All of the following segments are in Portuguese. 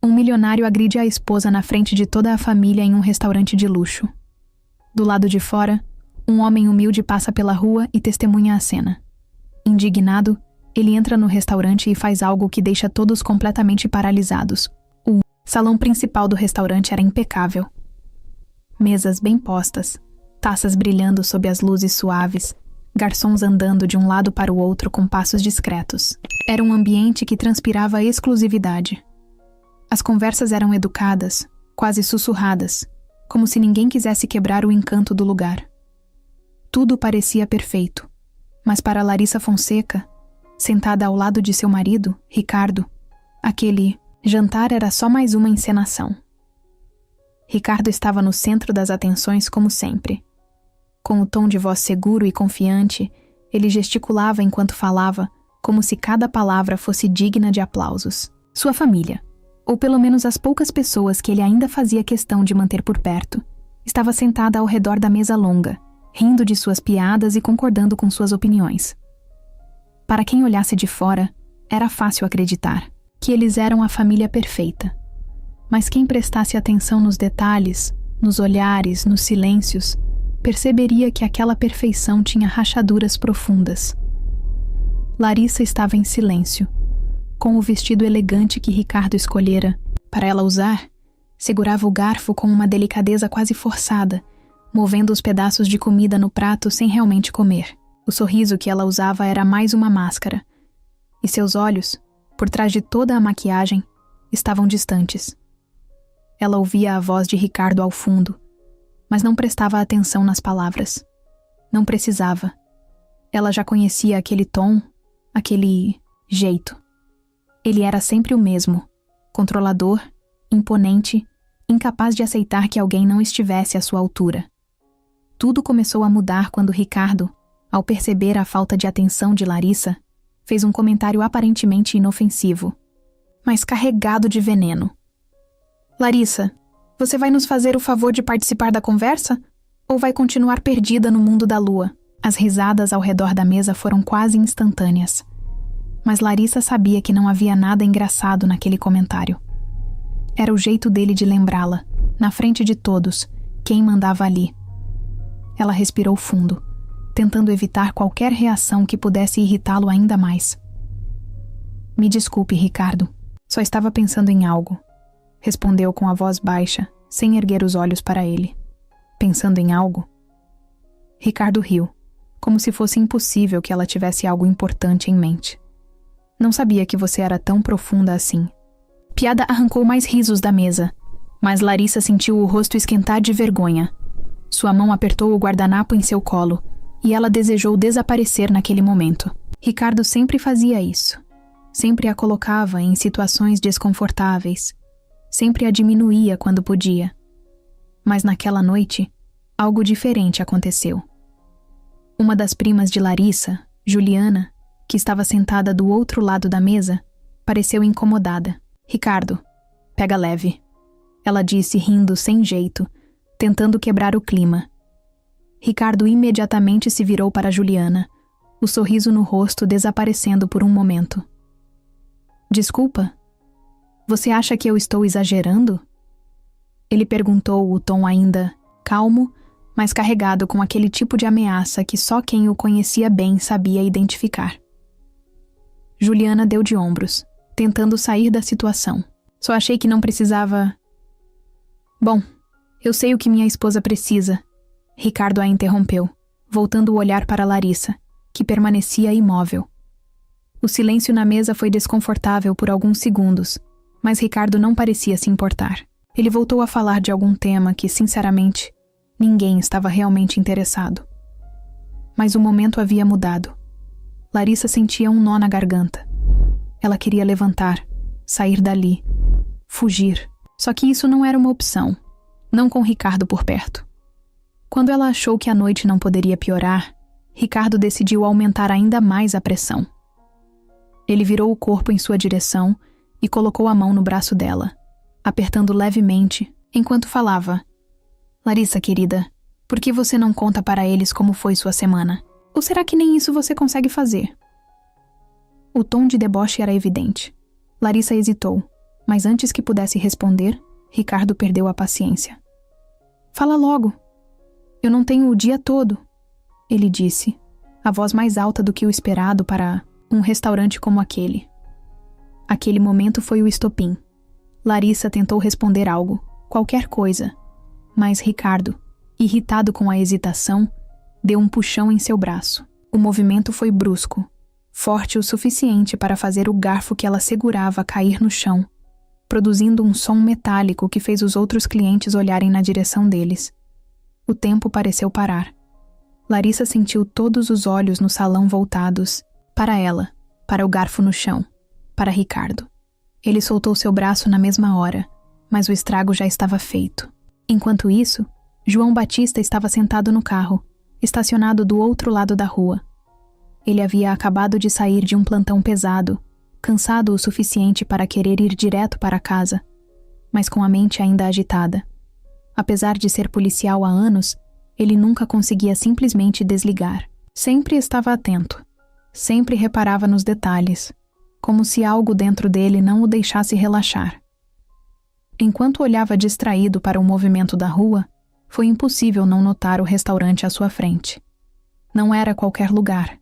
Um milionário agride a esposa na frente de toda a família em um restaurante de luxo. Do lado de fora, um homem humilde passa pela rua e testemunha a cena. Indignado, ele entra no restaurante e faz algo que deixa todos completamente paralisados. O salão principal do restaurante era impecável. Mesas bem postas, taças brilhando sob as luzes suaves, garçons andando de um lado para o outro com passos discretos. Era um ambiente que transpirava exclusividade. As conversas eram educadas, quase sussurradas, como se ninguém quisesse quebrar o encanto do lugar. Tudo parecia perfeito, mas para Larissa Fonseca, sentada ao lado de seu marido, Ricardo, aquele jantar era só mais uma encenação. Ricardo estava no centro das atenções como sempre. Com o tom de voz seguro e confiante, ele gesticulava enquanto falava, como se cada palavra fosse digna de aplausos. Sua família, ou pelo menos as poucas pessoas que ele ainda fazia questão de manter por perto, estava sentada ao redor da mesa longa, rindo de suas piadas e concordando com suas opiniões. Para quem olhasse de fora, era fácil acreditar que eles eram a família perfeita. Mas quem prestasse atenção nos detalhes, nos olhares, nos silêncios, perceberia que aquela perfeição tinha rachaduras profundas. Larissa estava em silêncio, com o vestido elegante que Ricardo escolhera para ela usar, segurava o garfo com uma delicadeza quase forçada, movendo os pedaços de comida no prato sem realmente comer. O sorriso que ela usava era mais uma máscara, e seus olhos, por trás de toda a maquiagem, estavam distantes. Ela ouvia a voz de Ricardo ao fundo, mas não prestava atenção nas palavras. Não precisava. Ela já conhecia aquele tom, aquele jeito. Ele era sempre o mesmo, controlador, imponente, incapaz de aceitar que alguém não estivesse à sua altura. Tudo começou a mudar quando Ricardo, ao perceber a falta de atenção de Larissa, fez um comentário aparentemente inofensivo, mas carregado de veneno. Larissa, você vai nos fazer o favor de participar da conversa? Ou vai continuar perdida no mundo da lua? As risadas ao redor da mesa foram quase instantâneas. Mas Larissa sabia que não havia nada engraçado naquele comentário. Era o jeito dele de lembrá-la, na frente de todos, quem mandava ali. Ela respirou fundo, tentando evitar qualquer reação que pudesse irritá-lo ainda mais. Me desculpe, Ricardo. Só estava pensando em algo. Respondeu com a voz baixa, sem erguer os olhos para ele. Pensando em algo? Ricardo riu, como se fosse impossível que ela tivesse algo importante em mente. Não sabia que você era tão profunda assim. Piada arrancou mais risos da mesa, mas Larissa sentiu o rosto esquentar de vergonha. Sua mão apertou o guardanapo em seu colo, e ela desejou desaparecer naquele momento. Ricardo sempre fazia isso. Sempre a colocava em situações desconfortáveis. Sempre a diminuía quando podia. Mas naquela noite, algo diferente aconteceu. Uma das primas de Larissa, Juliana, que estava sentada do outro lado da mesa, pareceu incomodada. Ricardo, pega leve. Ela disse rindo sem jeito, tentando quebrar o clima. Ricardo imediatamente se virou para Juliana, o sorriso no rosto desaparecendo por um momento. Desculpa? Você acha que eu estou exagerando? Ele perguntou, o tom ainda calmo, mas carregado com aquele tipo de ameaça que só quem o conhecia bem sabia identificar. Juliana deu de ombros, tentando sair da situação. Só achei que não precisava... Bom, eu sei o que minha esposa precisa. Ricardo a interrompeu, voltando o olhar para Larissa, que permanecia imóvel. O silêncio na mesa foi desconfortável por alguns segundos, mas Ricardo não parecia se importar. Ele voltou a falar de algum tema que, sinceramente, ninguém estava realmente interessado. Mas o momento havia mudado. Larissa sentia um nó na garganta. Ela queria levantar, sair dali, fugir. Só que isso não era uma opção, não com Ricardo por perto. Quando ela achou que a noite não poderia piorar, Ricardo decidiu aumentar ainda mais a pressão. Ele virou o corpo em sua direção e colocou a mão no braço dela, apertando levemente, enquanto falava. Larissa, querida, por que você não conta para eles como foi sua semana? Ou será que nem isso você consegue fazer? O tom de deboche era evidente. Larissa hesitou, Mas antes que pudesse responder, Ricardo perdeu a paciência. Fala logo. Eu não tenho o dia todo, ele disse, a voz mais alta do que o esperado para um restaurante como aquele. Aquele momento foi o estopim. Larissa tentou responder algo, qualquer coisa, mas Ricardo, irritado com a hesitação, deu um puxão em seu braço. O movimento foi brusco, forte o suficiente para fazer o garfo que ela segurava cair no chão, produzindo um som metálico que fez os outros clientes olharem na direção deles. O tempo pareceu parar. Larissa sentiu todos os olhos no salão voltados para ela, para o garfo no chão, para Ricardo. Ele soltou seu braço na mesma hora, mas o estrago já estava feito. Enquanto isso, João Batista estava sentado no carro, estacionado do outro lado da rua. Ele havia acabado de sair de um plantão pesado, cansado o suficiente para querer ir direto para casa, mas com a mente ainda agitada. Apesar de ser policial há anos, ele nunca conseguia simplesmente desligar. Sempre estava atento, sempre reparava nos detalhes, como se algo dentro dele não o deixasse relaxar. Enquanto olhava distraído para o movimento da rua, foi impossível não notar o restaurante à sua frente. Não era qualquer lugar.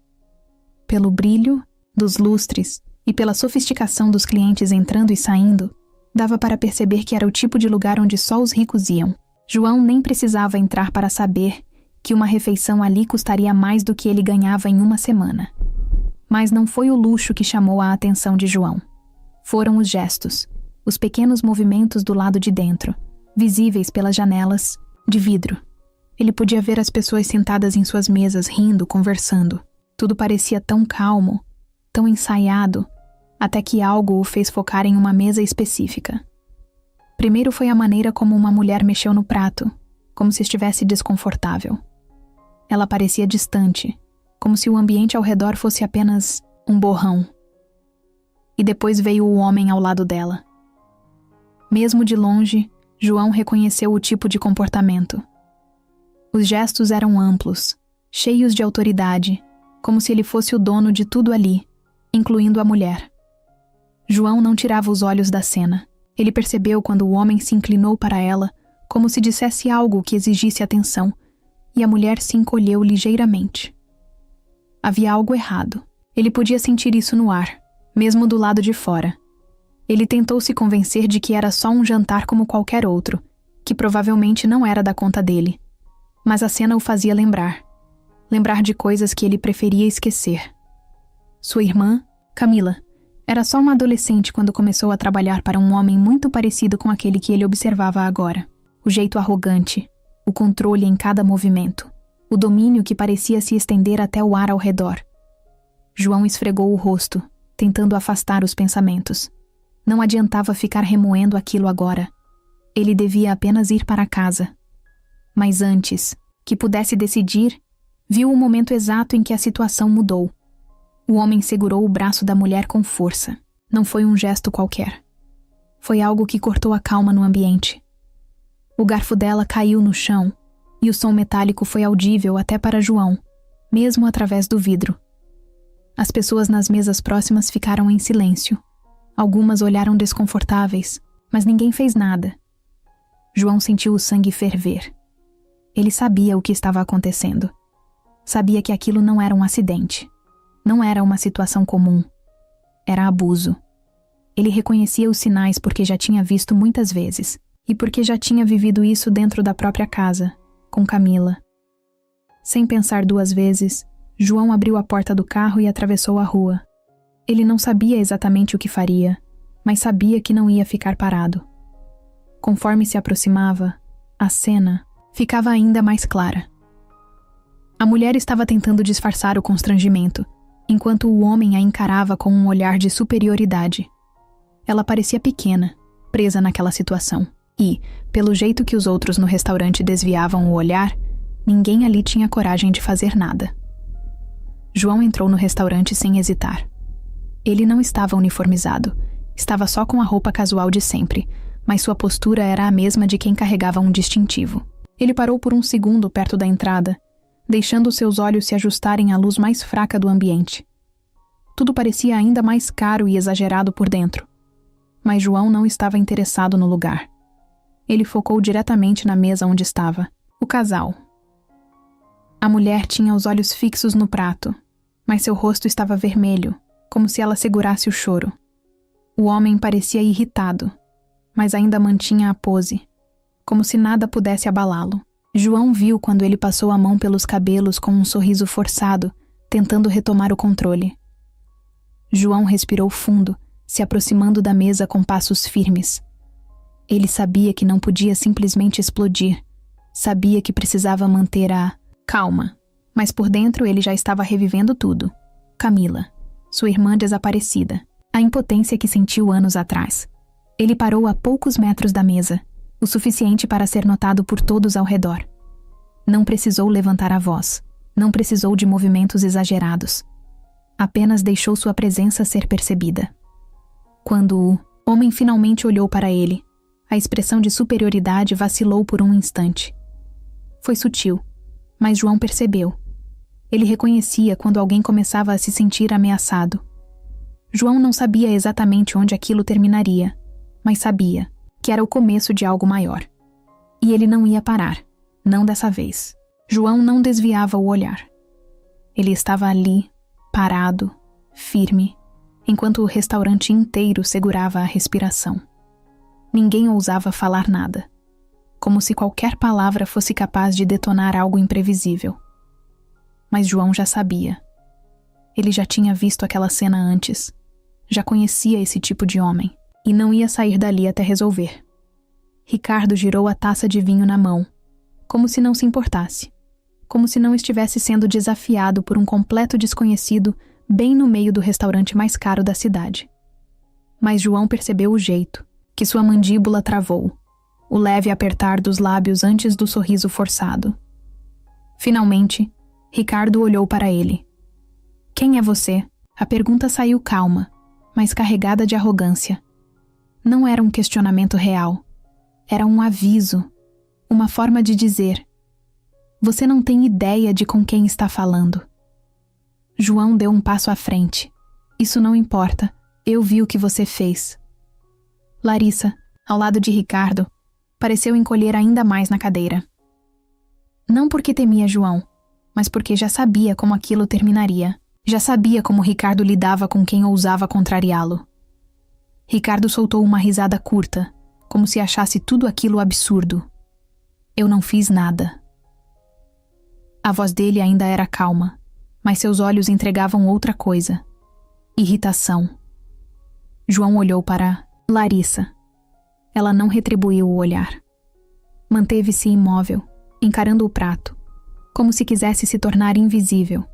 Pelo brilho dos lustres e pela sofisticação dos clientes entrando e saindo, dava para perceber que era o tipo de lugar onde só os ricos iam. João nem precisava entrar para saber que uma refeição ali custaria mais do que ele ganhava em uma semana. Mas não foi o luxo que chamou a atenção de João. Foram os gestos, os pequenos movimentos do lado de dentro, visíveis pelas janelas de vidro. Ele podia ver as pessoas sentadas em suas mesas, rindo, conversando. Tudo parecia tão calmo, tão ensaiado, até que algo o fez focar em uma mesa específica. Primeiro foi a maneira como uma mulher mexeu no prato, como se estivesse desconfortável. Ela parecia distante, como se o ambiente ao redor fosse apenas um borrão. E depois veio o homem ao lado dela. Mesmo de longe, João reconheceu o tipo de comportamento. Os gestos eram amplos, cheios de autoridade, como se ele fosse o dono de tudo ali, incluindo a mulher. João não tirava os olhos da cena. Ele percebeu quando o homem se inclinou para ela, como se dissesse algo que exigisse atenção, e a mulher se encolheu ligeiramente. Havia algo errado. Ele podia sentir isso no ar, mesmo do lado de fora. Ele tentou se convencer de que era só um jantar como qualquer outro, que provavelmente não era da conta dele. Mas a cena o fazia lembrar de coisas que ele preferia esquecer. Sua irmã, Camila, era só uma adolescente quando começou a trabalhar para um homem muito parecido com aquele que ele observava agora. O jeito arrogante, o controle em cada movimento, o domínio que parecia se estender até o ar ao redor. João esfregou o rosto, tentando afastar os pensamentos. Não adiantava ficar remoendo aquilo agora. Ele devia apenas ir para casa. Mas antes que pudesse decidir, viu o momento exato em que a situação mudou. O homem segurou o braço da mulher com força. Não foi um gesto qualquer. Foi algo que cortou a calma no ambiente. O garfo dela caiu no chão, e o som metálico foi audível até para João, mesmo através do vidro. As pessoas nas mesas próximas ficaram em silêncio. Algumas olharam desconfortáveis, mas ninguém fez nada. João sentiu o sangue ferver. Ele sabia o que estava acontecendo. Sabia que aquilo não era um acidente. Não era uma situação comum. Era abuso. Ele reconhecia os sinais porque já tinha visto muitas vezes, e porque já tinha vivido isso dentro da própria casa, com Camila. Sem pensar duas vezes, João abriu a porta do carro e atravessou a rua. Ele não sabia exatamente o que faria, mas sabia que não ia ficar parado. Conforme se aproximava, a cena ficava ainda mais clara. A mulher estava tentando disfarçar o constrangimento, enquanto o homem a encarava com um olhar de superioridade. Ela parecia pequena, presa naquela situação, e, pelo jeito que os outros no restaurante desviavam o olhar, ninguém ali tinha coragem de fazer nada. João entrou no restaurante sem hesitar. Ele não estava uniformizado, estava só com a roupa casual de sempre, mas sua postura era a mesma de quem carregava um distintivo. Ele parou por um segundo perto da entrada, deixando seus olhos se ajustarem à luz mais fraca do ambiente. Tudo parecia ainda mais caro e exagerado por dentro. Mas João não estava interessado no lugar. Ele focou diretamente na mesa onde estava o casal. A mulher tinha os olhos fixos no prato, mas seu rosto estava vermelho, como se ela segurasse o choro. O homem parecia irritado, mas ainda mantinha a pose, como se nada pudesse abalá-lo. João viu quando ele passou a mão pelos cabelos com um sorriso forçado, tentando retomar o controle. João respirou fundo, se aproximando da mesa com passos firmes. Ele sabia que não podia simplesmente explodir. Sabia que precisava manter a calma, mas por dentro ele já estava revivendo tudo. Camila, sua irmã desaparecida, a impotência que sentiu anos atrás. Ele parou a poucos metros da mesa, o suficiente para ser notado por todos ao redor. Não precisou levantar a voz, não precisou de movimentos exagerados. Apenas deixou sua presença ser percebida. Quando o homem finalmente olhou para ele, a expressão de superioridade vacilou por um instante. Foi sutil, mas João percebeu. Ele reconhecia quando alguém começava a se sentir ameaçado. João não sabia exatamente onde aquilo terminaria, mas sabia que era o começo de algo maior. E ele não ia parar, não dessa vez. João não desviava o olhar. Ele estava ali, parado, firme, enquanto o restaurante inteiro segurava a respiração. Ninguém ousava falar nada, como se qualquer palavra fosse capaz de detonar algo imprevisível. Mas João já sabia. Ele já tinha visto aquela cena antes, já conhecia esse tipo de homem, e não ia sair dali até resolver. Ricardo girou a taça de vinho na mão, como se não se importasse, como se não estivesse sendo desafiado por um completo desconhecido bem no meio do restaurante mais caro da cidade. Mas João percebeu o jeito, que sua mandíbula travou, o leve apertar dos lábios antes do sorriso forçado. Finalmente, Ricardo olhou para ele. "Quem é você?" A pergunta saiu calma, mas carregada de arrogância. Não era um questionamento real. Era um aviso, uma forma de dizer: "Você não tem ideia de com quem está falando." João deu um passo à frente. "Isso não importa. Eu vi o que você fez." Larissa, ao lado de Ricardo, pareceu encolher ainda mais na cadeira. Não porque temia João, mas porque já sabia como aquilo terminaria. Já sabia como Ricardo lidava com quem ousava contrariá-lo. Ricardo soltou uma risada curta, como se achasse tudo aquilo absurdo. "Eu não fiz nada." A voz dele ainda era calma, mas seus olhos entregavam outra coisa: irritação. João olhou para Larissa. Ela não retribuiu o olhar. Manteve-se imóvel, encarando o prato, como se quisesse se tornar invisível.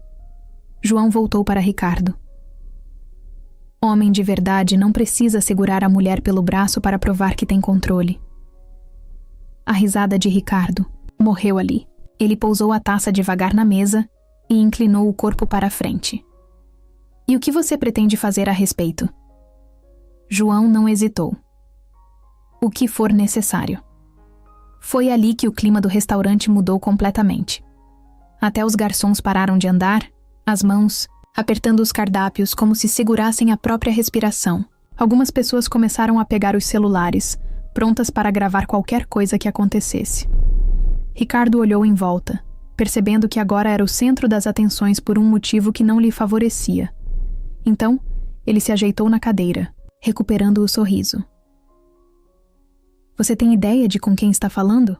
João voltou para Ricardo. Homem de verdade não precisa segurar a mulher pelo braço para provar que tem controle. A risada de Ricardo morreu ali. Ele pousou a taça devagar na mesa e inclinou o corpo para a frente. "E o que você pretende fazer a respeito?" João não hesitou. "O que for necessário." Foi ali que o clima do restaurante mudou completamente. Até os garçons pararam de andar, as mãos apertando os cardápios como se segurassem a própria respiração. Algumas pessoas começaram a pegar os celulares, prontas para gravar qualquer coisa que acontecesse. Ricardo olhou em volta, percebendo que agora era o centro das atenções por um motivo que não lhe favorecia. Então, ele se ajeitou na cadeira, recuperando o sorriso. "Você tem ideia de com quem está falando?"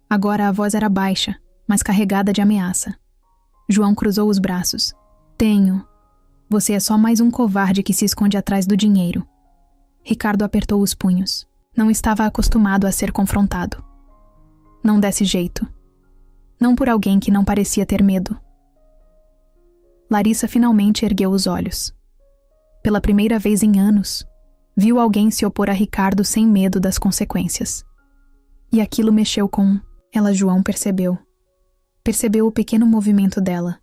Agora a voz era baixa, mas carregada de ameaça. João cruzou os braços. "Tenho. Você é só mais um covarde que se esconde atrás do dinheiro." Ricardo apertou os punhos. Não estava acostumado a ser confrontado. Não desse jeito. Não por alguém que não parecia ter medo. Larissa finalmente ergueu os olhos. Pela primeira vez em anos, viu alguém se opor a Ricardo sem medo das consequências. E aquilo mexeu com ela. João percebeu. Percebeu o pequeno movimento dela,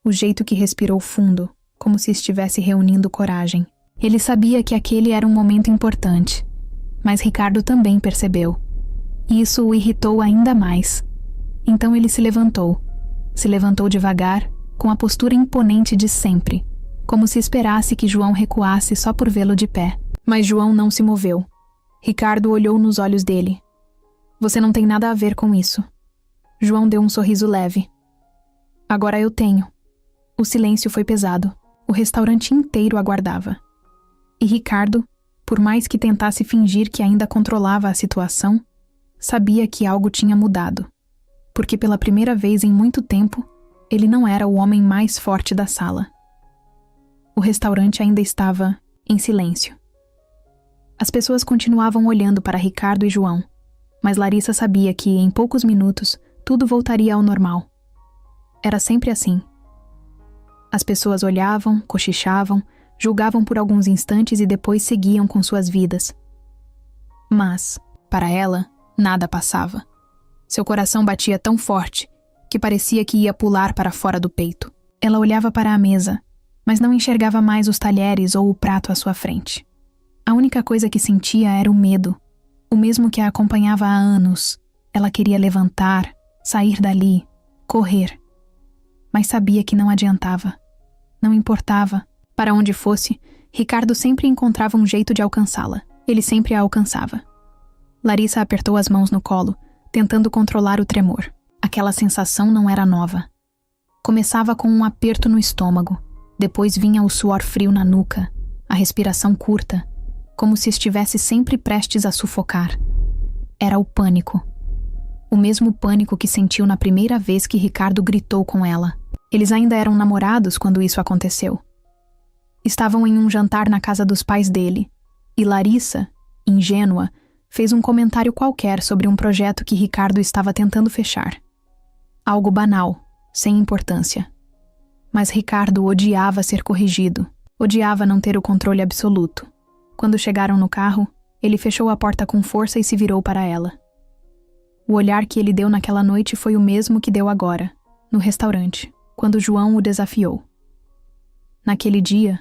o jeito que respirou fundo, como se estivesse reunindo coragem. Ele sabia que aquele era um momento importante, mas Ricardo também percebeu. E isso o irritou ainda mais. Então ele se levantou devagar, com a postura imponente de sempre, como se esperasse que João recuasse só por vê-lo de pé. Mas João não se moveu. Ricardo olhou nos olhos dele. Você não tem nada a ver com isso. João deu um sorriso leve. Agora eu tenho. O silêncio foi pesado. O restaurante inteiro aguardava. E Ricardo, por mais que tentasse fingir que ainda controlava a situação, sabia que algo tinha mudado. Porque pela primeira vez em muito tempo, ele não era o homem mais forte da sala. O restaurante ainda estava em silêncio. As pessoas continuavam olhando para Ricardo e João, mas Larissa sabia que, em poucos minutos, tudo voltaria ao normal. Era sempre assim. As pessoas olhavam, cochichavam, julgavam por alguns instantes e depois seguiam com suas vidas. Mas, para ela, nada passava. Seu coração batia tão forte que parecia que ia pular para fora do peito. Ela olhava para a mesa, mas não enxergava mais os talheres ou o prato à sua frente. A única coisa que sentia era o medo, o mesmo que a acompanhava há anos. Ela queria levantar, sair dali, correr. Mas sabia que não adiantava. Não importava. Para onde fosse, Ricardo sempre encontrava um jeito de alcançá-la. Ele sempre a alcançava. Larissa apertou as mãos no colo, tentando controlar o tremor. Aquela sensação não era nova. Começava com um aperto no estômago. Depois vinha o suor frio na nuca, a respiração curta, como se estivesse sempre prestes a sufocar. Era o pânico. O mesmo pânico que sentiu na primeira vez que Ricardo gritou com ela. Eles ainda eram namorados quando isso aconteceu. Estavam em um jantar na casa dos pais dele, e Larissa, ingênua, fez um comentário qualquer sobre um projeto que Ricardo estava tentando fechar. Algo banal, sem importância. Mas Ricardo odiava ser corrigido, odiava não ter o controle absoluto. Quando chegaram no carro, ele fechou a porta com força e se virou para ela. O olhar que ele deu naquela noite foi o mesmo que deu agora, no restaurante, quando João o desafiou. Naquele dia,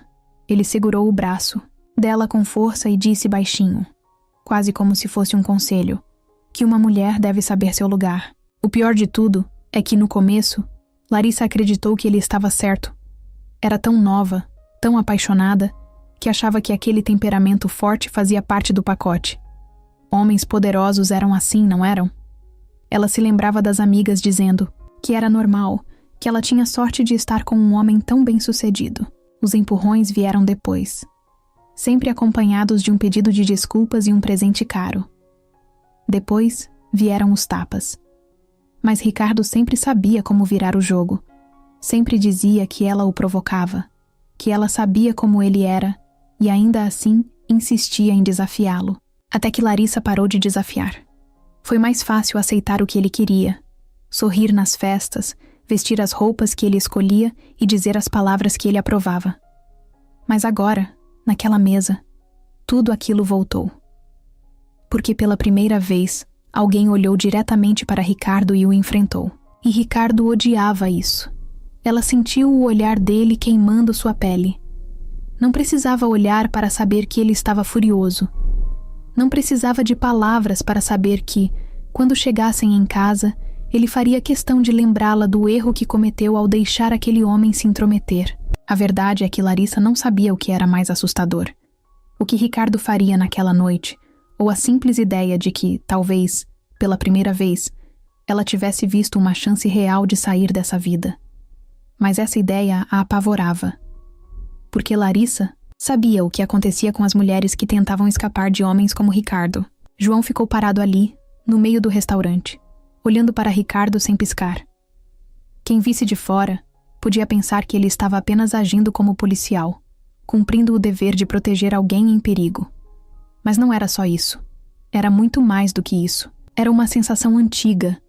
ele segurou o braço dela com força e disse baixinho, quase como se fosse um conselho, que uma mulher deve saber seu lugar. O pior de tudo é que, no começo, Larissa acreditou que ele estava certo. Era tão nova, tão apaixonada, que achava que aquele temperamento forte fazia parte do pacote. Homens poderosos eram assim, não eram? Ela se lembrava das amigas dizendo que era normal, que ela tinha sorte de estar com um homem tão bem-sucedido. Os empurrões vieram depois, sempre acompanhados de um pedido de desculpas e um presente caro. Depois vieram os tapas. Mas Ricardo sempre sabia como virar o jogo. Sempre dizia que ela o provocava, que ela sabia como ele era, e ainda assim insistia em desafiá-lo, até que Larissa parou de desafiar. Foi mais fácil aceitar o que ele queria, sorrir nas festas, vestir as roupas que ele escolhia e dizer as palavras que ele aprovava. Mas agora, naquela mesa, tudo aquilo voltou. Porque pela primeira vez, alguém olhou diretamente para Ricardo e o enfrentou. E Ricardo odiava isso. Ela sentiu o olhar dele queimando sua pele. Não precisava olhar para saber que ele estava furioso. Não precisava de palavras para saber que, quando chegassem em casa, ele faria questão de lembrá-la do erro que cometeu ao deixar aquele homem se intrometer. A verdade é que Larissa não sabia o que era mais assustador. O que Ricardo faria naquela noite, ou a simples ideia de que, talvez, pela primeira vez, ela tivesse visto uma chance real de sair dessa vida. Mas essa ideia a apavorava. Porque Larissa sabia o que acontecia com as mulheres que tentavam escapar de homens como Ricardo. João ficou parado ali, no meio do restaurante, olhando para Ricardo sem piscar. Quem visse de fora podia pensar que ele estava apenas agindo como policial, cumprindo o dever de proteger alguém em perigo. Mas não era só isso. Era muito mais do que isso. Era uma sensação antiga,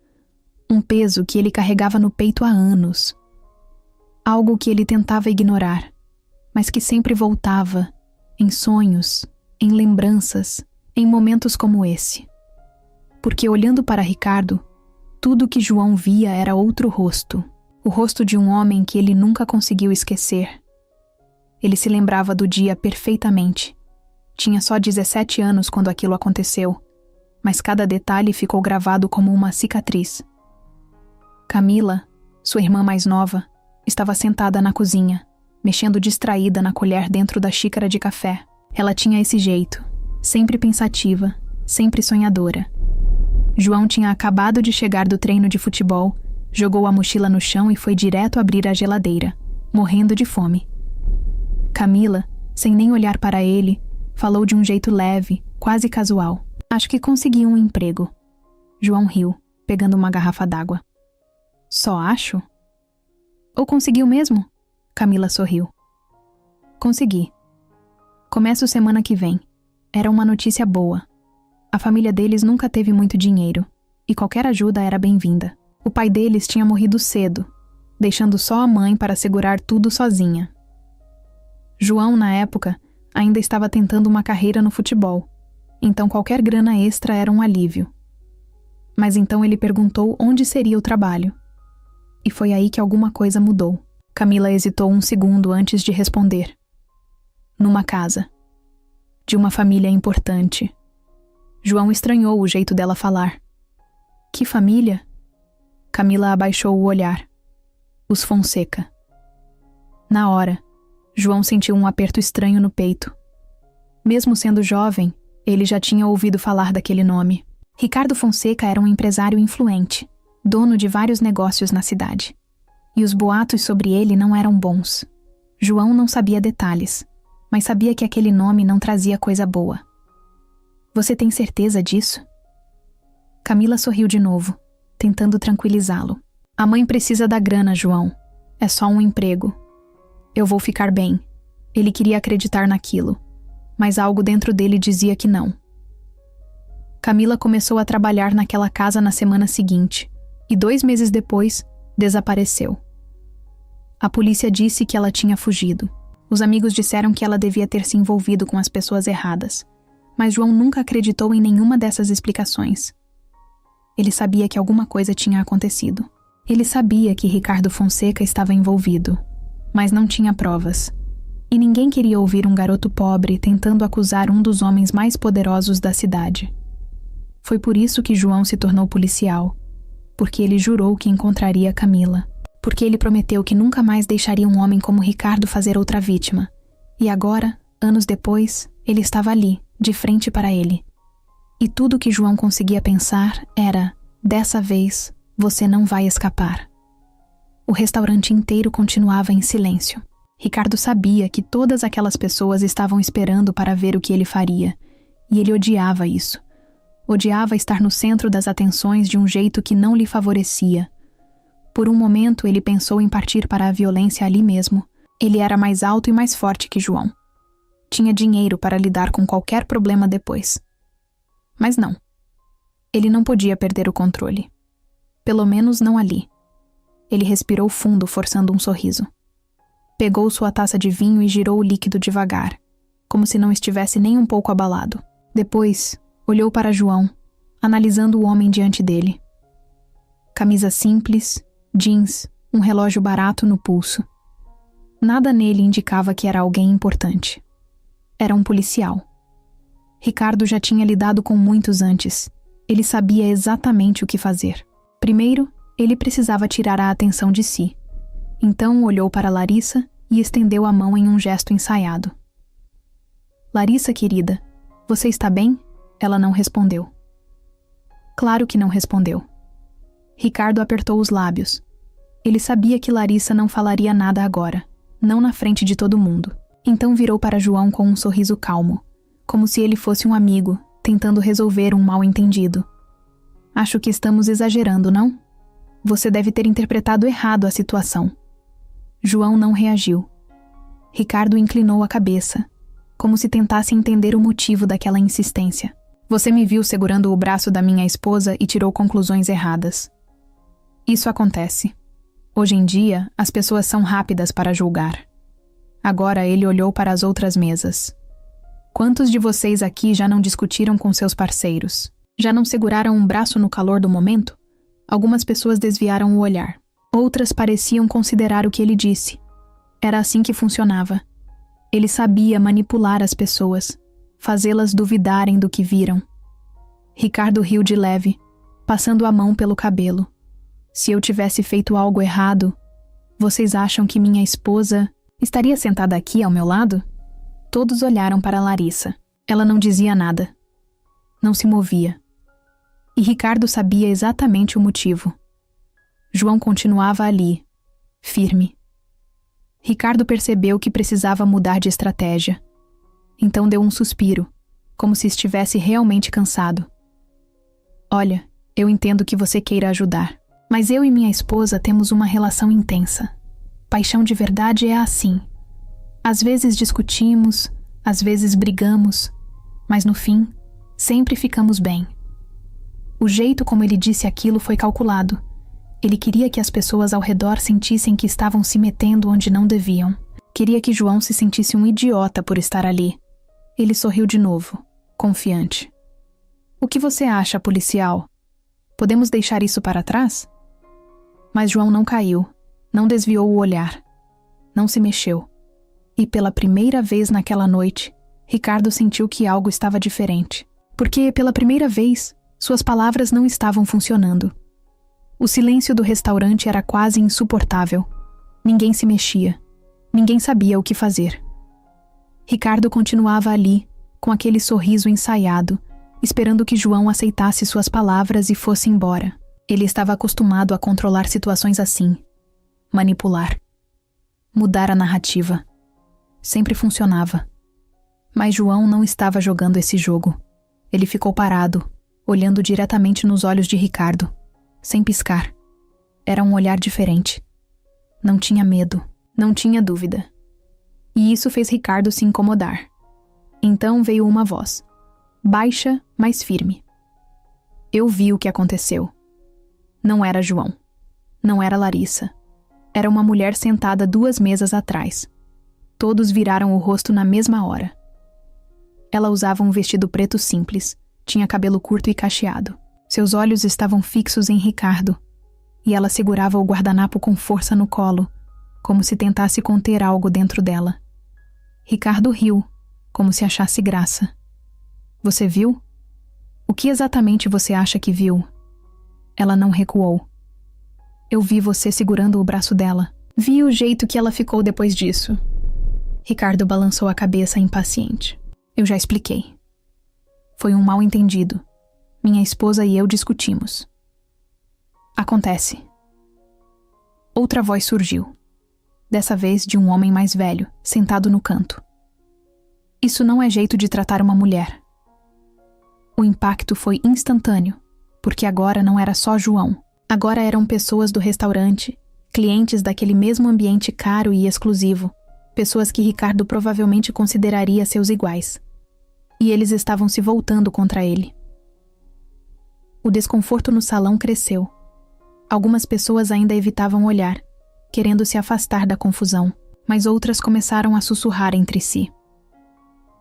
um peso que ele carregava no peito há anos. Algo que ele tentava ignorar, mas que sempre voltava, em sonhos, em lembranças, em momentos como esse. Porque olhando para Ricardo, tudo que João via era outro rosto, o rosto de um homem que ele nunca conseguiu esquecer. Ele se lembrava do dia perfeitamente. Tinha só 17 anos quando aquilo aconteceu, mas cada detalhe ficou gravado como uma cicatriz. Camila, sua irmã mais nova, estava sentada na cozinha, mexendo distraída na colher dentro da xícara de café. Ela tinha esse jeito, sempre pensativa, sempre sonhadora. João tinha acabado de chegar do treino de futebol, jogou a mochila no chão e foi direto abrir a geladeira, morrendo de fome. Camila, sem nem olhar para ele, falou de um jeito leve, quase casual. Acho que consegui um emprego. João riu, pegando uma garrafa d'água. Só acho? Ou conseguiu mesmo? Camila sorriu. Consegui. Começo semana que vem. Era uma notícia boa. A família deles nunca teve muito dinheiro, e qualquer ajuda era bem-vinda. O pai deles tinha morrido cedo, deixando só a mãe para segurar tudo sozinha. João, na época, ainda estava tentando uma carreira no futebol, então qualquer grana extra era um alívio. Mas então ele perguntou onde seria o trabalho. E foi aí que alguma coisa mudou. Camila hesitou um segundo antes de responder. Numa casa. De uma família importante. João estranhou o jeito dela falar. Que família? Camila abaixou o olhar. Os Fonseca. Na hora, João sentiu um aperto estranho no peito. Mesmo sendo jovem, ele já tinha ouvido falar daquele nome. Ricardo Fonseca era um empresário influente, dono de vários negócios na cidade. E os boatos sobre ele não eram bons. João não sabia detalhes, mas sabia que aquele nome não trazia coisa boa. Você tem certeza disso? Camila sorriu de novo, tentando tranquilizá-lo. A mãe precisa da grana, João. É só um emprego. Eu vou ficar bem. Ele queria acreditar naquilo, mas algo dentro dele dizia que não. Camila começou a trabalhar naquela casa na semana seguinte, e 2 meses depois, desapareceu. A polícia disse que ela tinha fugido. Os amigos disseram que ela devia ter se envolvido com as pessoas erradas, mas João nunca acreditou em nenhuma dessas explicações. Ele sabia que alguma coisa tinha acontecido. Ele sabia que Ricardo Fonseca estava envolvido, mas não tinha provas. E ninguém queria ouvir um garoto pobre tentando acusar um dos homens mais poderosos da cidade. Foi por isso que João se tornou policial, porque ele jurou que encontraria Camila, porque ele prometeu que nunca mais deixaria um homem como Ricardo fazer outra vítima. E agora, anos depois, ele estava ali, de frente para ele. E tudo que João conseguia pensar era: dessa vez, você não vai escapar. O restaurante inteiro continuava em silêncio. Ricardo sabia que todas aquelas pessoas estavam esperando para ver o que ele faria, e ele odiava isso. Odiava estar no centro das atenções de um jeito que não lhe favorecia. Por um momento ele pensou em partir para a violência ali mesmo. Ele era mais alto e mais forte que João. Tinha dinheiro para lidar com qualquer problema depois. Mas não. Ele não podia perder o controle. Pelo menos não ali. Ele respirou fundo, forçando um sorriso. Pegou sua taça de vinho e girou o líquido devagar, como se não estivesse nem um pouco abalado. Depois, olhou para João, analisando o homem diante dele. Camisa simples, jeans, um relógio barato no pulso. Nada nele indicava que era alguém importante. Era um policial. Ricardo já tinha lidado com muitos antes. Ele sabia exatamente o que fazer. Primeiro, ele precisava tirar a atenção de si. Então olhou para Larissa e estendeu a mão em um gesto ensaiado. Larissa, querida, você está bem? Ela não respondeu. Claro que não respondeu. Ricardo apertou os lábios. Ele sabia que Larissa não falaria nada agora, não na frente de todo mundo. Então virou para João com um sorriso calmo, como se ele fosse um amigo, tentando resolver um mal-entendido. Acho que estamos exagerando, não? Você deve ter interpretado errado a situação. João não reagiu. Ricardo inclinou a cabeça, como se tentasse entender o motivo daquela insistência. Você me viu segurando o braço da minha esposa e tirou conclusões erradas. Isso acontece. Hoje em dia, as pessoas são rápidas para julgar. Agora ele olhou para as outras mesas. Quantos de vocês aqui já não discutiram com seus parceiros? Já não seguraram um braço no calor do momento? Algumas pessoas desviaram o olhar. Outras pareciam considerar o que ele disse. Era assim que funcionava. Ele sabia manipular as pessoas, fazê-las duvidarem do que viram. Ricardo riu de leve, passando a mão pelo cabelo. Se eu tivesse feito algo errado, vocês acham que minha esposa estaria sentada aqui ao meu lado? Todos olharam para Larissa. Ela não dizia nada. Não se movia. E Ricardo sabia exatamente o motivo. João continuava ali, firme. Ricardo percebeu que precisava mudar de estratégia. Então deu um suspiro, como se estivesse realmente cansado. Olha, eu entendo que você queira ajudar, mas eu e minha esposa temos uma relação intensa. Paixão de verdade é assim. Às vezes discutimos, às vezes brigamos, mas no fim, sempre ficamos bem. O jeito como ele disse aquilo foi calculado. Ele queria que as pessoas ao redor sentissem que estavam se metendo onde não deviam. Queria que João se sentisse um idiota por estar ali. Ele sorriu de novo, confiante. O que você acha, policial? Podemos deixar isso para trás? Mas João não caiu, não desviou o olhar, não se mexeu. E pela primeira vez naquela noite, Ricardo sentiu que algo estava diferente. Porque, pela primeira vez, suas palavras não estavam funcionando. O silêncio do restaurante era quase insuportável. Ninguém se mexia. Ninguém sabia o que fazer. Ricardo continuava ali, com aquele sorriso ensaiado, esperando que João aceitasse suas palavras e fosse embora. Ele estava acostumado a controlar situações assim. Manipular. Mudar a narrativa. Sempre funcionava. Mas João não estava jogando esse jogo. Ele ficou parado, olhando diretamente nos olhos de Ricardo, sem piscar. Era um olhar diferente. Não tinha medo, não tinha dúvida. E isso fez Ricardo se incomodar. Então veio uma voz, baixa, mas firme. Eu vi o que aconteceu. Não era João. Não era Larissa. Era uma mulher sentada 2 mesas atrás. Todos viraram o rosto na mesma hora. Ela usava um vestido preto simples, tinha cabelo curto e cacheado. Seus olhos estavam fixos em Ricardo, e ela segurava o guardanapo com força no colo, como se tentasse conter algo dentro dela. Ricardo riu, como se achasse graça. Você viu? O que exatamente você acha que viu? Ela não recuou. Eu vi você segurando o braço dela. Vi o jeito que ela ficou depois disso. Ricardo balançou a cabeça impaciente. Eu já expliquei. Foi um mal-entendido. Minha esposa e eu discutimos. Acontece. Outra voz surgiu. Dessa vez de um homem mais velho, sentado no canto. Isso não é jeito de tratar uma mulher. O impacto foi instantâneo, porque agora não era só João. Agora eram pessoas do restaurante, clientes daquele mesmo ambiente caro e exclusivo, pessoas que Ricardo provavelmente consideraria seus iguais. E eles estavam se voltando contra ele. O desconforto no salão cresceu. Algumas pessoas ainda evitavam olhar, querendo se afastar da confusão, mas outras começaram a sussurrar entre si.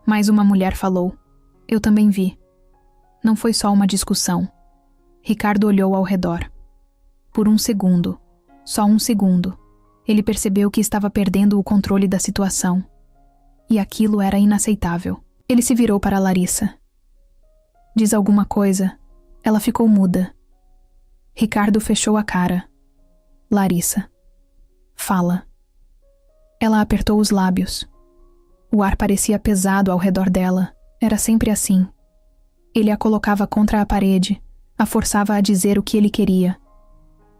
Mais uma mulher falou. Eu também vi. Não foi só uma discussão. Ricardo olhou ao redor. Por um segundo, só um segundo, ele percebeu que estava perdendo o controle da situação. E aquilo era inaceitável. Ele se virou para Larissa. Diz alguma coisa. Ela ficou muda. Ricardo fechou a cara. Larissa. Fala. Ela apertou os lábios. O ar parecia pesado ao redor dela. Era sempre assim. Ele a colocava contra a parede, a forçava a dizer o que ele queria.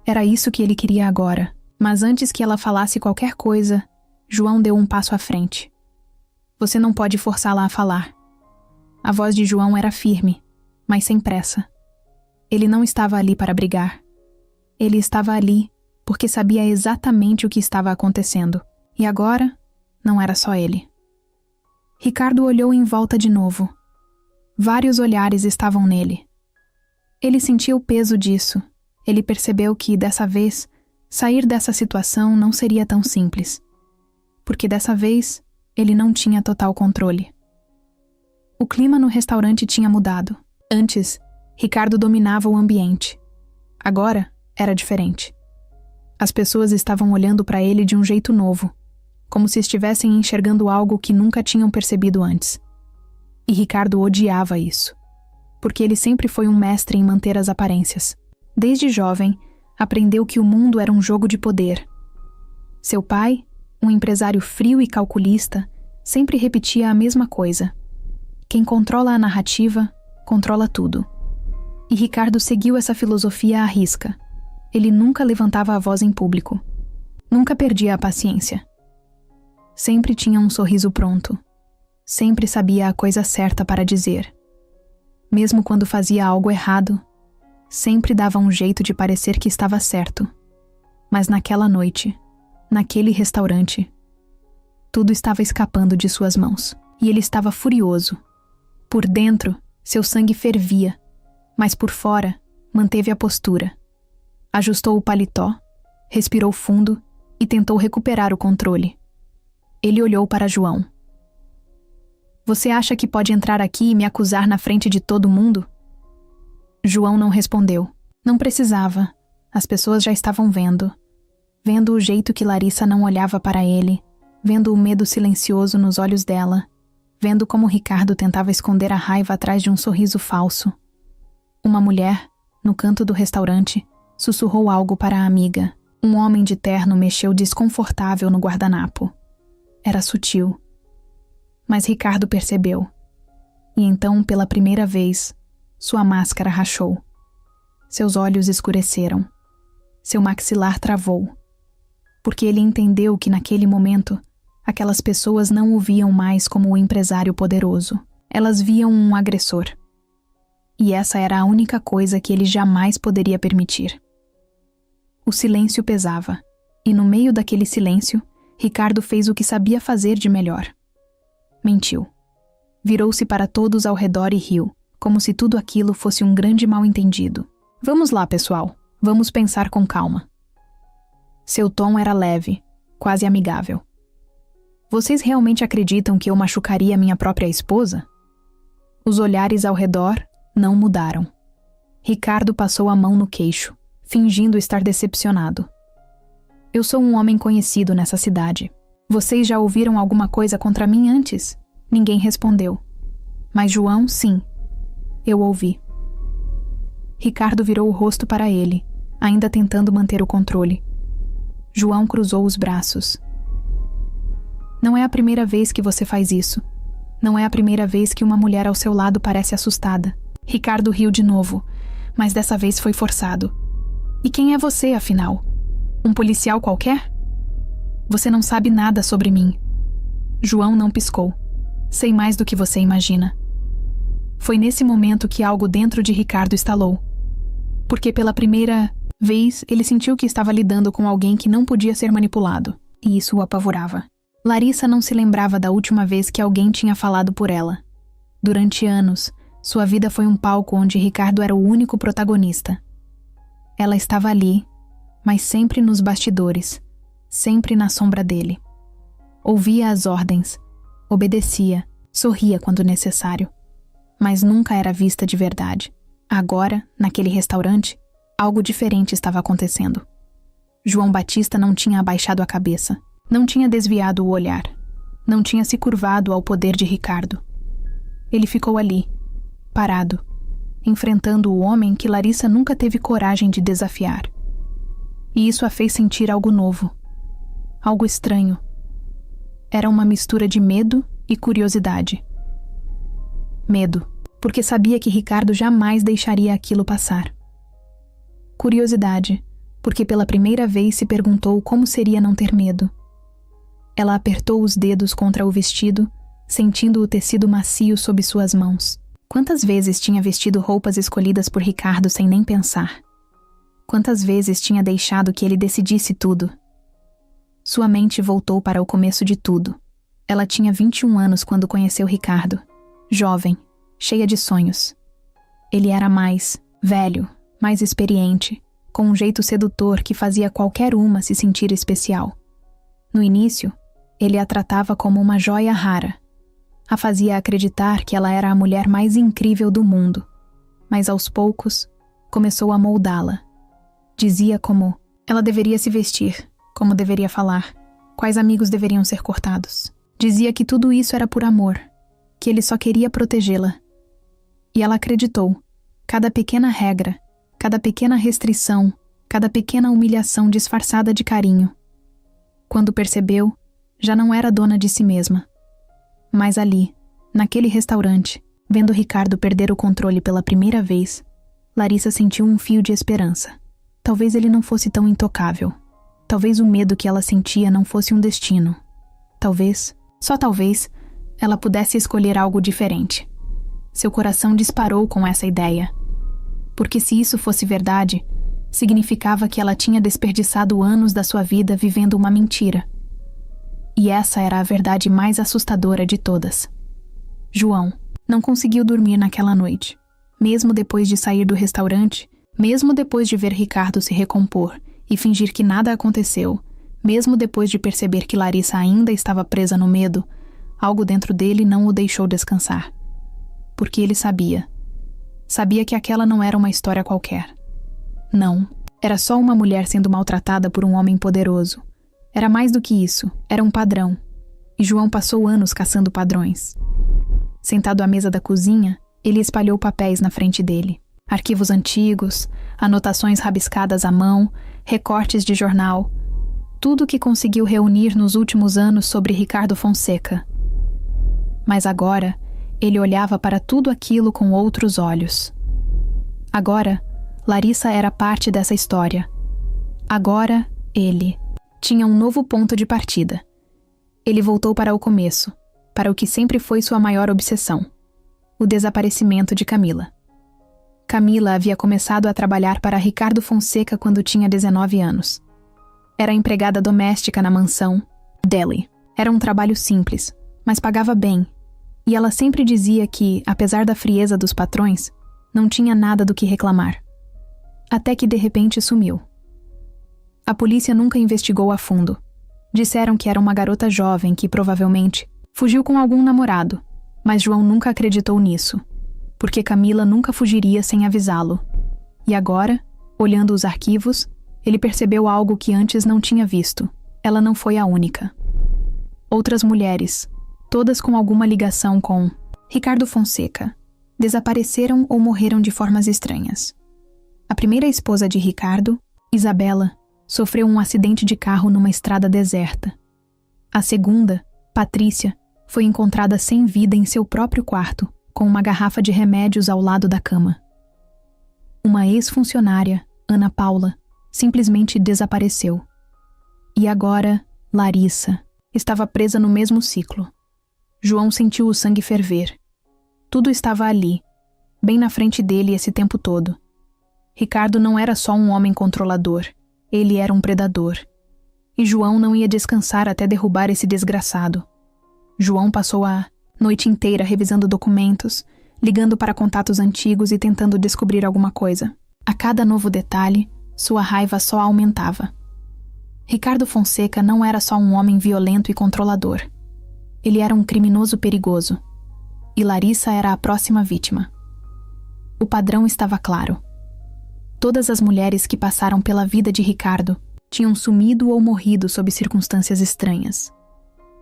Era isso que ele queria agora. Mas antes que ela falasse qualquer coisa, João deu um passo à frente. Você não pode forçá-la a falar. A voz de João era firme, mas sem pressa. Ele não estava ali para brigar. Ele estava ali porque sabia exatamente o que estava acontecendo. E agora, não era só ele. Ricardo olhou em volta de novo. Vários olhares estavam nele. Ele sentia o peso disso. Ele percebeu que, dessa vez, sair dessa situação não seria tão simples. Porque dessa vez, ele não tinha total controle. O clima no restaurante tinha mudado. Antes, Ricardo dominava o ambiente. Agora, era diferente. As pessoas estavam olhando para ele de um jeito novo, como se estivessem enxergando algo que nunca tinham percebido antes. E Ricardo odiava isso, porque ele sempre foi um mestre em manter as aparências. Desde jovem, aprendeu que o mundo era um jogo de poder. Seu pai, um empresário frio e calculista, Sempre repetia a mesma coisa. Quem controla a narrativa, controla tudo. E Ricardo seguiu essa filosofia à risca. Ele nunca levantava a voz em público. Nunca perdia a paciência. Sempre tinha um sorriso pronto. Sempre sabia a coisa certa para dizer. Mesmo quando fazia algo errado, sempre dava um jeito de parecer que estava certo. Mas naquela noite, naquele restaurante, tudo estava escapando de suas mãos. E ele estava furioso. Por dentro, seu sangue fervia, mas por fora, manteve a postura. Ajustou o paletó, respirou fundo e tentou recuperar o controle. Ele olhou para João. Você acha que pode entrar aqui e me acusar na frente de todo mundo? João não respondeu. Não precisava. As pessoas já estavam vendo. Vendo o jeito que Larissa não olhava para ele, vendo o medo silencioso nos olhos dela, vendo como Ricardo tentava esconder a raiva atrás de um sorriso falso. Uma mulher, no canto do restaurante, sussurrou algo para a amiga. Um homem de terno mexeu desconfortável no guardanapo. Era sutil. Mas Ricardo percebeu. E então, pela primeira vez, sua máscara rachou. Seus olhos escureceram. Seu maxilar travou. Porque ele entendeu que naquele momento, aquelas pessoas não o viam mais como o empresário poderoso. Elas viam um agressor. E essa era a única coisa que ele jamais poderia permitir. O silêncio pesava, e no meio daquele silêncio, Ricardo fez o que sabia fazer de melhor. Mentiu. Virou-se para todos ao redor e riu, como se tudo aquilo fosse um grande mal-entendido. Vamos lá, pessoal. Vamos pensar com calma. Seu tom era leve, quase amigável. Vocês realmente acreditam que eu machucaria minha própria esposa? Os olhares ao redor não mudaram. Ricardo passou a mão no queixo, fingindo estar decepcionado. Eu sou um homem conhecido nessa cidade. Vocês já ouviram alguma coisa contra mim antes? Ninguém respondeu. Mas João, sim. Eu ouvi. Ricardo virou o rosto para ele, ainda tentando manter o controle. João cruzou os braços. Não é a primeira vez que você faz isso. Não é a primeira vez que uma mulher ao seu lado parece assustada. Ricardo riu de novo, mas dessa vez foi forçado. E quem é você, afinal? Um policial qualquer? Você não sabe nada sobre mim. João não piscou. Sei mais do que você imagina. Foi nesse momento que algo dentro de Ricardo estalou. Porque pela primeira vez ele sentiu que estava lidando com alguém que não podia ser manipulado. E isso o apavorava. Larissa não se lembrava da última vez que alguém tinha falado por ela. Durante anos, sua vida foi um palco onde Ricardo era o único protagonista. Ela estava ali, mas sempre nos bastidores, sempre na sombra dele. Ouvia as ordens, obedecia, sorria quando necessário, mas nunca era vista de verdade. Agora, naquele restaurante, algo diferente estava acontecendo. João Batista não tinha abaixado a cabeça, não tinha desviado o olhar, não tinha se curvado ao poder de Ricardo. Ele ficou ali, parado, enfrentando o homem que Larissa nunca teve coragem de desafiar. E isso a fez sentir algo novo, algo estranho. Era uma mistura de medo e curiosidade. Medo, porque sabia que Ricardo jamais deixaria aquilo passar. Curiosidade, porque pela primeira vez se perguntou como seria não ter medo. Ela apertou os dedos contra o vestido, sentindo o tecido macio sob suas mãos. Quantas vezes tinha vestido roupas escolhidas por Ricardo sem nem pensar? Quantas vezes tinha deixado que ele decidisse tudo? Sua mente voltou para o começo de tudo. Ela tinha 21 anos quando conheceu Ricardo. Jovem, cheia de sonhos. Ele era mais velho, mais experiente, com um jeito sedutor que fazia qualquer uma se sentir especial. No início, ele a tratava como uma joia rara. A fazia acreditar que ela era a mulher mais incrível do mundo. Mas aos poucos, começou a moldá-la. Dizia como ela deveria se vestir, como deveria falar, quais amigos deveriam ser cortados. Dizia que tudo isso era por amor, que ele só queria protegê-la. E ela acreditou. Cada pequena regra, cada pequena restrição, cada pequena humilhação disfarçada de carinho. Quando percebeu, já não era dona de si mesma. Mas ali, naquele restaurante, vendo Ricardo perder o controle pela primeira vez, Larissa sentiu um fio de esperança. Talvez ele não fosse tão intocável. Talvez o medo que ela sentia não fosse um destino. Talvez, só talvez, ela pudesse escolher algo diferente. Seu coração disparou com essa ideia. Porque se isso fosse verdade, significava que ela tinha desperdiçado anos da sua vida vivendo uma mentira. E essa era a verdade mais assustadora de todas. João não conseguiu dormir naquela noite. Mesmo depois de sair do restaurante, mesmo depois de ver Ricardo se recompor e fingir que nada aconteceu, mesmo depois de perceber que Larissa ainda estava presa no medo, algo dentro dele não o deixou descansar. Porque ele sabia. Sabia que aquela não era uma história qualquer. Não, era só uma mulher sendo maltratada por um homem poderoso. Era mais do que isso, era um padrão. E João passou anos caçando padrões. Sentado à mesa da cozinha, ele espalhou papéis na frente dele. Arquivos antigos, anotações rabiscadas à mão, recortes de jornal. Tudo que conseguiu reunir nos últimos anos sobre Ricardo Fonseca. Mas agora, ele olhava para tudo aquilo com outros olhos. Agora, Larissa era parte dessa história. Agora, ele tinha um novo ponto de partida. Ele voltou para o começo, para o que sempre foi sua maior obsessão: o desaparecimento de Camila. Camila havia começado a trabalhar para Ricardo Fonseca quando tinha 19 anos. Era empregada doméstica na mansão Deli. Era um trabalho simples, mas pagava bem, e ela sempre dizia que, apesar da frieza dos patrões, não tinha nada do que reclamar. Até que de repente sumiu. A polícia nunca investigou a fundo. Disseram que era uma garota jovem que, provavelmente, fugiu com algum namorado, mas João nunca acreditou nisso, porque Camila nunca fugiria sem avisá-lo. E agora, olhando os arquivos, ele percebeu algo que antes não tinha visto. Ela não foi a única. Outras mulheres, todas com alguma ligação com Ricardo Fonseca, desapareceram ou morreram de formas estranhas. A primeira esposa de Ricardo, Isabela, sofreu um acidente de carro numa estrada deserta. A segunda, Patrícia, foi encontrada sem vida em seu próprio quarto, com uma garrafa de remédios ao lado da cama. Uma ex-funcionária, Ana Paula, simplesmente desapareceu. E agora, Larissa estava presa no mesmo ciclo. João sentiu o sangue ferver. Tudo estava ali, bem na frente dele esse tempo todo. Ricardo não era só um homem controlador, ele era um predador. E João não ia descansar até derrubar esse desgraçado. João passou a noite inteira revisando documentos, ligando para contatos antigos e tentando descobrir alguma coisa. A cada novo detalhe, sua raiva só aumentava. Ricardo Fonseca não era só um homem violento e controlador. Ele era um criminoso perigoso. E Larissa era a próxima vítima. O padrão estava claro. Todas as mulheres que passaram pela vida de Ricardo tinham sumido ou morrido sob circunstâncias estranhas.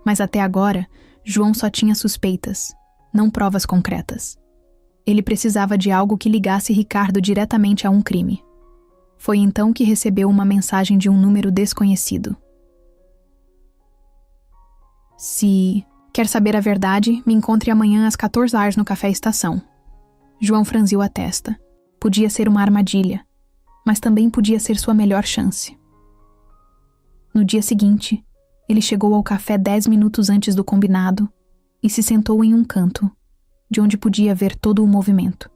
Mas até agora, João só tinha suspeitas, não provas concretas. Ele precisava de algo que ligasse Ricardo diretamente a um crime. Foi então que recebeu uma mensagem de um número desconhecido. Se quer saber a verdade, me encontre amanhã às 14 horas no Café Estação. João franziu a testa. Podia ser uma armadilha, mas também podia ser sua melhor chance. No dia seguinte, ele chegou ao café 10 minutos antes do combinado e se sentou em um canto, de onde podia ver todo o movimento.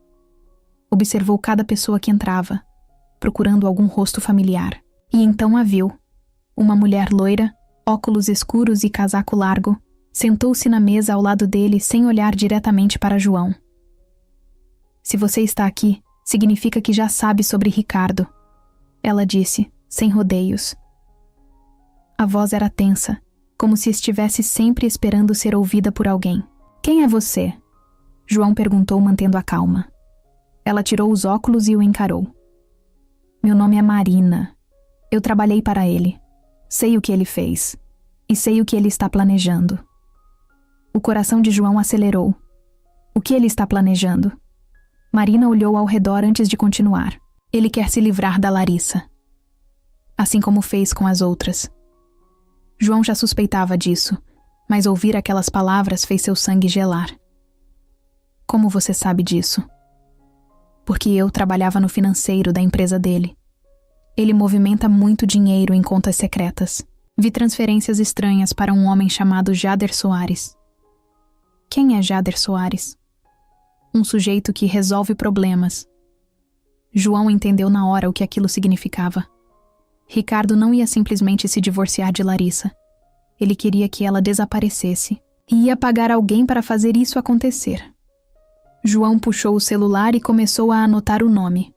Observou cada pessoa que entrava, procurando algum rosto familiar, e então a viu. Uma mulher loira, óculos escuros e casaco largo, sentou-se na mesa ao lado dele sem olhar diretamente para João. Se você está aqui, significa que já sabe sobre Ricardo, ela disse, sem rodeios. A voz era tensa, como se estivesse sempre esperando ser ouvida por alguém. Quem é você? João perguntou mantendo a calma. Ela tirou os óculos e o encarou. Meu nome é Marina. Eu trabalhei para ele. Sei o que ele fez. E sei o que ele está planejando. O coração de João acelerou. O que ele está planejando? Marina olhou ao redor antes de continuar. Ele quer se livrar da Larissa. Assim como fez com as outras. João já suspeitava disso. Mas ouvir aquelas palavras fez seu sangue gelar. Como você sabe disso? Porque eu trabalhava no financeiro da empresa dele. Ele movimenta muito dinheiro em contas secretas. Vi transferências estranhas para um homem chamado Jader Soares. Quem é Jader Soares? Um sujeito que resolve problemas. João entendeu na hora o que aquilo significava. Ricardo não ia simplesmente se divorciar de Larissa. Ele queria que ela desaparecesse e ia pagar alguém para fazer isso acontecer. João puxou o celular e começou a anotar o nome.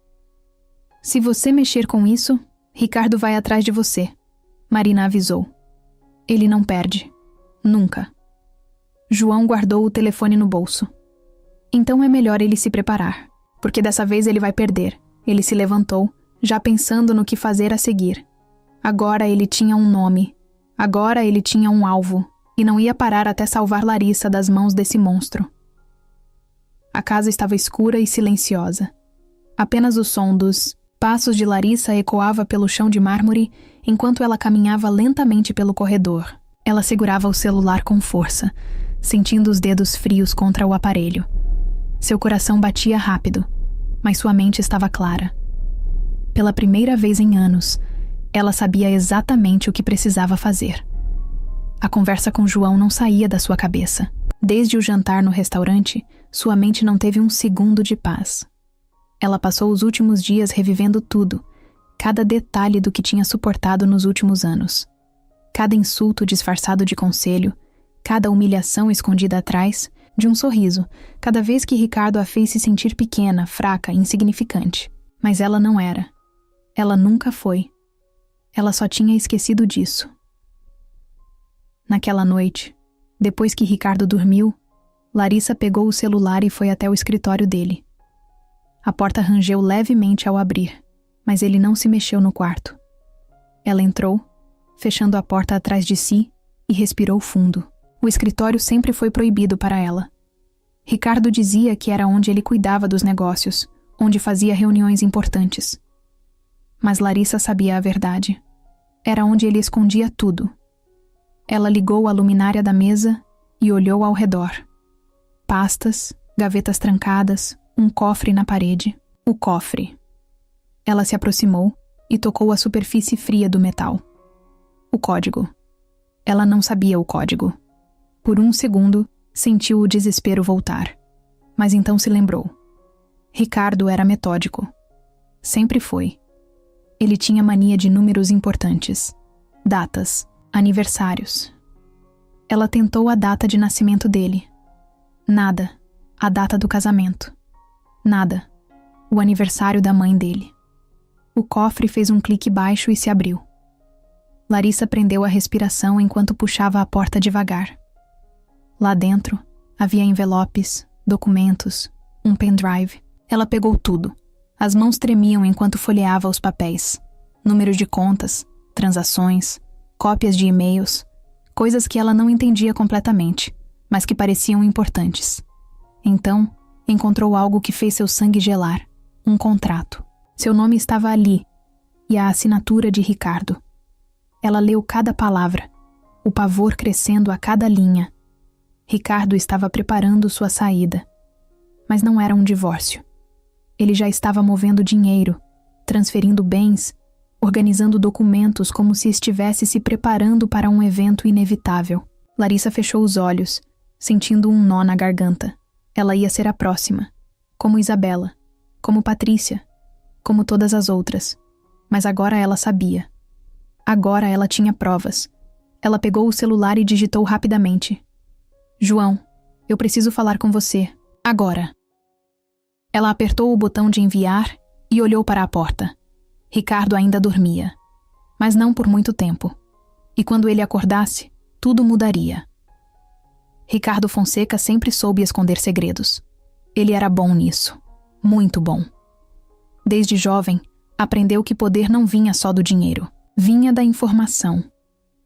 Se você mexer com isso, Ricardo vai atrás de você, Marina avisou. Ele não perde. Nunca. João guardou o telefone no bolso. Então é melhor ele se preparar, porque dessa vez ele vai perder. Ele se levantou, já pensando no que fazer a seguir. Agora ele tinha um nome. Agora ele tinha um alvo, e não ia parar até salvar Larissa das mãos desse monstro. A casa estava escura e silenciosa. Apenas o som dos passos de Larissa ecoava pelo chão de mármore enquanto ela caminhava lentamente pelo corredor. Ela segurava o celular com força, sentindo os dedos frios contra o aparelho. Seu coração batia rápido, mas sua mente estava clara. Pela primeira vez em anos, ela sabia exatamente o que precisava fazer. A conversa com João não saía da sua cabeça. Desde o jantar no restaurante, sua mente não teve um segundo de paz. Ela passou os últimos dias revivendo tudo, cada detalhe do que tinha suportado nos últimos anos. Cada insulto disfarçado de conselho, cada humilhação escondida atrás de um sorriso, cada vez que Ricardo a fez se sentir pequena, fraca, insignificante. Mas ela não era. Ela nunca foi. Ela só tinha esquecido disso. Naquela noite, depois que Ricardo dormiu, Larissa pegou o celular e foi até o escritório dele. A porta rangeu levemente ao abrir, mas ele não se mexeu no quarto. Ela entrou, fechando a porta atrás de si, e respirou fundo. O escritório sempre foi proibido para ela. Ricardo dizia que era onde ele cuidava dos negócios, onde fazia reuniões importantes. Mas Larissa sabia a verdade. Era onde ele escondia tudo. Ela ligou a luminária da mesa e olhou ao redor. Pastas, gavetas trancadas, um cofre na parede. O cofre. Ela se aproximou e tocou a superfície fria do metal. O código. Ela não sabia o código. Por um segundo, sentiu o desespero voltar. Mas então se lembrou. Ricardo era metódico. Sempre foi. Ele tinha mania de números importantes. Datas, aniversários. Ela tentou a data de nascimento dele. Nada. A data do casamento. Nada. O aniversário da mãe dele. O cofre fez um clique baixo e se abriu. Larissa prendeu a respiração enquanto puxava a porta devagar. Lá dentro, havia envelopes, documentos, um pendrive. Ela pegou tudo. As mãos tremiam enquanto folheava os papéis. Números de contas, transações, cópias de e-mails, coisas que ela não entendia completamente, mas que pareciam importantes. Então, encontrou algo que fez seu sangue gelar. Um contrato. Seu nome estava ali, e a assinatura de Ricardo. Ela leu cada palavra, o pavor crescendo a cada linha. Ricardo estava preparando sua saída. Mas não era um divórcio. Ele já estava movendo dinheiro, transferindo bens, organizando documentos como se estivesse se preparando para um evento inevitável. Larissa fechou os olhos, sentindo um nó na garganta. Ela ia ser a próxima. Como Isabela, como Patrícia, como todas as outras. Mas agora ela sabia. Agora ela tinha provas. Ela pegou o celular e digitou rapidamente. João, eu preciso falar com você. Agora. Ela apertou o botão de enviar e olhou para a porta. Ricardo ainda dormia. Mas não por muito tempo. E quando ele acordasse, tudo mudaria. Ricardo Fonseca sempre soube esconder segredos. Ele era bom nisso. Muito bom. Desde jovem, aprendeu que poder não vinha só do dinheiro. Vinha da informação.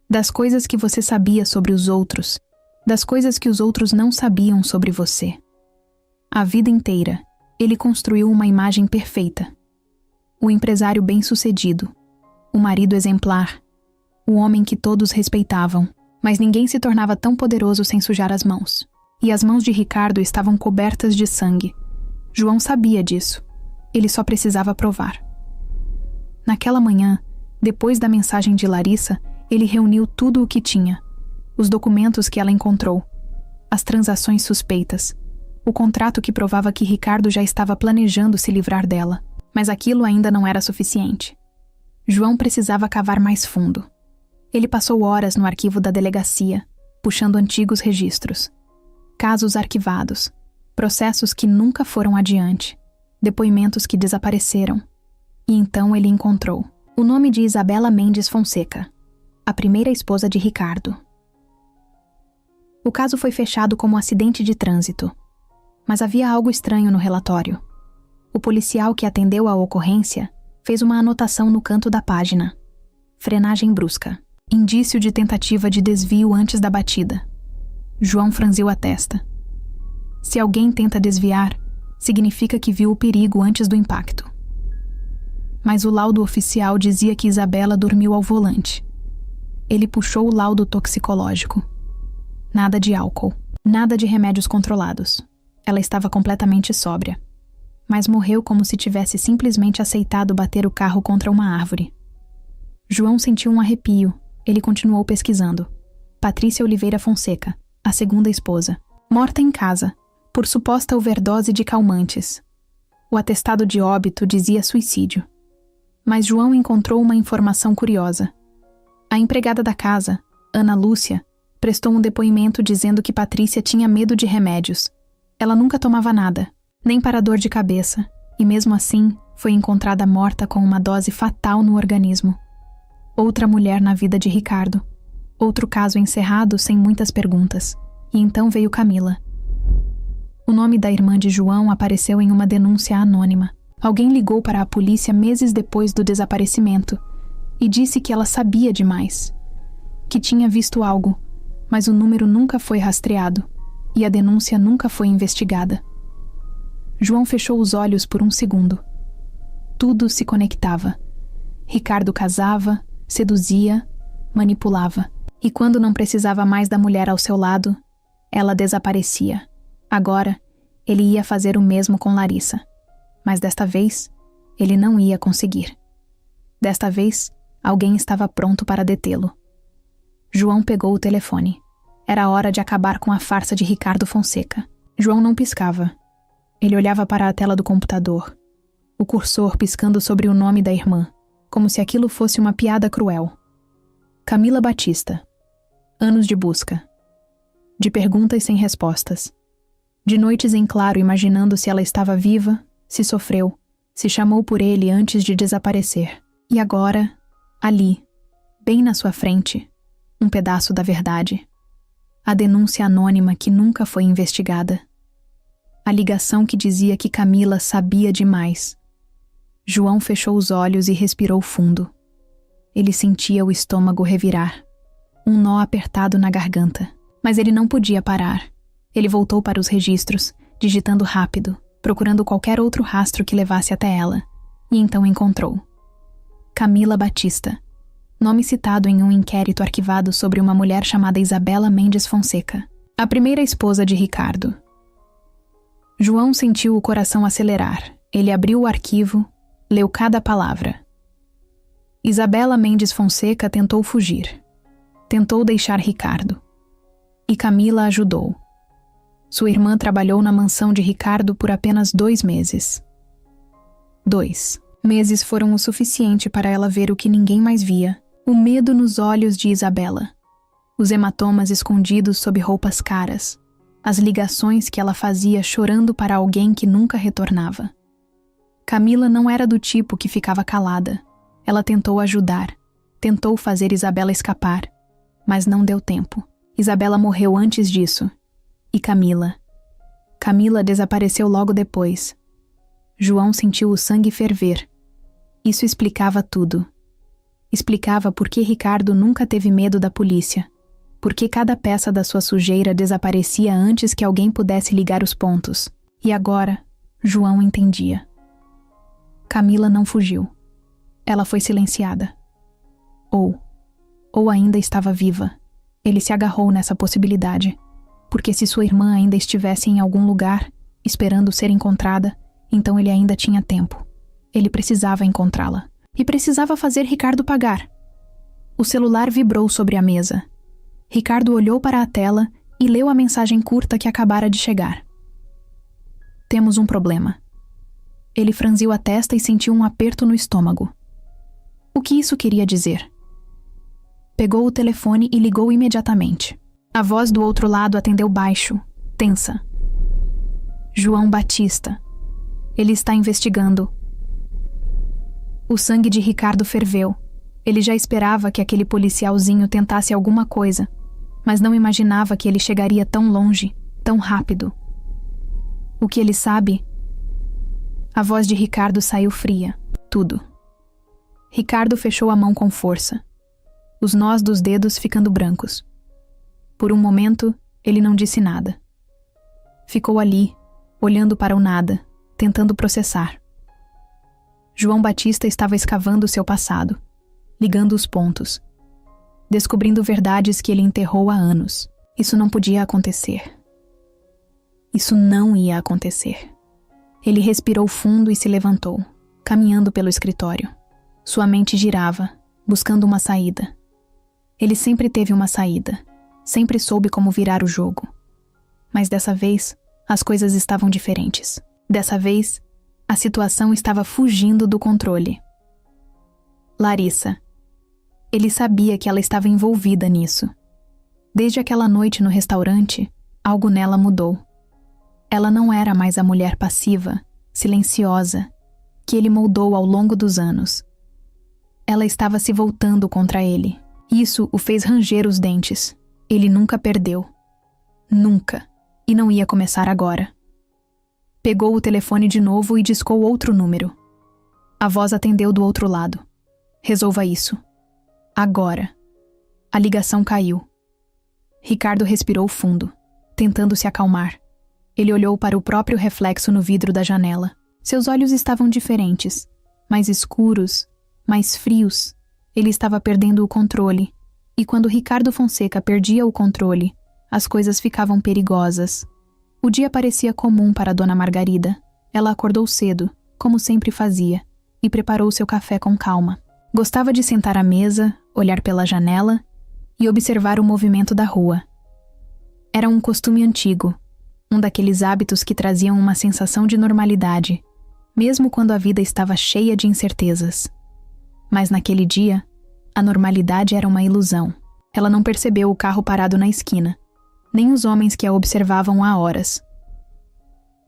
Das coisas que você sabia sobre os outros. Das coisas que os outros não sabiam sobre você. A vida inteira, ele construiu uma imagem perfeita. O empresário bem-sucedido. O marido exemplar. O homem que todos respeitavam. Mas ninguém se tornava tão poderoso sem sujar as mãos. E as mãos de Ricardo estavam cobertas de sangue. João sabia disso. Ele só precisava provar. Naquela manhã, depois da mensagem de Larissa, ele reuniu tudo o que tinha. Os documentos que ela encontrou. As transações suspeitas. O contrato que provava que Ricardo já estava planejando se livrar dela. Mas aquilo ainda não era suficiente. João precisava cavar mais fundo. Ele passou horas no arquivo da delegacia, puxando antigos registros. Casos arquivados, processos que nunca foram adiante, depoimentos que desapareceram. E então ele encontrou o nome de Isabela Mendes Fonseca, a primeira esposa de Ricardo. O caso foi fechado como acidente de trânsito, mas havia algo estranho no relatório. O policial que atendeu à ocorrência fez uma anotação no canto da página. Frenagem brusca. Indício de tentativa de desvio antes da batida. João franziu a testa. Se alguém tenta desviar, significa que viu o perigo antes do impacto. Mas o laudo oficial dizia que Isabela dormiu ao volante. Ele puxou o laudo toxicológico. Nada de álcool, nada de remédios controlados. Ela estava completamente sóbria. Mas morreu como se tivesse simplesmente aceitado bater o carro contra uma árvore. João sentiu um arrepio. Ele continuou pesquisando. Patrícia Oliveira Fonseca, a segunda esposa, morta em casa, por suposta overdose de calmantes. O atestado de óbito dizia suicídio. Mas João encontrou uma informação curiosa. A empregada da casa, Ana Lúcia, prestou um depoimento dizendo que Patrícia tinha medo de remédios. Ela nunca tomava nada, nem para dor de cabeça, e mesmo assim foi encontrada morta com uma dose fatal no organismo. Outra mulher na vida de Ricardo. Outro caso encerrado sem muitas perguntas. E então veio Camila. O nome da irmã de João apareceu em uma denúncia anônima. Alguém ligou para a polícia meses depois do desaparecimento e disse que ela sabia demais. Que tinha visto algo, mas o número nunca foi rastreado e a denúncia nunca foi investigada. João fechou os olhos por um segundo. Tudo se conectava. Ricardo casava, seduzia, manipulava. E quando não precisava mais da mulher ao seu lado, ela desaparecia. Agora, ele ia fazer o mesmo com Larissa. Mas desta vez, ele não ia conseguir. Desta vez, alguém estava pronto para detê-lo. João pegou o telefone. Era hora de acabar com a farsa de Ricardo Fonseca. João não piscava. Ele olhava para a tela do computador. O cursor piscando sobre o nome da irmã, como se aquilo fosse uma piada cruel. Camila Batista. Anos de busca. De perguntas sem respostas. De noites em claro imaginando se ela estava viva, se sofreu, se chamou por ele antes de desaparecer. E agora, ali, bem na sua frente, um pedaço da verdade. A denúncia anônima que nunca foi investigada. A ligação que dizia que Camila sabia demais. João fechou os olhos e respirou fundo. Ele sentia o estômago revirar. Um nó apertado na garganta. Mas ele não podia parar. Ele voltou para os registros, digitando rápido, procurando qualquer outro rastro que levasse até ela. E então encontrou. Camila Batista. Nome citado em um inquérito arquivado sobre uma mulher chamada Isabela Mendes Fonseca, a primeira esposa de Ricardo. João sentiu o coração acelerar. Ele abriu o arquivo, leu cada palavra. Isabela Mendes Fonseca tentou fugir. Tentou deixar Ricardo. E Camila ajudou. Sua irmã trabalhou na mansão de Ricardo por apenas 2 meses. 2 meses foram o suficiente para ela ver o que ninguém mais via. O medo nos olhos de Isabela. Os hematomas escondidos sob roupas caras. As ligações que ela fazia chorando para alguém que nunca retornava. Camila não era do tipo que ficava calada. Ela tentou ajudar. Tentou fazer Isabela escapar. Mas não deu tempo. Isabela morreu antes disso. E Camila? Camila desapareceu logo depois. João sentiu o sangue ferver. Isso explicava tudo. Explicava por que Ricardo nunca teve medo da polícia. Por que cada peça da sua sujeira desaparecia antes que alguém pudesse ligar os pontos. E agora, João entendia. Camila não fugiu. Ela foi silenciada. Ou ainda estava viva, Ele se agarrou nessa possibilidade, porque se sua irmã ainda estivesse em algum lugar, esperando ser encontrada, então ele ainda tinha tempo. Ele precisava encontrá-la. E precisava fazer Ricardo pagar. O celular vibrou sobre a mesa. Ricardo olhou para a tela e leu a mensagem curta que acabara de chegar. Temos um problema. Ele franziu a testa e sentiu um aperto no estômago. O que isso queria dizer? Pegou o telefone e ligou imediatamente. A voz do outro lado atendeu baixo, tensa. João Batista. Ele está investigando. O sangue de Ricardo ferveu. Ele já esperava que aquele policialzinho tentasse alguma coisa, mas não imaginava que ele chegaria tão longe, tão rápido. O que ele sabe? A voz de Ricardo saiu fria. Tudo. Ricardo fechou a mão com força, os nós dos dedos ficando brancos. Por um momento, ele não disse nada. Ficou ali, olhando para o nada, tentando processar. João Batista estava escavando seu passado, ligando os pontos, descobrindo verdades que ele enterrou há anos. Isso não podia acontecer. Isso não ia acontecer. Ele respirou fundo e se levantou, caminhando pelo escritório. Sua mente girava, buscando uma saída. Ele sempre teve uma saída, sempre soube como virar o jogo. Mas dessa vez, as coisas estavam diferentes. Dessa vez, a situação estava fugindo do controle. Larissa. Ele sabia que ela estava envolvida nisso. Desde aquela noite no restaurante, algo nela mudou. Ela não era mais a mulher passiva, silenciosa, que ele moldou ao longo dos anos. Ela estava se voltando contra ele. Isso o fez ranger os dentes. Ele nunca perdeu. Nunca. E não ia começar agora. Pegou o telefone de novo e discou outro número. A voz atendeu do outro lado. Resolva isso. Agora. A ligação caiu. Ricardo respirou fundo, tentando se acalmar. Ele olhou para o próprio reflexo no vidro da janela. Seus olhos estavam diferentes, mais escuros, mais frios. Ele estava perdendo o controle. E quando Ricardo Fonseca perdia o controle, as coisas ficavam perigosas. O dia parecia comum para Dona Margarida. Ela acordou cedo, como sempre fazia, e preparou seu café com calma. Gostava de sentar à mesa, olhar pela janela e observar o movimento da rua. Era um costume antigo, um daqueles hábitos que traziam uma sensação de normalidade, mesmo quando a vida estava cheia de incertezas. Mas naquele dia, a normalidade era uma ilusão. Ela não percebeu o carro parado na esquina, nem os homens que a observavam há horas.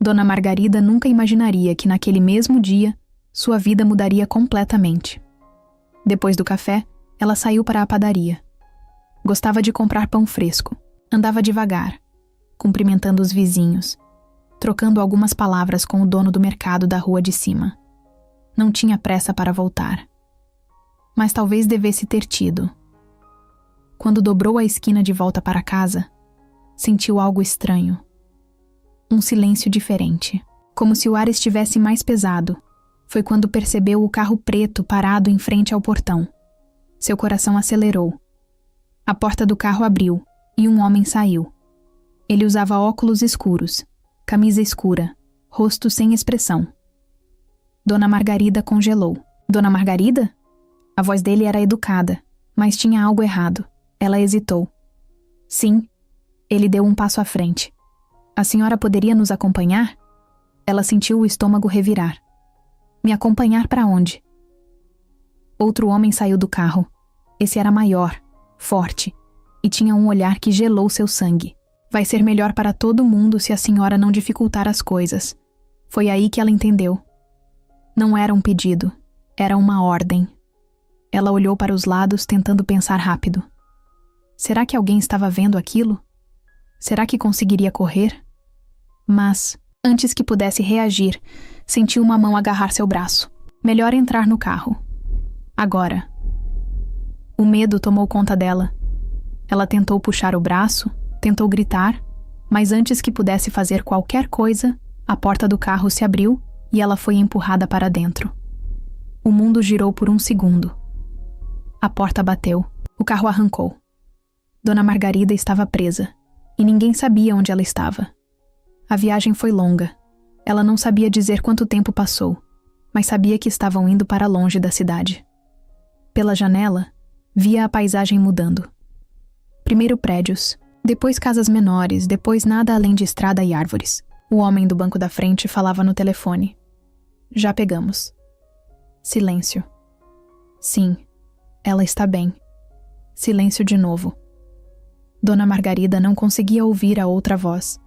Dona Margarida nunca imaginaria que naquele mesmo dia, sua vida mudaria completamente. Depois do café, ela saiu para a padaria. Gostava de comprar pão fresco. Andava devagar, cumprimentando os vizinhos, trocando algumas palavras com o dono do mercado da rua de cima. Não tinha pressa para voltar. Mas talvez devesse ter tido. Quando dobrou a esquina de volta para casa, sentiu algo estranho. Um silêncio diferente, como se o ar estivesse mais pesado. Foi quando percebeu o carro preto parado em frente ao portão. Seu coração acelerou. A porta do carro abriu e um homem saiu. Ele usava óculos escuros, camisa escura, rosto sem expressão. Dona Margarida congelou. Dona Margarida? A voz dele era educada, mas tinha algo errado. Ela hesitou. Sim. Ele deu um passo à frente. A senhora poderia nos acompanhar? Ela sentiu o estômago revirar. Me acompanhar para onde? Outro homem saiu do carro. Esse era maior, forte, e tinha um olhar que gelou seu sangue. Vai ser melhor para todo mundo se a senhora não dificultar as coisas. Foi aí que ela entendeu. Não era um pedido, era uma ordem. Ela olhou para os lados tentando pensar rápido. Será que alguém estava vendo aquilo? Será que conseguiria correr? Mas, antes que pudesse reagir, sentiu uma mão agarrar seu braço. Melhor entrar no carro. Agora. O medo tomou conta dela. Ela tentou puxar o braço, tentou gritar, mas antes que pudesse fazer qualquer coisa, a porta do carro se abriu e ela foi empurrada para dentro. O mundo girou por um segundo. A porta bateu. O carro arrancou. Dona Margarida estava presa, e ninguém sabia onde ela estava. A viagem foi longa. Ela não sabia dizer quanto tempo passou, mas sabia que estavam indo para longe da cidade. Pela janela, via a paisagem mudando. Primeiro prédios, depois casas menores, depois nada além de estrada e árvores. O homem do banco da frente falava no telefone. Já pegamos. Silêncio. Sim, ela está bem. Silêncio de novo. Dona Margarida não conseguia ouvir a outra voz,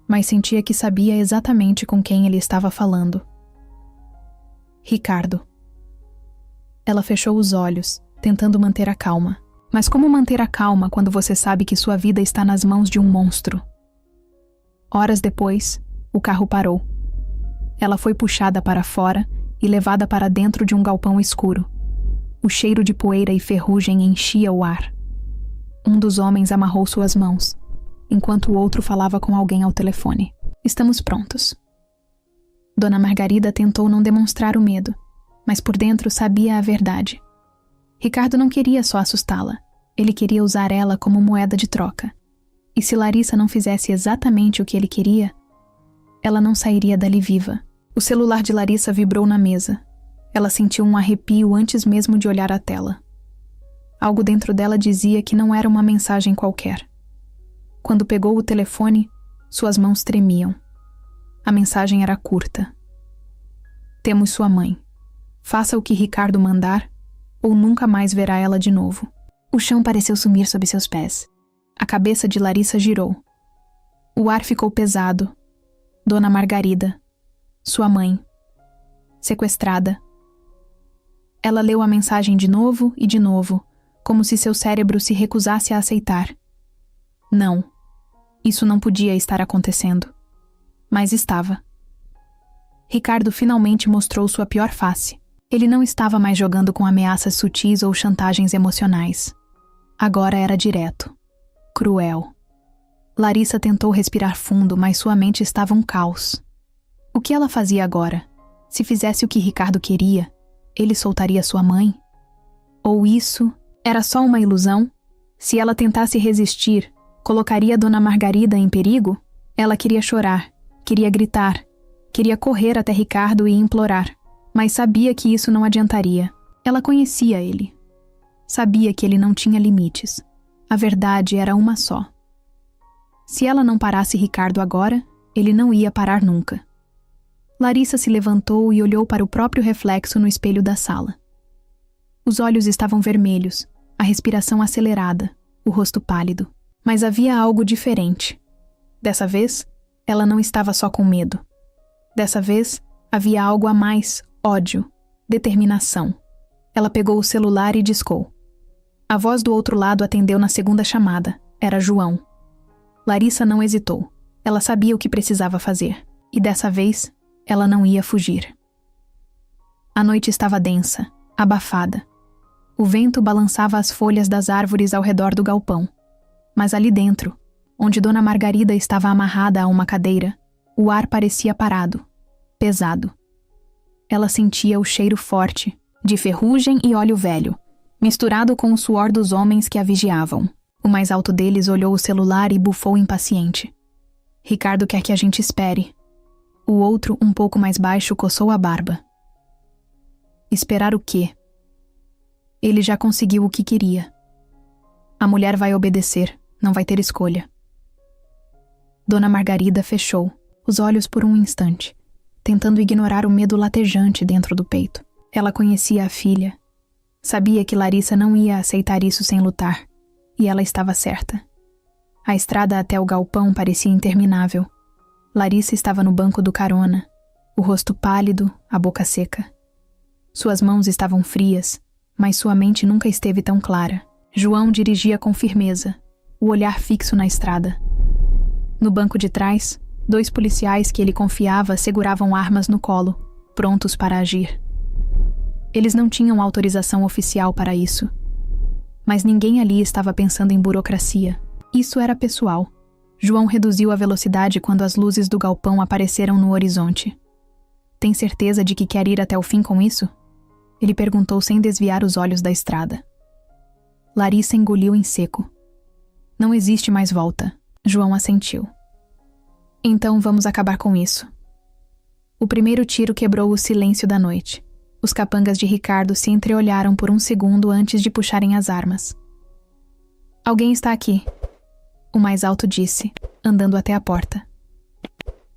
mas sentia que sabia exatamente com quem ele estava falando. Ricardo. Ela fechou os olhos, tentando manter a calma. Mas como manter a calma quando você sabe que sua vida está nas mãos de um monstro? Horas depois, o carro parou. Ela foi puxada para fora e levada para dentro de um galpão escuro. O cheiro de poeira e ferrugem enchia o ar. Um dos homens amarrou suas mãos, enquanto o outro falava com alguém ao telefone. Estamos prontos. Dona Margarida tentou não demonstrar o medo, mas por dentro sabia a verdade. Ricardo não queria só assustá-la, ele queria usar ela como moeda de troca. E se Larissa não fizesse exatamente o que ele queria, ela não sairia dali viva. O celular de Larissa vibrou na mesa. Ela sentiu um arrepio antes mesmo de olhar a tela. Algo dentro dela dizia que não era uma mensagem qualquer. Quando pegou o telefone, suas mãos tremiam. A mensagem era curta. Temos sua mãe. Faça o que Ricardo mandar, ou nunca mais verá ela de novo. O chão pareceu sumir sob seus pés. A cabeça de Larissa girou. O ar ficou pesado. Dona Margarida. Sua mãe. Sequestrada. Ela leu a mensagem de novo e de novo, como se seu cérebro se recusasse a aceitar. Não. Isso não podia estar acontecendo. Mas estava. Ricardo finalmente mostrou sua pior face. Ele não estava mais jogando com ameaças sutis ou chantagens emocionais. Agora era direto. Cruel. Larissa tentou respirar fundo, mas sua mente estava um caos. O que ela fazia agora? Se fizesse o que Ricardo queria, ele soltaria sua mãe? Ou isso era só uma ilusão? Se ela tentasse resistir, colocaria Dona Margarida em perigo? Ela queria chorar, queria gritar, queria correr até Ricardo e implorar, mas sabia que isso não adiantaria. Ela conhecia ele. Sabia que ele não tinha limites. A verdade era uma só. Se ela não parasse Ricardo agora, ele não ia parar nunca. Larissa se levantou e olhou para o próprio reflexo no espelho da sala. Os olhos estavam vermelhos, a respiração acelerada, o rosto pálido. Mas havia algo diferente. Dessa vez, ela não estava só com medo. Dessa vez, havia algo a mais: ódio, determinação. Ela pegou o celular e discou. A voz do outro lado atendeu na segunda chamada. Era João. Larissa não hesitou. Ela sabia o que precisava fazer. E dessa vez, ela não ia fugir. A noite estava densa, abafada. O vento balançava as folhas das árvores ao redor do galpão. Mas ali dentro, onde Dona Margarida estava amarrada a uma cadeira, o ar parecia parado, pesado. Ela sentia o cheiro forte, de ferrugem e óleo velho, misturado com o suor dos homens que a vigiavam. O mais alto deles olhou o celular e bufou impaciente. Ricardo quer que a gente espere. O outro, um pouco mais baixo, coçou a barba. Esperar o quê? Ele já conseguiu o que queria. A mulher vai obedecer, não vai ter escolha. Dona Margarida fechou os olhos por um instante, tentando ignorar o medo latejante dentro do peito. Ela conhecia a filha. Sabia que Larissa não ia aceitar isso sem lutar, e ela estava certa. A estrada até o galpão parecia interminável. Larissa estava no banco do carona, o rosto pálido, a boca seca. Suas mãos estavam frias, mas sua mente nunca esteve tão clara. João dirigia com firmeza, o olhar fixo na estrada. No banco de trás, 2 policiais que ele confiava seguravam armas no colo, prontos para agir. Eles não tinham autorização oficial para isso. Mas ninguém ali estava pensando em burocracia. Isso era pessoal. João reduziu a velocidade quando as luzes do galpão apareceram no horizonte. Tem certeza de que quer ir até o fim com isso? Ele perguntou sem desviar os olhos da estrada. Larissa engoliu em seco. Não existe mais volta. João assentiu. Então vamos acabar com isso. O primeiro tiro quebrou o silêncio da noite. Os capangas de Ricardo se entreolharam por um segundo antes de puxarem as armas. Alguém está aqui, o mais alto disse, andando até a porta.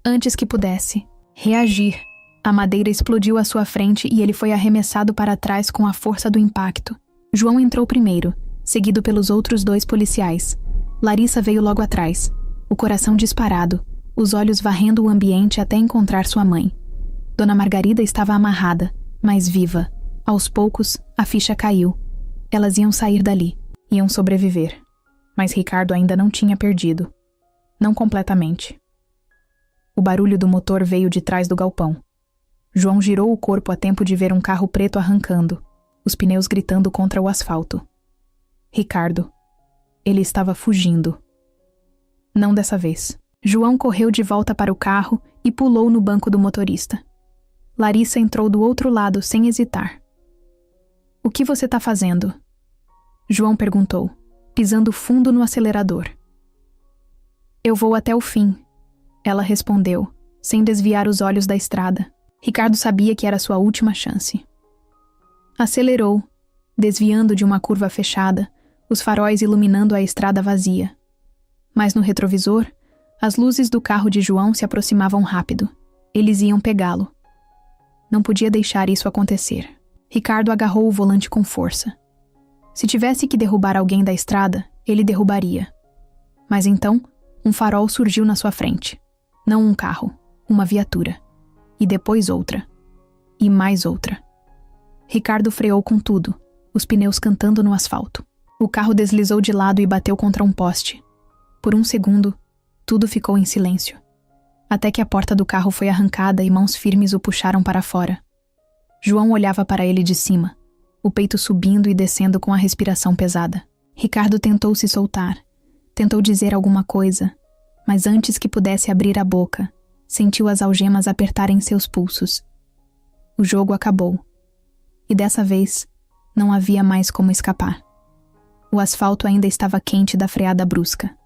Antes que pudesse reagir, a madeira explodiu à sua frente e ele foi arremessado para trás com a força do impacto. João entrou primeiro, seguido pelos outros 2 policiais. Larissa veio logo atrás, o coração disparado, os olhos varrendo o ambiente até encontrar sua mãe. Dona Margarida estava amarrada, mas viva. Aos poucos, a ficha caiu. Elas iam sair dali, iam sobreviver. Mas Ricardo ainda não tinha perdido. Não completamente. O barulho do motor veio de trás do galpão. João girou o corpo a tempo de ver um carro preto arrancando, os pneus gritando contra o asfalto. Ricardo. Ele estava fugindo. Não dessa vez. João correu de volta para o carro e pulou no banco do motorista. Larissa entrou do outro lado sem hesitar. O que você está fazendo? João perguntou, pisando fundo no acelerador. Eu vou até o fim, ela respondeu, sem desviar os olhos da estrada. Ricardo sabia que era sua última chance. Acelerou, desviando de uma curva fechada, os faróis iluminando a estrada vazia. Mas no retrovisor, as luzes do carro de João se aproximavam rápido. Eles iam pegá-lo. Não podia deixar isso acontecer. Ricardo agarrou o volante com força. Se tivesse que derrubar alguém da estrada, ele derrubaria. Mas então, um farol surgiu na sua frente. Não um carro, uma viatura. E depois outra. E mais outra. Ricardo freou com tudo, os pneus cantando no asfalto. O carro deslizou de lado e bateu contra um poste. Por um segundo, tudo ficou em silêncio. Até que a porta do carro foi arrancada e mãos firmes o puxaram para fora. João olhava para ele de cima, o peito subindo e descendo com a respiração pesada. Ricardo tentou se soltar, tentou dizer alguma coisa, mas antes que pudesse abrir a boca, sentiu as algemas apertarem seus pulsos. O jogo acabou. E dessa vez, não havia mais como escapar. O asfalto ainda estava quente da freada brusca.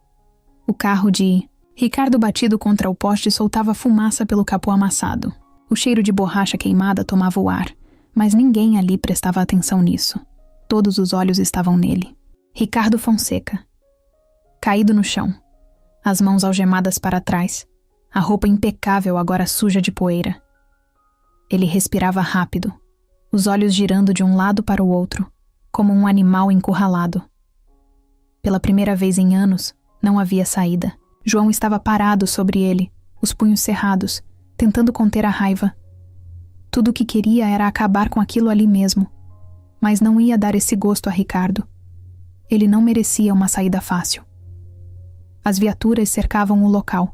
O carro de Ricardo batido contra o poste soltava fumaça pelo capô amassado. O cheiro de borracha queimada tomava o ar, mas ninguém ali prestava atenção nisso. Todos os olhos estavam nele. Ricardo Fonseca. Caído no chão, as mãos algemadas para trás, a roupa impecável agora suja de poeira. Ele respirava rápido, os olhos girando de um lado para o outro, como um animal encurralado. Pela primeira vez em anos, não havia saída. João estava parado sobre ele, os punhos cerrados, tentando conter a raiva. Tudo o que queria era acabar com aquilo ali mesmo, mas não ia dar esse gosto a Ricardo. Ele não merecia uma saída fácil. As viaturas cercavam o local.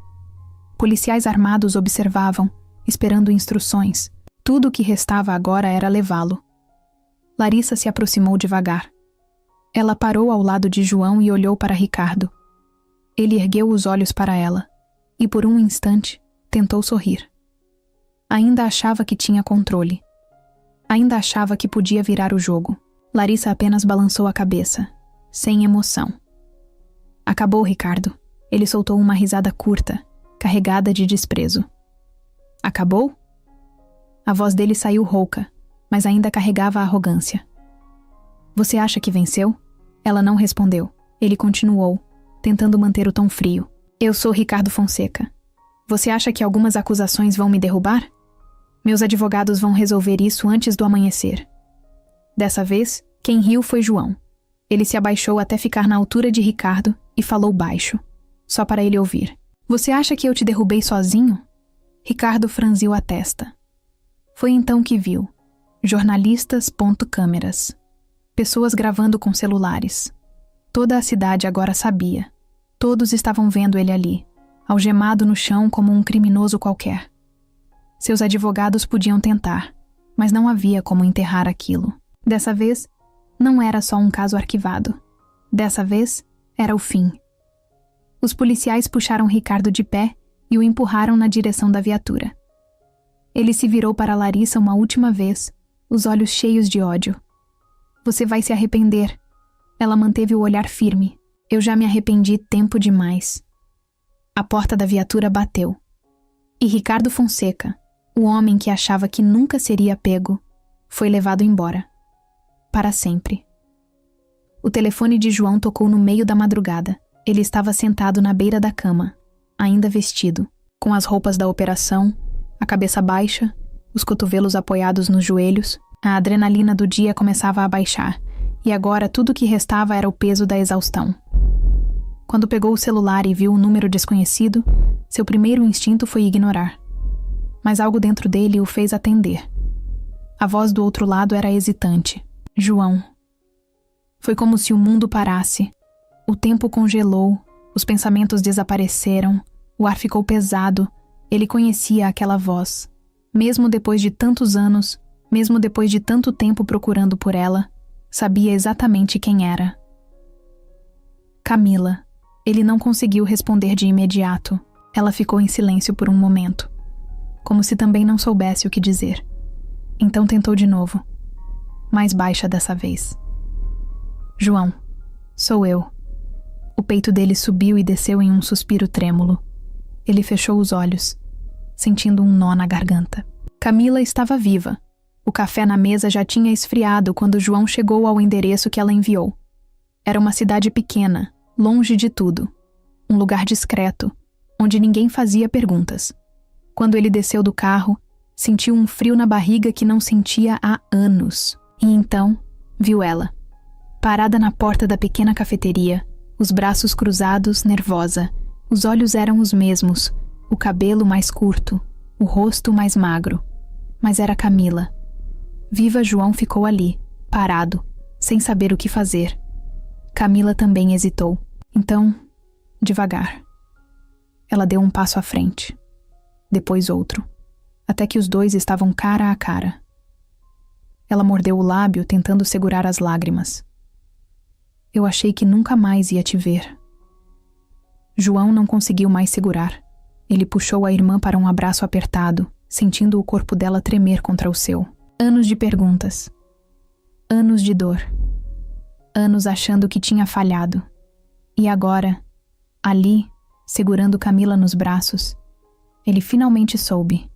Policiais armados observavam, esperando instruções. Tudo o que restava agora era levá-lo. Larissa se aproximou devagar. Ela parou ao lado de João e olhou para Ricardo. Ele ergueu os olhos para ela, e por um instante, tentou sorrir. Ainda achava que tinha controle. Ainda achava que podia virar o jogo. Larissa apenas balançou a cabeça, sem emoção. Acabou, Ricardo. Ele soltou uma risada curta, carregada de desprezo. Acabou? A voz dele saiu rouca, mas ainda carregava a arrogância. Você acha que venceu? Ela não respondeu. Ele continuou, tentando manter o tom frio. Eu sou Ricardo Fonseca. Você acha que algumas acusações vão me derrubar? Meus advogados vão resolver isso antes do amanhecer. Dessa vez, quem riu foi João. Ele se abaixou até ficar na altura de Ricardo e falou baixo, só para ele ouvir. Você acha que eu te derrubei sozinho? Ricardo franziu a testa. Foi então que viu. Jornalistas.câmeras. Pessoas gravando com celulares. Toda a cidade agora sabia. Todos estavam vendo ele ali, algemado no chão como um criminoso qualquer. Seus advogados podiam tentar, mas não havia como enterrar aquilo. Dessa vez, não era só um caso arquivado. Dessa vez, era o fim. Os policiais puxaram Ricardo de pé e o empurraram na direção da viatura. Ele se virou para Larissa uma última vez, os olhos cheios de ódio. Você vai se arrepender. Ela manteve o olhar firme. Eu já me arrependi tempo demais. A porta da viatura bateu. E Ricardo Fonseca, o homem que achava que nunca seria pego, foi levado embora. Para sempre. O telefone de João tocou no meio da madrugada. Ele estava sentado na beira da cama, ainda vestido, com as roupas da operação, a cabeça baixa, os cotovelos apoiados nos joelhos. A adrenalina do dia começava a baixar, e agora tudo o que restava era o peso da exaustão. Quando pegou o celular e viu um número desconhecido, seu primeiro instinto foi ignorar. Mas algo dentro dele o fez atender. A voz do outro lado era hesitante. João. Foi como se o mundo parasse. O tempo congelou, os pensamentos desapareceram, o ar ficou pesado. Ele conhecia aquela voz. Mesmo depois de tantos anos, mesmo depois de tanto tempo procurando por ela, sabia exatamente quem era. Camila. Ele não conseguiu responder de imediato. Ela ficou em silêncio por um momento, como se também não soubesse o que dizer. Então tentou de novo, mais baixa dessa vez. João, sou eu. O peito dele subiu e desceu em um suspiro trêmulo. Ele fechou os olhos, sentindo um nó na garganta. Camila estava viva. O café na mesa já tinha esfriado quando João chegou ao endereço que ela enviou. Era uma cidade pequena, longe de tudo. Um lugar discreto, onde ninguém fazia perguntas. Quando ele desceu do carro, sentiu um frio na barriga que não sentia há anos. E então, viu ela. Parada na porta da pequena cafeteria, os braços cruzados, nervosa. Os olhos eram os mesmos, o cabelo mais curto, o rosto mais magro. Mas era Camila. Viva João ficou ali, parado, sem saber o que fazer. Camila também hesitou. Então, devagar. Ela deu um passo à frente. Depois outro. Até que os dois estavam cara a cara. Ela mordeu o lábio, tentando segurar as lágrimas. Eu achei que nunca mais ia te ver. João não conseguiu mais segurar. Ele puxou a irmã para um abraço apertado, sentindo o corpo dela tremer contra o seu. Anos de perguntas. Anos de dor. Anos achando que tinha falhado. E agora, ali, segurando Camila nos braços, ele finalmente soube.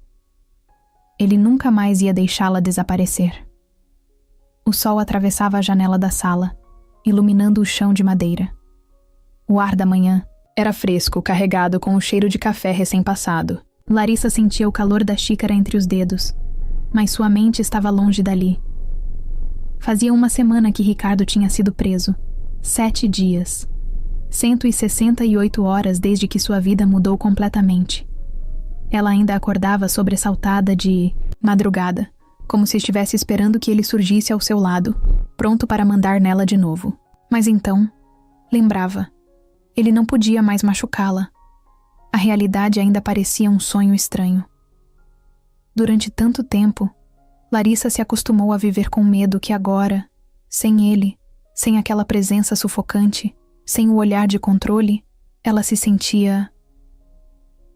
Ele nunca mais ia deixá-la desaparecer. O sol atravessava a janela da sala, iluminando o chão de madeira. O ar da manhã era fresco, carregado com o cheiro de café recém-passado. Larissa sentia o calor da xícara entre os dedos, mas sua mente estava longe dali. Fazia uma semana que Ricardo tinha sido preso. 7 dias. 168 horas desde que sua vida mudou completamente. Ela ainda acordava sobressaltada de madrugada, como se estivesse esperando que ele surgisse ao seu lado, pronto para mandar nela de novo. Mas então, lembrava, ele não podia mais machucá-la. A realidade ainda parecia um sonho estranho. Durante tanto tempo, Larissa se acostumou a viver com medo que agora, sem ele, sem aquela presença sufocante, sem o olhar de controle, ela se sentia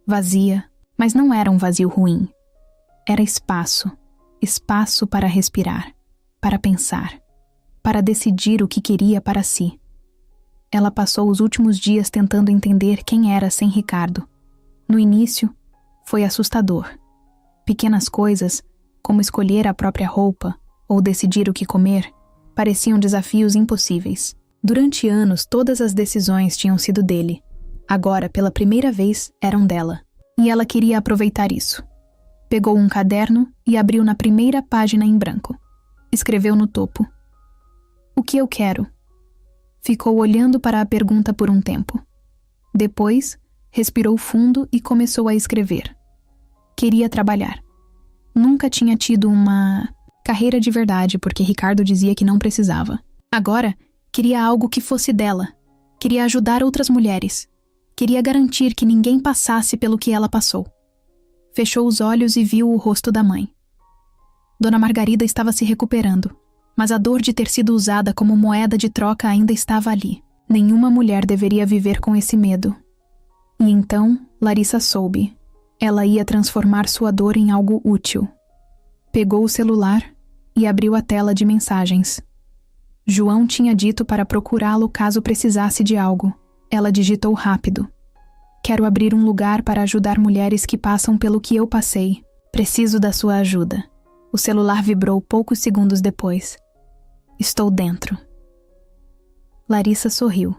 vazia. Mas não era um vazio ruim. Era espaço. Espaço para respirar, para pensar, para decidir o que queria para si. Ela passou os últimos dias tentando entender quem era sem Ricardo. No início, foi assustador. Pequenas coisas, como escolher a própria roupa ou decidir o que comer, pareciam desafios impossíveis. Durante anos, todas as decisões tinham sido dele. Agora, pela primeira vez, eram dela. E ela queria aproveitar isso. Pegou um caderno e abriu na primeira página em branco. Escreveu no topo: "O que eu quero?" Ficou olhando para a pergunta por um tempo. Depois, respirou fundo e começou a escrever. Queria trabalhar. Nunca tinha tido uma carreira de verdade porque Ricardo dizia que não precisava. Agora, queria algo que fosse dela. Queria ajudar outras mulheres. Queria garantir que ninguém passasse pelo que ela passou. Fechou os olhos e viu o rosto da mãe. Dona Margarida estava se recuperando, mas a dor de ter sido usada como moeda de troca ainda estava ali. Nenhuma mulher deveria viver com esse medo. E então, Larissa soube. Ela ia transformar sua dor em algo útil. Pegou o celular e abriu a tela de mensagens. João tinha dito para procurá-lo caso precisasse de algo. Ela digitou rápido. Quero abrir um lugar para ajudar mulheres que passam pelo que eu passei. Preciso da sua ajuda. O celular vibrou poucos segundos depois. Estou dentro. Larissa sorriu.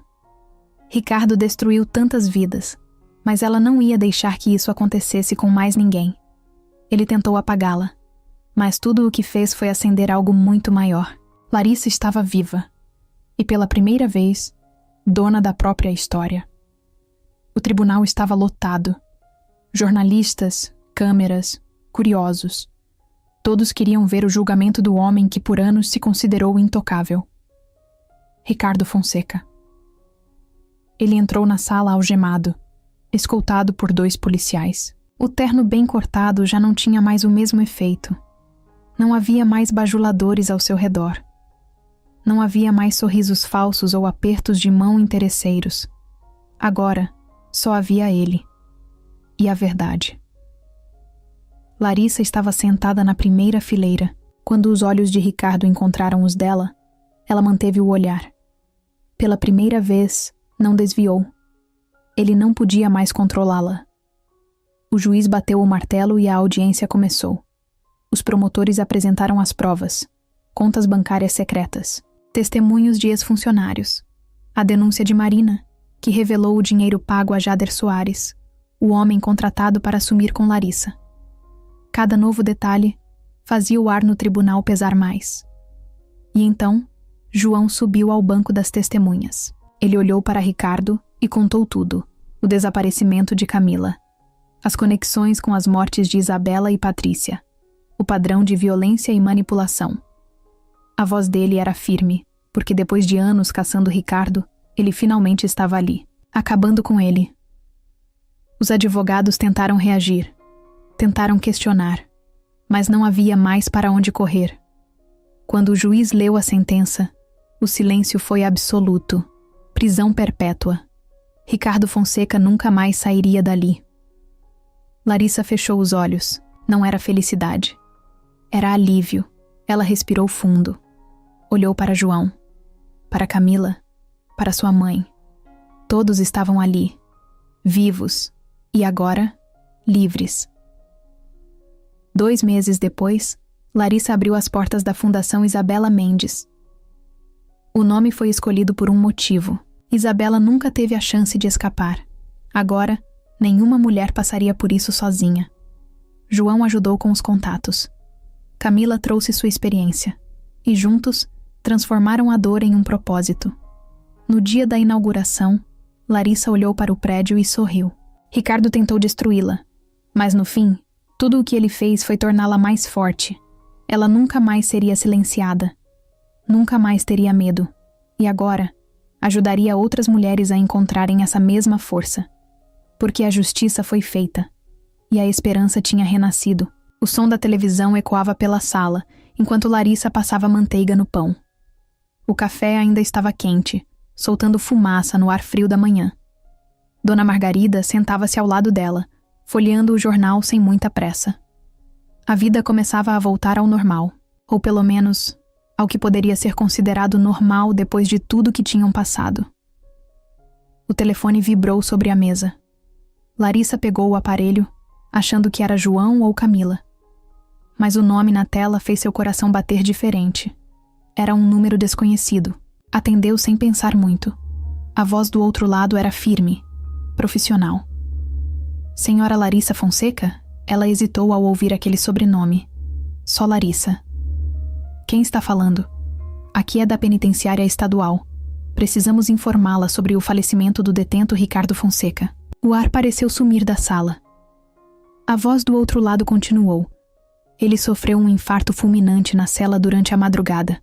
Ricardo destruiu tantas vidas, mas ela não ia deixar que isso acontecesse com mais ninguém. Ele tentou apagá-la, mas tudo o que fez foi acender algo muito maior. Larissa estava viva, e pela primeira vez, dona da própria história. O tribunal estava lotado. Jornalistas, câmeras, curiosos. Todos queriam ver o julgamento do homem que por anos se considerou intocável. Ricardo Fonseca. Ele entrou na sala algemado, escoltado por 2 policiais. O terno bem cortado já não tinha mais o mesmo efeito. Não havia mais bajuladores ao seu redor. Não havia mais sorrisos falsos ou apertos de mão interesseiros. Agora, só havia ele. E a verdade. Larissa estava sentada na primeira fileira. Quando os olhos de Ricardo encontraram os dela, ela manteve o olhar. Pela primeira vez, não desviou. Ele não podia mais controlá-la. O juiz bateu o martelo e a audiência começou. Os promotores apresentaram as provas, contas bancárias secretas, testemunhos de ex-funcionários, a denúncia de Marina, que revelou o dinheiro pago a Jader Soares, o homem contratado para assumir com Larissa. Cada novo detalhe fazia o ar no tribunal pesar mais. E então, João subiu ao banco das testemunhas. Ele olhou para Ricardo e contou tudo: o desaparecimento de Camila, as conexões com as mortes de Isabela e Patrícia, o padrão de violência e manipulação. A voz dele era firme, porque depois de anos caçando Ricardo, ele finalmente estava ali, acabando com ele. Os advogados tentaram reagir, tentaram questionar, mas não havia mais para onde correr. Quando o juiz leu a sentença, o silêncio foi absoluto. Prisão perpétua. Ricardo Fonseca nunca mais sairia dali. Larissa fechou os olhos. Não era felicidade. Era alívio. Ela respirou fundo. Olhou para João, para Camila, para sua mãe. Todos estavam ali, vivos, e agora, livres. 2 meses depois, Larissa abriu as portas da Fundação Isabela Mendes. O nome foi escolhido por um motivo. Isabela nunca teve a chance de escapar. Agora, nenhuma mulher passaria por isso sozinha. João ajudou com os contatos. Camila trouxe sua experiência. E juntos, transformaram a dor em um propósito. No dia da inauguração, Larissa olhou para o prédio e sorriu. Ricardo tentou destruí-la, mas no fim, tudo o que ele fez foi torná-la mais forte. Ela nunca mais seria silenciada. Nunca mais teria medo. E agora, ajudaria outras mulheres a encontrarem essa mesma força. Porque a justiça foi feita. E a esperança tinha renascido. O som da televisão ecoava pela sala, enquanto Larissa passava manteiga no pão. O café ainda estava quente, soltando fumaça no ar frio da manhã. Dona Margarida sentava-se ao lado dela, folheando o jornal sem muita pressa. A vida começava a voltar ao normal, ou pelo menos, ao que poderia ser considerado normal depois de tudo que tinham passado. O telefone vibrou sobre a mesa. Larissa pegou o aparelho, achando que era João ou Camila. Mas o nome na tela fez seu coração bater diferente. Era um número desconhecido. Atendeu sem pensar muito. A voz do outro lado era firme, profissional. Senhora Larissa Fonseca? Ela hesitou ao ouvir aquele sobrenome. Só Larissa. Quem está falando? Aqui é da penitenciária estadual. Precisamos informá-la sobre o falecimento do detento Ricardo Fonseca. O ar pareceu sumir da sala. A voz do outro lado continuou. Ele sofreu um infarto fulminante na cela durante a madrugada.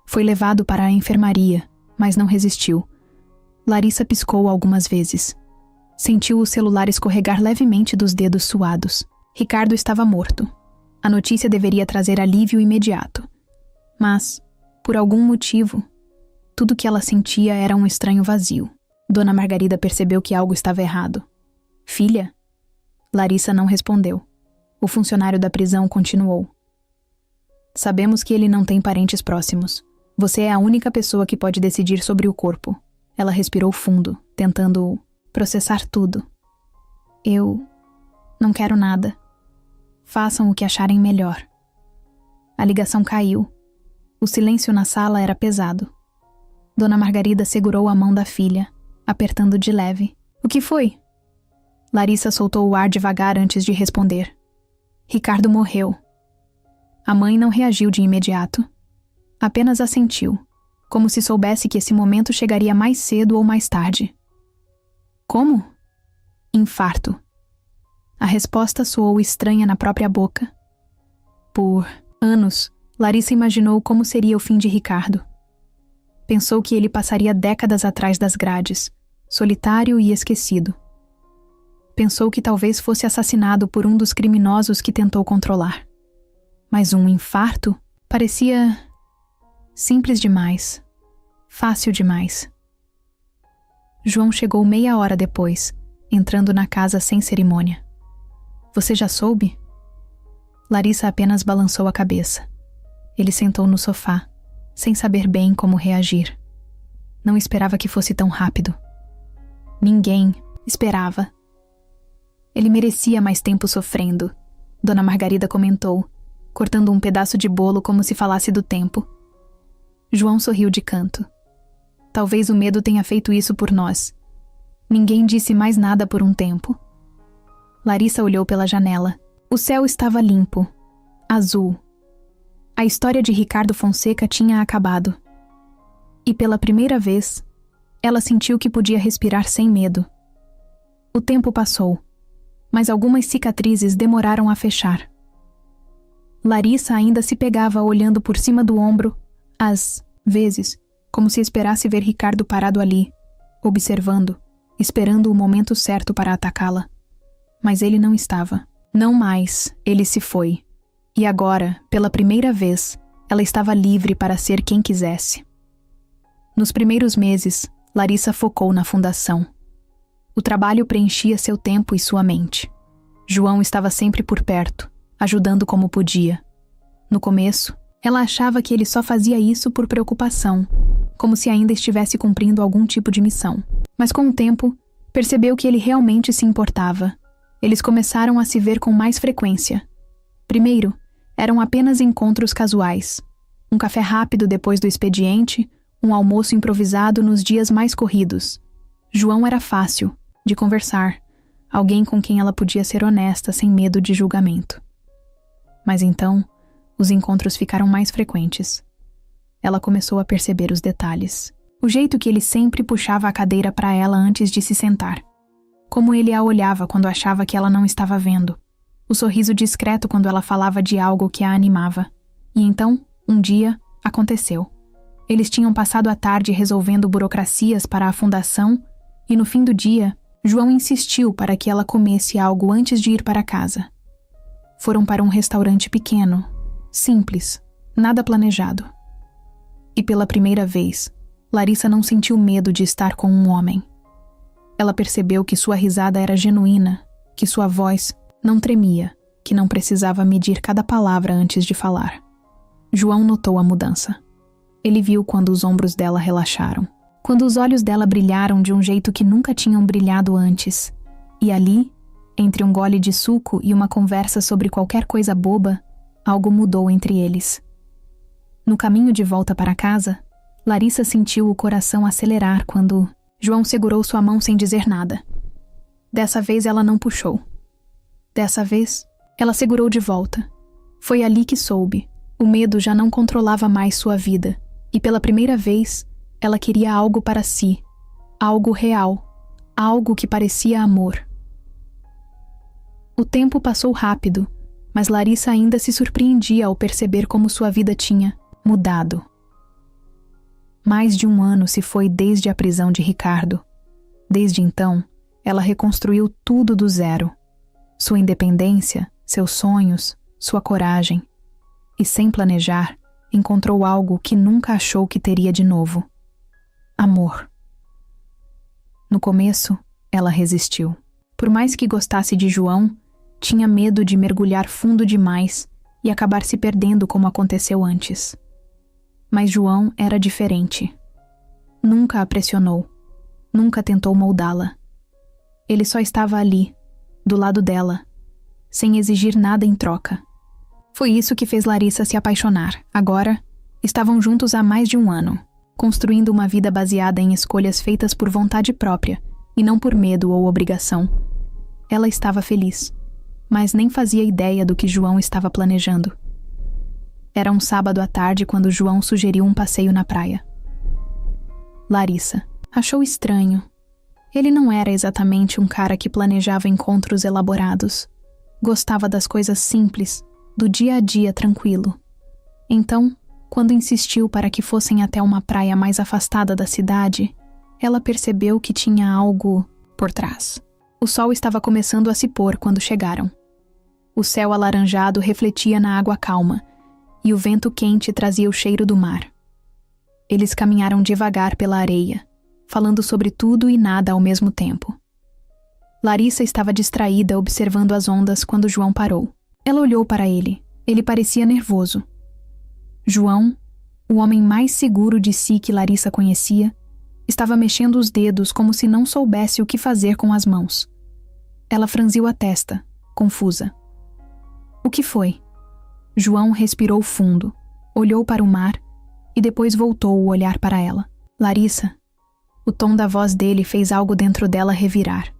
Foi levado para a enfermaria, mas não resistiu. Larissa piscou algumas vezes. Sentiu o celular escorregar levemente dos dedos suados. Ricardo estava morto. A notícia deveria trazer alívio imediato. Mas, por algum motivo, tudo que ela sentia era um estranho vazio. Dona Margarida percebeu que algo estava errado. Filha? Larissa não respondeu. O funcionário da prisão continuou. Sabemos que ele não tem parentes próximos. Você é a única pessoa que pode decidir sobre o corpo. Ela respirou fundo, tentando processar tudo. Eu não quero nada. Façam o que acharem melhor. A ligação caiu. O silêncio na sala era pesado. Dona Margarida segurou a mão da filha, apertando de leve. O que foi? Larissa soltou o ar devagar antes de responder. Ricardo morreu. A mãe não reagiu de imediato. Apenas assentiu, como se soubesse que esse momento chegaria mais cedo ou mais tarde. Como? Infarto. A resposta soou estranha na própria boca. Por anos, Larissa imaginou como seria o fim de Ricardo. Pensou que ele passaria décadas atrás das grades, solitário e esquecido. Pensou que talvez fosse assassinado por um dos criminosos que tentou controlar. Mas um infarto parecia simples demais, fácil demais. João chegou meia hora depois, entrando na casa sem cerimônia. Você já soube? Larissa apenas balançou a cabeça. Ele sentou no sofá, sem saber bem como reagir. Não esperava que fosse tão rápido. Ninguém esperava. Ele merecia mais tempo sofrendo, Dona Margarida comentou, cortando um pedaço de bolo como se falasse do tempo. João sorriu de canto. Talvez o medo tenha feito isso por nós. Ninguém disse mais nada por um tempo. Larissa olhou pela janela. O céu estava limpo, azul. A história de Ricardo Fonseca tinha acabado. E pela primeira vez, ela sentiu que podia respirar sem medo. O tempo passou, mas algumas cicatrizes demoraram a fechar. Larissa ainda se pegava olhando por cima do ombro, às vezes, como se esperasse ver Ricardo parado ali, observando, esperando o momento certo para atacá-la. Mas ele não estava. Não mais, ele se foi. E agora, pela primeira vez, ela estava livre para ser quem quisesse. Nos primeiros meses, Larissa focou na fundação. O trabalho preenchia seu tempo e sua mente. João estava sempre por perto, ajudando como podia. No começo, ela achava que ele só fazia isso por preocupação, como se ainda estivesse cumprindo algum tipo de missão. Mas com o tempo, percebeu que ele realmente se importava. Eles começaram a se ver com mais frequência. Primeiro, eram apenas encontros casuais. Um café rápido depois do expediente, um almoço improvisado nos dias mais corridos. João era fácil, de conversar, alguém com quem ela podia ser honesta sem medo de julgamento. Mas então, os encontros ficaram mais frequentes. Ela começou a perceber os detalhes. O jeito que ele sempre puxava a cadeira para ela antes de se sentar. Como ele a olhava quando achava que ela não estava vendo. O sorriso discreto quando ela falava de algo que a animava. E então, um dia, aconteceu. Eles tinham passado a tarde resolvendo burocracias para a fundação e no fim do dia, João insistiu para que ela comesse algo antes de ir para casa. Foram para um restaurante pequeno, simples, nada planejado. E pela primeira vez, Larissa não sentiu medo de estar com um homem. Ela percebeu que sua risada era genuína, que sua voz não tremia, que não precisava medir cada palavra antes de falar. João notou a mudança. Ele viu quando os ombros dela relaxaram, quando os olhos dela brilharam de um jeito que nunca tinham brilhado antes. E ali, entre um gole de suco e uma conversa sobre qualquer coisa boba, algo mudou entre eles. No caminho de volta para casa, Larissa sentiu o coração acelerar quando João segurou sua mão sem dizer nada. Dessa vez ela não puxou. Dessa vez, ela segurou de volta. Foi ali que soube. O medo já não controlava mais sua vida. E pela primeira vez, ela queria algo para si. Algo real. Algo que parecia amor. O tempo passou rápido, mas Larissa ainda se surpreendia ao perceber como sua vida tinha mudado. Mais de um ano se foi desde a prisão de Ricardo. Desde então, ela reconstruiu tudo do zero. Sua independência, seus sonhos, sua coragem. E sem planejar, encontrou algo que nunca achou que teria de novo. Amor. No começo, ela resistiu. Por mais que gostasse de João, tinha medo de mergulhar fundo demais e acabar se perdendo como aconteceu antes. Mas João era diferente. Nunca a pressionou. Nunca tentou moldá-la. Ele só estava ali, do lado dela, sem exigir nada em troca. Foi isso que fez Larissa se apaixonar. Agora, estavam juntos há mais de um ano, construindo uma vida baseada em escolhas feitas por vontade própria e não por medo ou obrigação. Ela estava feliz, mas nem fazia ideia do que João estava planejando. Era um sábado à tarde quando João sugeriu um passeio na praia. Larissa achou estranho. Ele não era exatamente um cara que planejava encontros elaborados. Gostava das coisas simples, do dia a dia tranquilo. Então, quando insistiu para que fossem até uma praia mais afastada da cidade, ela percebeu que tinha algo por trás. O sol estava começando a se pôr quando chegaram. O céu alaranjado refletia na água calma, e o vento quente trazia o cheiro do mar. Eles caminharam devagar pela areia, falando sobre tudo e nada ao mesmo tempo. Larissa estava distraída observando as ondas quando João parou. Ela olhou para ele. Ele parecia nervoso. João, o homem mais seguro de si que Larissa conhecia, estava mexendo os dedos como se não soubesse o que fazer com as mãos. Ela franziu a testa, confusa. O que foi? João respirou fundo, olhou para o mar e depois voltou o olhar para ela. Larissa. O tom da voz dele fez algo dentro dela revirar.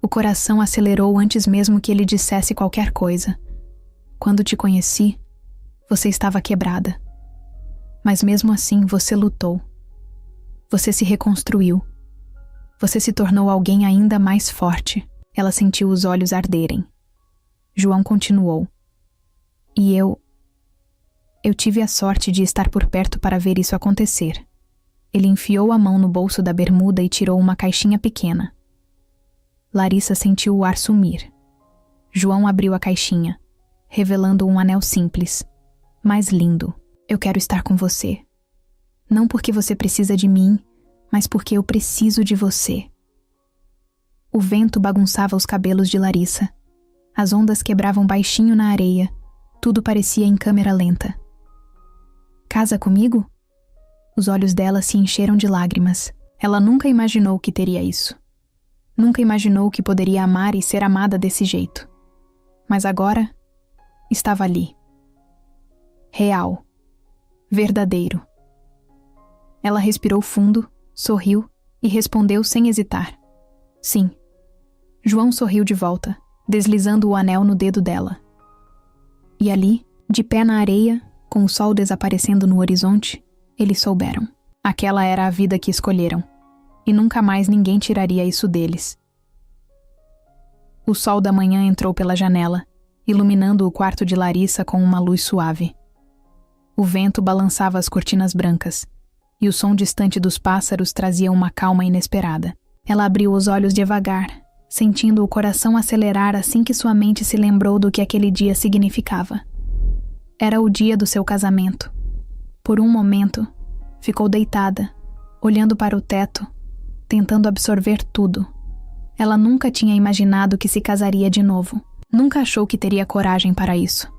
O coração acelerou antes mesmo que ele dissesse qualquer coisa. Quando te conheci, você estava quebrada. Mas mesmo assim você lutou. Você se reconstruiu. Você se tornou alguém ainda mais forte. Ela sentiu os olhos arderem. João continuou. E eu tive a sorte de estar por perto para ver isso acontecer. Ele enfiou a mão no bolso da bermuda e tirou uma caixinha pequena. Larissa sentiu o ar sumir. João abriu a caixinha, revelando um anel simples, mas lindo. Eu quero estar com você. Não porque você precisa de mim, mas porque eu preciso de você. O vento bagunçava os cabelos de Larissa. As ondas quebravam baixinho na areia. Tudo parecia em câmera lenta. Casa comigo? Os olhos dela se encheram de lágrimas. Ela nunca imaginou que teria isso. Nunca imaginou que poderia amar e ser amada desse jeito. Mas agora, estava ali. Real. Verdadeiro. Ela respirou fundo, sorriu e respondeu sem hesitar. Sim. João sorriu de volta, deslizando o anel no dedo dela. E ali, de pé na areia, com o sol desaparecendo no horizonte, eles souberam. Aquela era a vida que escolheram, e nunca mais ninguém tiraria isso deles. O sol da manhã entrou pela janela, iluminando o quarto de Larissa com uma luz suave. O vento balançava as cortinas brancas, e o som distante dos pássaros trazia uma calma inesperada. Ela abriu os olhos devagar, sentindo o coração acelerar assim que sua mente se lembrou do que aquele dia significava. Era o dia do seu casamento. Por um momento, ficou deitada, olhando para o teto, tentando absorver tudo. Ela nunca tinha imaginado que se casaria de novo. Nunca achou que teria coragem para isso.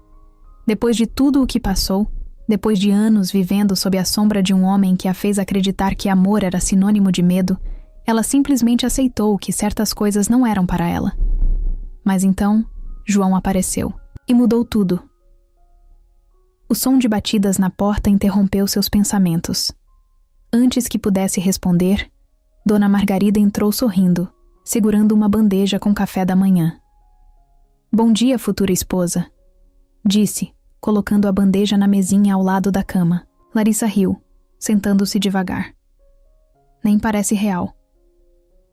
Depois de tudo o que passou, depois de anos vivendo sob a sombra de um homem que a fez acreditar que amor era sinônimo de medo, ela simplesmente aceitou que certas coisas não eram para ela. Mas então, João apareceu e mudou tudo. O som de batidas na porta interrompeu seus pensamentos. Antes que pudesse responder, Dona Margarida entrou sorrindo, segurando uma bandeja com café da manhã. Bom dia, futura esposa, disse, colocando a bandeja na mesinha ao lado da cama. Larissa riu, sentando-se devagar. Nem parece real.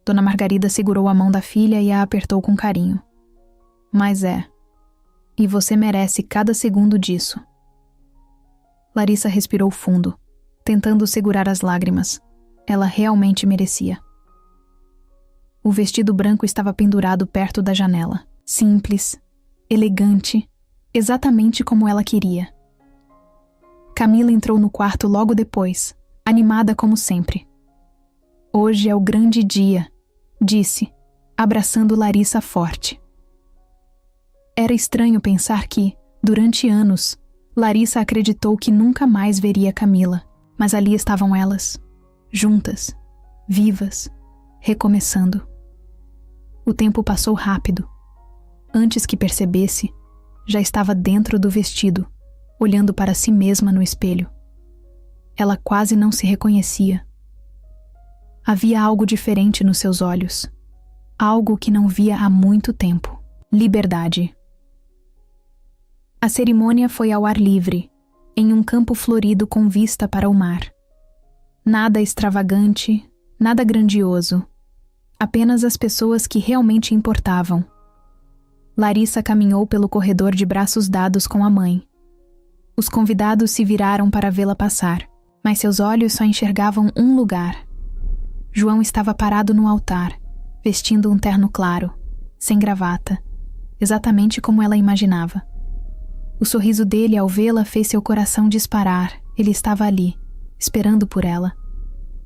Dona Margarida segurou a mão da filha e a apertou com carinho. Mas é. E você merece cada segundo disso. Larissa respirou fundo, tentando segurar as lágrimas. Ela realmente merecia. O vestido branco estava pendurado perto da janela. Simples, elegante, exatamente como ela queria. Camila entrou no quarto logo depois, animada como sempre. Hoje é o grande dia, disse, abraçando Larissa forte. Era estranho pensar que, durante anos, Larissa acreditou que nunca mais veria Camila, mas ali estavam elas, juntas, vivas, recomeçando. O tempo passou rápido. Antes que percebesse, já estava dentro do vestido, olhando para si mesma no espelho. Ela quase não se reconhecia. Havia algo diferente nos seus olhos, algo que não via há muito tempo. Liberdade. A cerimônia foi ao ar livre, em um campo florido com vista para o mar. Nada extravagante, nada grandioso, apenas as pessoas que realmente importavam. Larissa caminhou pelo corredor de braços dados com a mãe. Os convidados se viraram para vê-la passar, mas seus olhos só enxergavam um lugar. João estava parado no altar, vestindo um terno claro, sem gravata, exatamente como ela imaginava. O sorriso dele ao vê-la fez seu coração disparar. Ele estava ali, esperando por ela.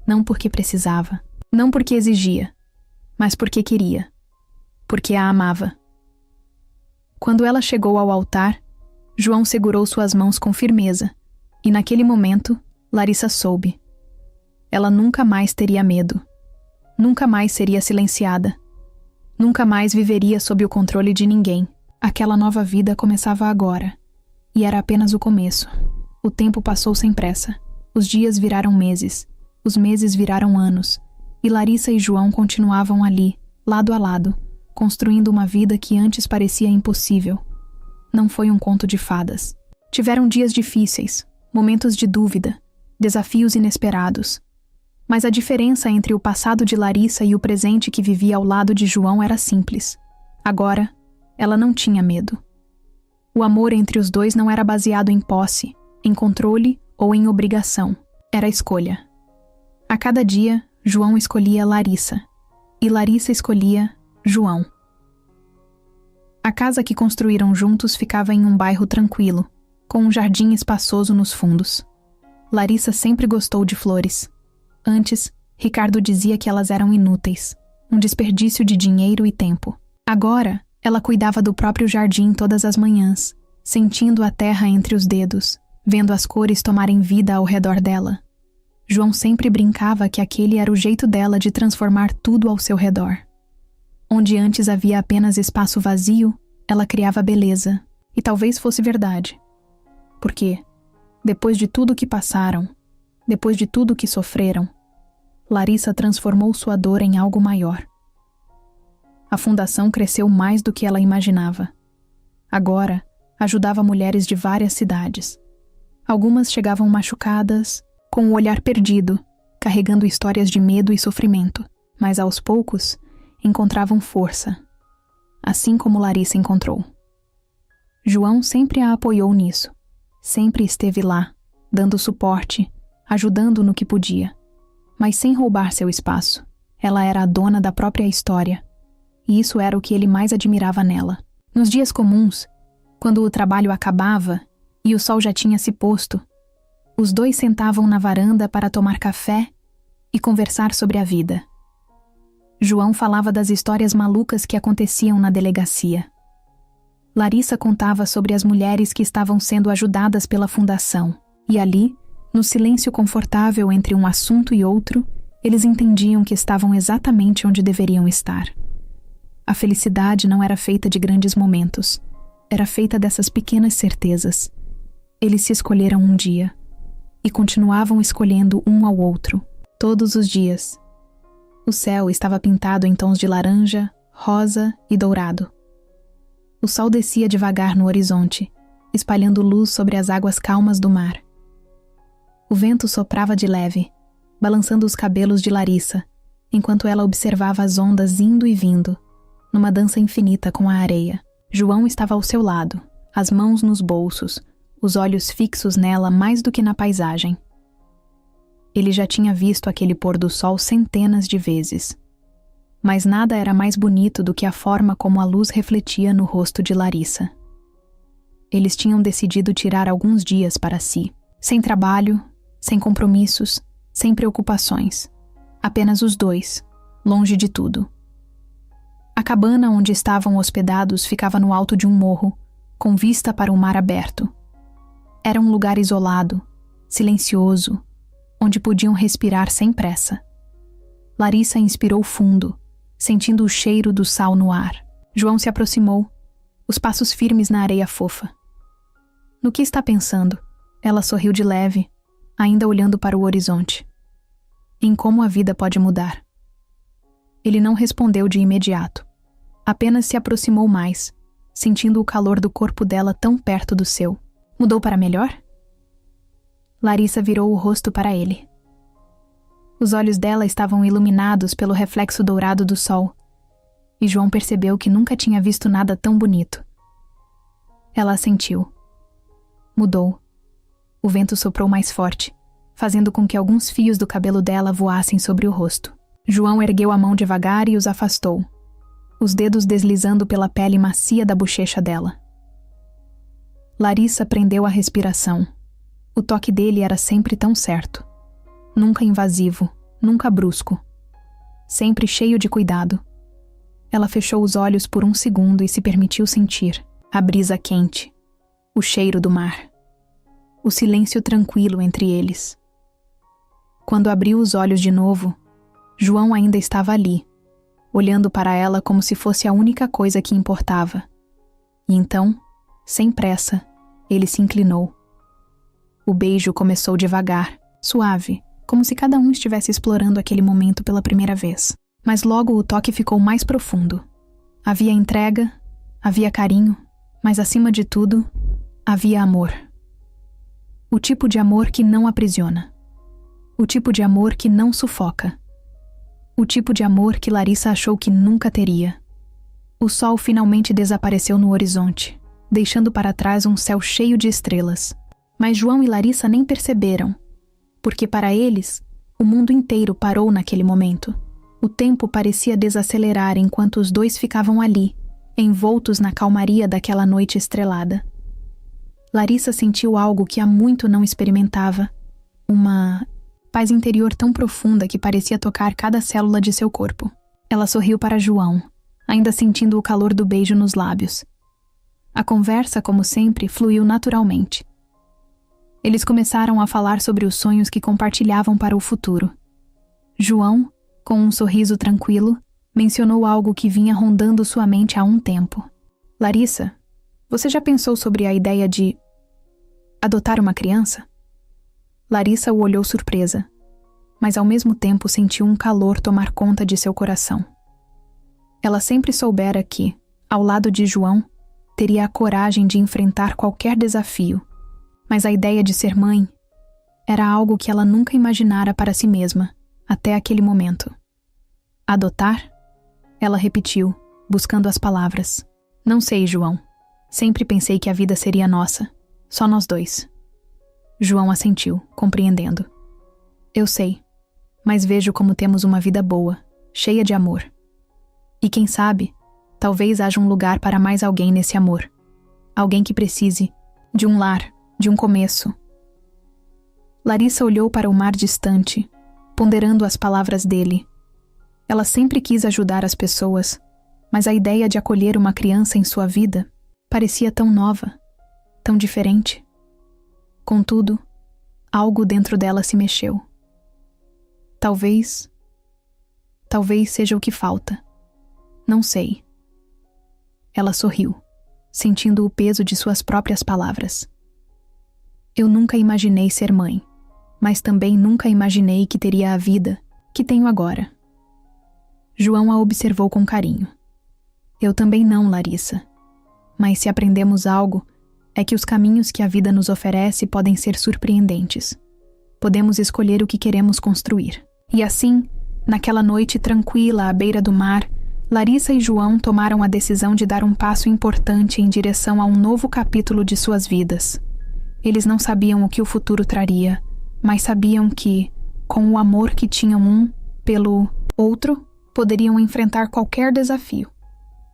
Não porque precisava, não porque exigia, mas porque queria, porque a amava. Quando ela chegou ao altar, João segurou suas mãos com firmeza, e naquele momento, Larissa soube. Ela nunca mais teria medo. Nunca mais seria silenciada. Nunca mais viveria sob o controle de ninguém. Aquela nova vida começava agora. E era apenas o começo. O tempo passou sem pressa. Os dias viraram meses. Os meses viraram anos. E Larissa e João continuavam ali, lado a lado, construindo uma vida que antes parecia impossível. Não foi um conto de fadas. Tiveram dias difíceis, momentos de dúvida, desafios inesperados. Mas a diferença entre o passado de Larissa e o presente que vivia ao lado de João era simples. Agora, ela não tinha medo. O amor entre os dois não era baseado em posse, em controle ou em obrigação. Era escolha. A cada dia, João escolhia Larissa, e Larissa escolhia João. A casa que construíram juntos ficava em um bairro tranquilo, com um jardim espaçoso nos fundos. Larissa sempre gostou de flores. Antes, Ricardo dizia que elas eram inúteis, um desperdício de dinheiro e tempo. Agora, ela cuidava do próprio jardim todas as manhãs, sentindo a terra entre os dedos, vendo as cores tomarem vida ao redor dela. João sempre brincava que aquele era o jeito dela de transformar tudo ao seu redor. Onde antes havia apenas espaço vazio, ela criava beleza, e talvez fosse verdade. Porque, depois de tudo que passaram, depois de tudo que sofreram, Larissa transformou sua dor em algo maior. A fundação cresceu mais do que ela imaginava. Agora, ajudava mulheres de várias cidades. Algumas chegavam machucadas, com o olhar perdido, carregando histórias de medo e sofrimento, mas aos poucos encontravam força, assim como Larissa encontrou. João sempre a apoiou nisso, sempre esteve lá, dando suporte, ajudando no que podia, mas sem roubar seu espaço. Ela era a dona da própria história, e isso era o que ele mais admirava nela. Nos dias comuns, quando o trabalho acabava e o sol já tinha se posto, os dois sentavam na varanda para tomar café e conversar sobre a vida. João falava das histórias malucas que aconteciam na delegacia. Larissa contava sobre as mulheres que estavam sendo ajudadas pela fundação, e ali, no silêncio confortável entre um assunto e outro, eles entendiam que estavam exatamente onde deveriam estar. A felicidade não era feita de grandes momentos, era feita dessas pequenas certezas. Eles se escolheram um dia, e continuavam escolhendo um ao outro, todos os dias. O céu estava pintado em tons de laranja, rosa e dourado. O sol descia devagar no horizonte, espalhando luz sobre as águas calmas do mar. O vento soprava de leve, balançando os cabelos de Larissa, enquanto ela observava as ondas indo e vindo, numa dança infinita com a areia. João estava ao seu lado, as mãos nos bolsos, os olhos fixos nela mais do que na paisagem. Ele já tinha visto aquele pôr do sol centenas de vezes. Mas nada era mais bonito do que a forma como a luz refletia no rosto de Larissa. Eles tinham decidido tirar alguns dias para si, sem trabalho, sem compromissos, sem preocupações. Apenas os dois, longe de tudo. A cabana onde estavam hospedados ficava no alto de um morro, com vista para o mar aberto. Era um lugar isolado, silencioso, onde podiam respirar sem pressa. Larissa inspirou fundo, sentindo o cheiro do sal no ar. João se aproximou, os passos firmes na areia fofa. No que está pensando? Ela sorriu de leve, ainda olhando para o horizonte. Em como a vida pode mudar. Ele não respondeu de imediato. Apenas se aproximou mais, sentindo o calor do corpo dela tão perto do seu. Mudou para melhor? Larissa virou o rosto para ele. Os olhos dela estavam iluminados pelo reflexo dourado do sol, e João percebeu que nunca tinha visto nada tão bonito. Ela assentiu. Mudou. O vento soprou mais forte, fazendo com que alguns fios do cabelo dela voassem sobre o rosto. João ergueu a mão devagar e os afastou, os dedos deslizando pela pele macia da bochecha dela. Larissa prendeu a respiração. O toque dele era sempre tão certo. Nunca invasivo, nunca brusco. Sempre cheio de cuidado. Ela fechou os olhos por um segundo e se permitiu sentir a brisa quente, o cheiro do mar, o silêncio tranquilo entre eles. Quando abriu os olhos de novo, João ainda estava ali, olhando para ela como se fosse a única coisa que importava. E então, sem pressa, ele se inclinou. O beijo começou devagar, suave, como se cada um estivesse explorando aquele momento pela primeira vez. Mas logo o toque ficou mais profundo. Havia entrega, havia carinho, mas acima de tudo, havia amor. O tipo de amor que não aprisiona. O tipo de amor que não sufoca. O tipo de amor que Larissa achou que nunca teria. O sol finalmente desapareceu no horizonte, deixando para trás um céu cheio de estrelas. Mas João e Larissa nem perceberam, porque para eles, o mundo inteiro parou naquele momento. O tempo parecia desacelerar enquanto os dois ficavam ali, envoltos na calmaria daquela noite estrelada. Larissa sentiu algo que há muito não experimentava, uma paz interior tão profunda que parecia tocar cada célula de seu corpo. Ela sorriu para João, ainda sentindo o calor do beijo nos lábios. A conversa, como sempre, fluiu naturalmente. Eles começaram a falar sobre os sonhos que compartilhavam para o futuro. João, com um sorriso tranquilo, mencionou algo que vinha rondando sua mente há um tempo. Larissa, você já pensou sobre a ideia de adotar uma criança? Larissa o olhou surpresa, mas ao mesmo tempo sentiu um calor tomar conta de seu coração. Ela sempre soubera que, ao lado de João, teria a coragem de enfrentar qualquer desafio, mas a ideia de ser mãe era algo que ela nunca imaginara para si mesma, até aquele momento. Adotar? Ela repetiu, buscando as palavras. Não sei, João. Sempre pensei que a vida seria nossa, só nós dois. João assentiu, compreendendo. Eu sei, mas vejo como temos uma vida boa, cheia de amor. E quem sabe, talvez haja um lugar para mais alguém nesse amor. Alguém que precise de um lar, de um começo. Larissa olhou para o mar distante, ponderando as palavras dele. Ela sempre quis ajudar as pessoas, mas a ideia de acolher uma criança em sua vida parecia tão nova, tão diferente. Contudo, algo dentro dela se mexeu. Talvez seja o que falta. Não sei. Ela sorriu, sentindo o peso de suas próprias palavras. Eu nunca imaginei ser mãe, mas também nunca imaginei que teria a vida que tenho agora. João a observou com carinho. Eu também não, Larissa. Mas se aprendemos algo, é que os caminhos que a vida nos oferece podem ser surpreendentes. Podemos escolher o que queremos construir. E assim, naquela noite tranquila à beira do mar, Larissa e João tomaram a decisão de dar um passo importante em direção a um novo capítulo de suas vidas. Eles não sabiam o que o futuro traria, mas sabiam que, com o amor que tinham um pelo outro, poderiam enfrentar qualquer desafio.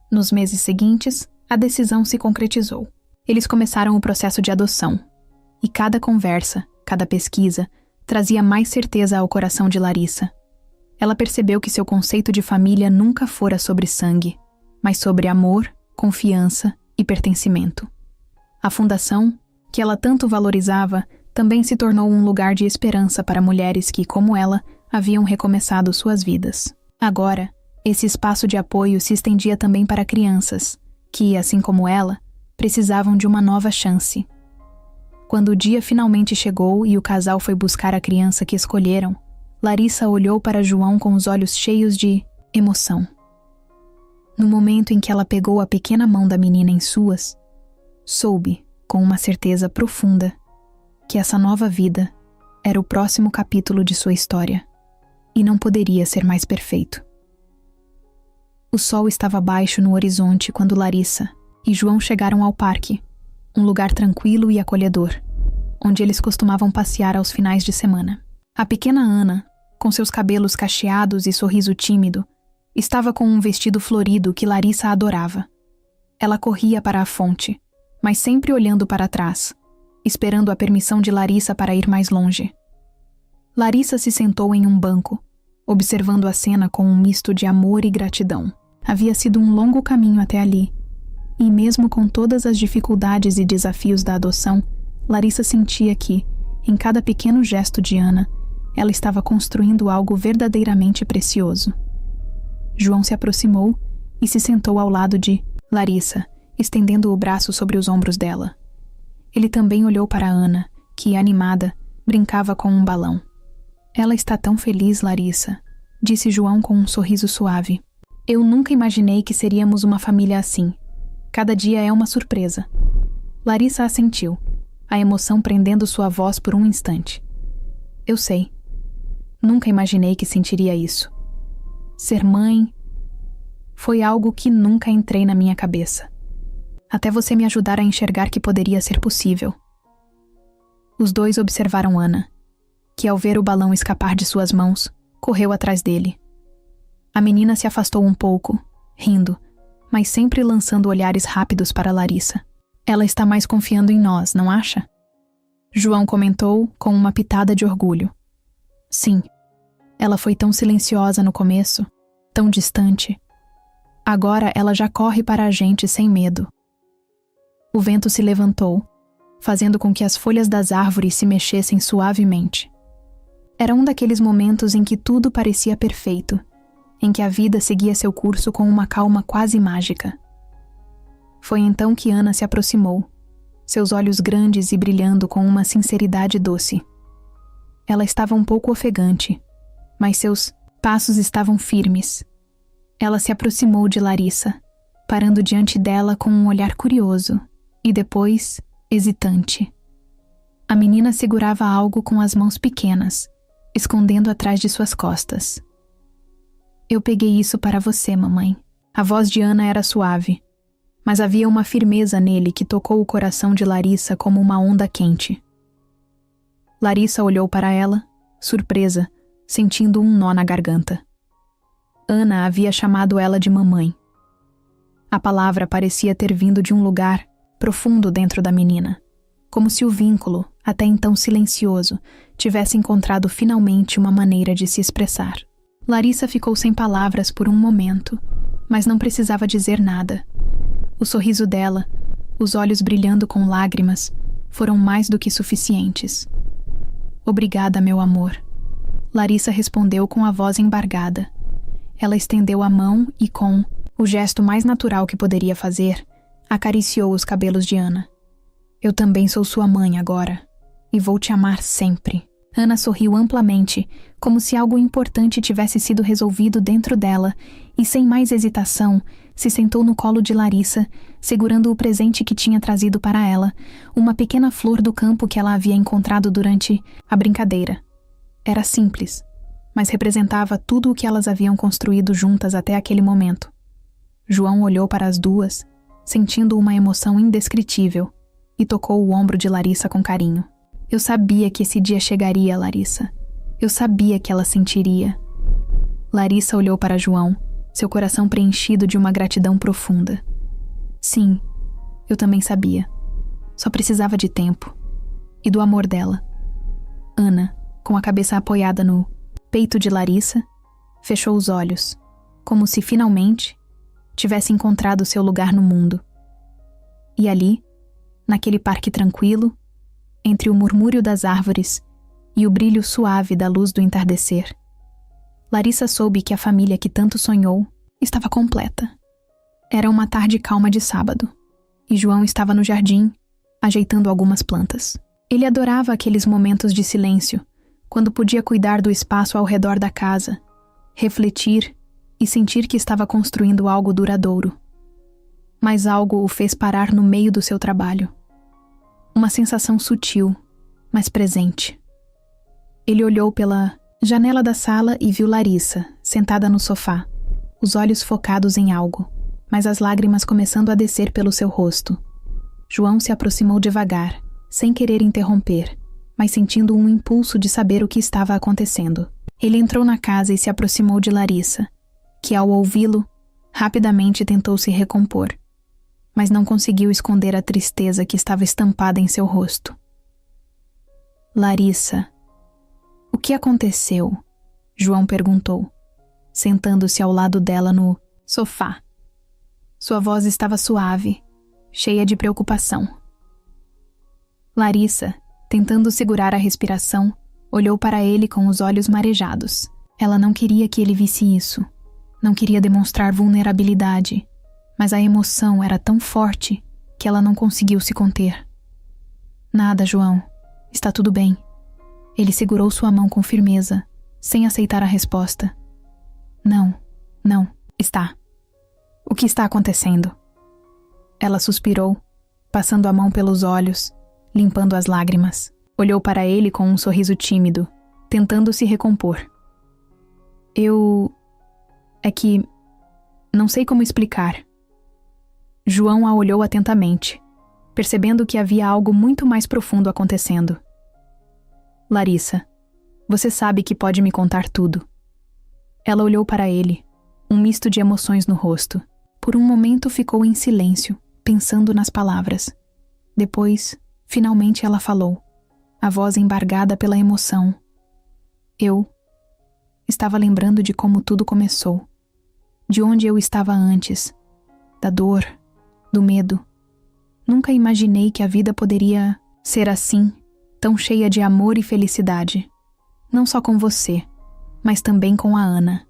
Nos meses seguintes, a decisão se concretizou. Eles começaram o processo de adoção, e cada conversa, cada pesquisa, trazia mais certeza ao coração de Larissa. Ela percebeu que seu conceito de família nunca fora sobre sangue, mas sobre amor, confiança e pertencimento. A fundação, que ela tanto valorizava, também se tornou um lugar de esperança para mulheres que, como ela, haviam recomeçado suas vidas. Agora, esse espaço de apoio se estendia também para crianças, que, assim como ela, precisavam de uma nova chance. Quando o dia finalmente chegou e o casal foi buscar a criança que escolheram, Larissa olhou para João com os olhos cheios de emoção. No momento em que ela pegou a pequena mão da menina em suas, soube, com uma certeza profunda, que essa nova vida era o próximo capítulo de sua história e não poderia ser mais perfeito. O sol estava baixo no horizonte quando Larissa e João chegaram ao parque, um lugar tranquilo e acolhedor, onde eles costumavam passear aos finais de semana. A pequena Ana, com seus cabelos cacheados e sorriso tímido, estava com um vestido florido que Larissa adorava. Ela corria para a fonte, mas sempre olhando para trás, esperando a permissão de Larissa para ir mais longe. Larissa se sentou em um banco, observando a cena com um misto de amor e gratidão. Havia sido um longo caminho até ali, e mesmo com todas as dificuldades e desafios da adoção, Larissa sentia que, em cada pequeno gesto de Ana, ela estava construindo algo verdadeiramente precioso. João se aproximou e se sentou ao lado de Larissa, estendendo o braço sobre os ombros dela. Ele também olhou para Ana, que, animada, brincava com um balão. "Ela está tão feliz, Larissa", disse João com um sorriso suave. "Eu nunca imaginei que seríamos uma família assim. Cada dia é uma surpresa." Larissa assentiu, a emoção prendendo sua voz por um instante. "Eu sei. Nunca imaginei que sentiria isso. Ser mãe foi algo que nunca entrei na minha cabeça. Até você me ajudar a enxergar que poderia ser possível." Os dois observaram Ana, que ao ver o balão escapar de suas mãos, correu atrás dele. A menina se afastou um pouco, rindo, mas sempre lançando olhares rápidos para Larissa. "Ela está mais confiando em nós, não acha?" João comentou com uma pitada de orgulho. "Sim. Ela foi tão silenciosa no começo, tão distante. Agora ela já corre para a gente sem medo." O vento se levantou, fazendo com que as folhas das árvores se mexessem suavemente. Era um daqueles momentos em que tudo parecia perfeito, em que a vida seguia seu curso com uma calma quase mágica. Foi então que Ana se aproximou, seus olhos grandes e brilhando com uma sinceridade doce. Ela estava um pouco ofegante, mas seus passos estavam firmes. Ela se aproximou de Larissa, parando diante dela com um olhar curioso e depois hesitante. A menina segurava algo com as mãos pequenas, escondendo atrás de suas costas. "Eu peguei isso para você, mamãe." A voz de Ana era suave, mas havia uma firmeza nele que tocou o coração de Larissa como uma onda quente. Larissa olhou para ela, surpresa, sentindo um nó na garganta. Ana havia chamado ela de mamãe. A palavra parecia ter vindo de um lugar profundo dentro da menina, como se o vínculo, até então silencioso, tivesse encontrado finalmente uma maneira de se expressar. Larissa ficou sem palavras por um momento, mas não precisava dizer nada. O sorriso dela, os olhos brilhando com lágrimas, foram mais do que suficientes. "Obrigada, meu amor." Larissa respondeu com a voz embargada. Ela estendeu a mão e, com o gesto mais natural que poderia fazer, acariciou os cabelos de Ana. "Eu também sou sua mãe agora, e vou te amar sempre." Ana sorriu amplamente, como se algo importante tivesse sido resolvido dentro dela, e sem mais hesitação, se sentou no colo de Larissa, segurando o presente que tinha trazido para ela, uma pequena flor do campo que ela havia encontrado durante a brincadeira. Era simples, mas representava tudo o que elas haviam construído juntas até aquele momento. João olhou para as duas, sentindo uma emoção indescritível, e tocou o ombro de Larissa com carinho. "Eu sabia que esse dia chegaria, Larissa. Eu sabia que ela sentiria." Larissa olhou para João, seu coração preenchido de uma gratidão profunda. "Sim, eu também sabia. Só precisava de tempo. E do amor dela." Ana, com a cabeça apoiada no peito de Larissa, fechou os olhos, como se finalmente tivesse encontrado seu lugar no mundo. E ali, naquele parque tranquilo, entre o murmúrio das árvores e o brilho suave da luz do entardecer, Larissa soube que a família que tanto sonhou estava completa. Era uma tarde calma de sábado, e João estava no jardim, ajeitando algumas plantas. Ele adorava aqueles momentos de silêncio, quando podia cuidar do espaço ao redor da casa, refletir e sentir que estava construindo algo duradouro. Mas algo o fez parar no meio do seu trabalho. Uma sensação sutil, mas presente. Ele olhou pela janela da sala e viu Larissa, sentada no sofá, os olhos focados em algo, mas as lágrimas começando a descer pelo seu rosto. João se aproximou devagar, sem querer interromper, mas sentindo um impulso de saber o que estava acontecendo. Ele entrou na casa e se aproximou de Larissa, que ao ouvi-lo, rapidamente tentou se recompor, mas não conseguiu esconder a tristeza que estava estampada em seu rosto. Larissa, o que aconteceu? João perguntou, sentando-se ao lado dela no sofá. Sua voz estava suave, cheia de preocupação. Larissa, tentando segurar a respiração, olhou para ele com os olhos marejados. Ela não queria que ele visse isso. Não queria demonstrar vulnerabilidade, mas a emoção era tão forte que ela não conseguiu se conter. Nada, João. Está tudo bem. Ele segurou sua mão com firmeza, sem aceitar a resposta. Não, está. O que está acontecendo? Ela suspirou, passando a mão pelos olhos, limpando as lágrimas. Olhou para ele com um sorriso tímido, tentando se recompor. É que não sei como explicar. João a olhou atentamente, percebendo que havia algo muito mais profundo acontecendo. Larissa, você sabe que pode me contar tudo. Ela olhou para ele, um misto de emoções no rosto. Por um momento ficou em silêncio, pensando nas palavras. Depois, finalmente ela falou, a voz embargada pela emoção. Eu estava lembrando de como tudo começou, de onde eu estava antes, da dor, do medo. Nunca imaginei que a vida poderia ser assim, tão cheia de amor e felicidade. Não só com você, mas também com a Ana.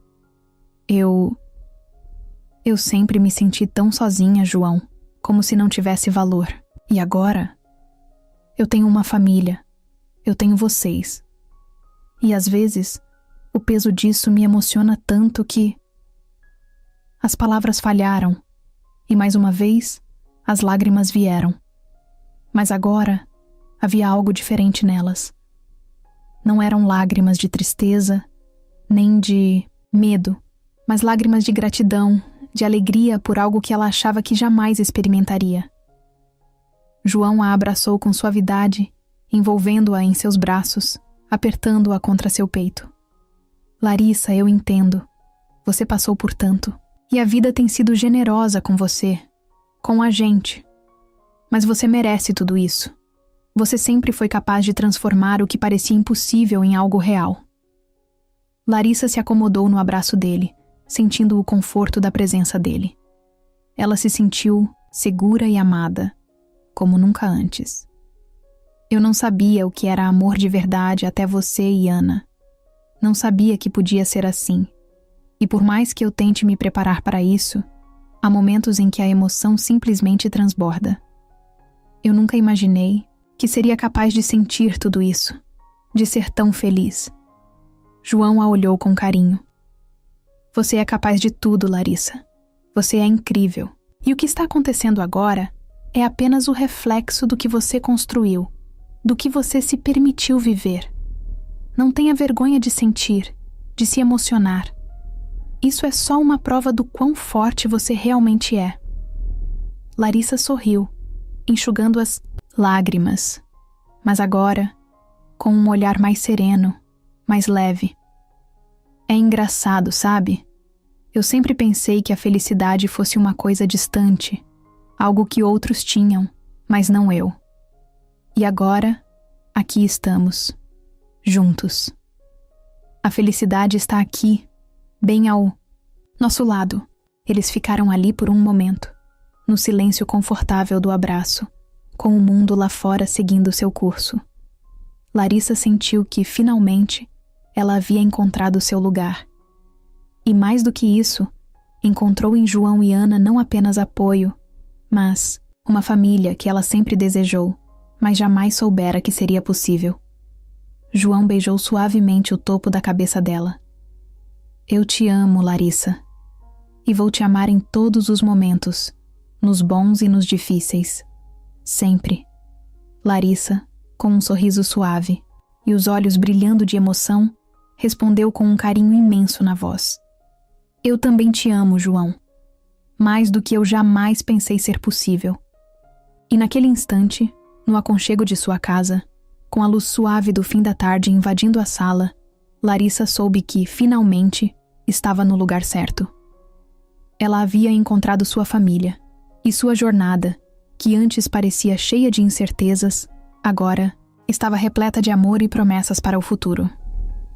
Eu sempre me senti tão sozinha, João, como se não tivesse valor. E agora, eu tenho uma família, eu tenho vocês. E às vezes, o peso disso me emociona tanto que... As palavras falharam, e mais uma vez, as lágrimas vieram. Mas agora, havia algo diferente nelas. Não eram lágrimas de tristeza, nem de medo, mas lágrimas de gratidão, de alegria por algo que ela achava que jamais experimentaria. João a abraçou com suavidade, envolvendo-a em seus braços, apertando-a contra seu peito. Larissa, eu entendo. Você passou por tanto. E a vida tem sido generosa com você, com a gente. Mas você merece tudo isso. Você sempre foi capaz de transformar o que parecia impossível em algo real. Larissa se acomodou no abraço dele, sentindo o conforto da presença dele. Ela se sentiu segura e amada, como nunca antes. Eu não sabia o que era amor de verdade até você e Ana. Não sabia que podia ser assim. E por mais que eu tente me preparar para isso, há momentos em que a emoção simplesmente transborda. Eu nunca imaginei que seria capaz de sentir tudo isso, de ser tão feliz. João a olhou com carinho. Você é capaz de tudo, Larissa. Você é incrível. E o que está acontecendo agora é apenas o reflexo do que você construiu, do que você se permitiu viver. Não tenha vergonha de sentir, de se emocionar. Isso é só uma prova do quão forte você realmente é. Larissa sorriu, enxugando as lágrimas, mas agora, com um olhar mais sereno, mais leve. É engraçado, sabe? Eu sempre pensei que a felicidade fosse uma coisa distante, algo que outros tinham, mas não eu. E agora, aqui estamos, juntos. A felicidade está aqui, bem ao nosso lado. Eles ficaram ali por um momento, no silêncio confortável do abraço, com o mundo lá fora seguindo seu curso. Larissa sentiu que, finalmente, ela havia encontrado seu lugar. E mais do que isso, encontrou em João e Ana não apenas apoio, mas uma família que ela sempre desejou, mas jamais soubera que seria possível. João beijou suavemente o topo da cabeça dela. Eu te amo, Larissa, e vou te amar em todos os momentos, nos bons e nos difíceis. Sempre. Larissa, com um sorriso suave e os olhos brilhando de emoção, respondeu com um carinho imenso na voz. Eu também te amo, João. Mais do que eu jamais pensei ser possível. E naquele instante, no aconchego de sua casa, com a luz suave do fim da tarde invadindo a sala, Larissa soube que, finalmente, estava no lugar certo. Ela havia encontrado sua família, e sua jornada, que antes parecia cheia de incertezas, agora estava repleta de amor e promessas para o futuro.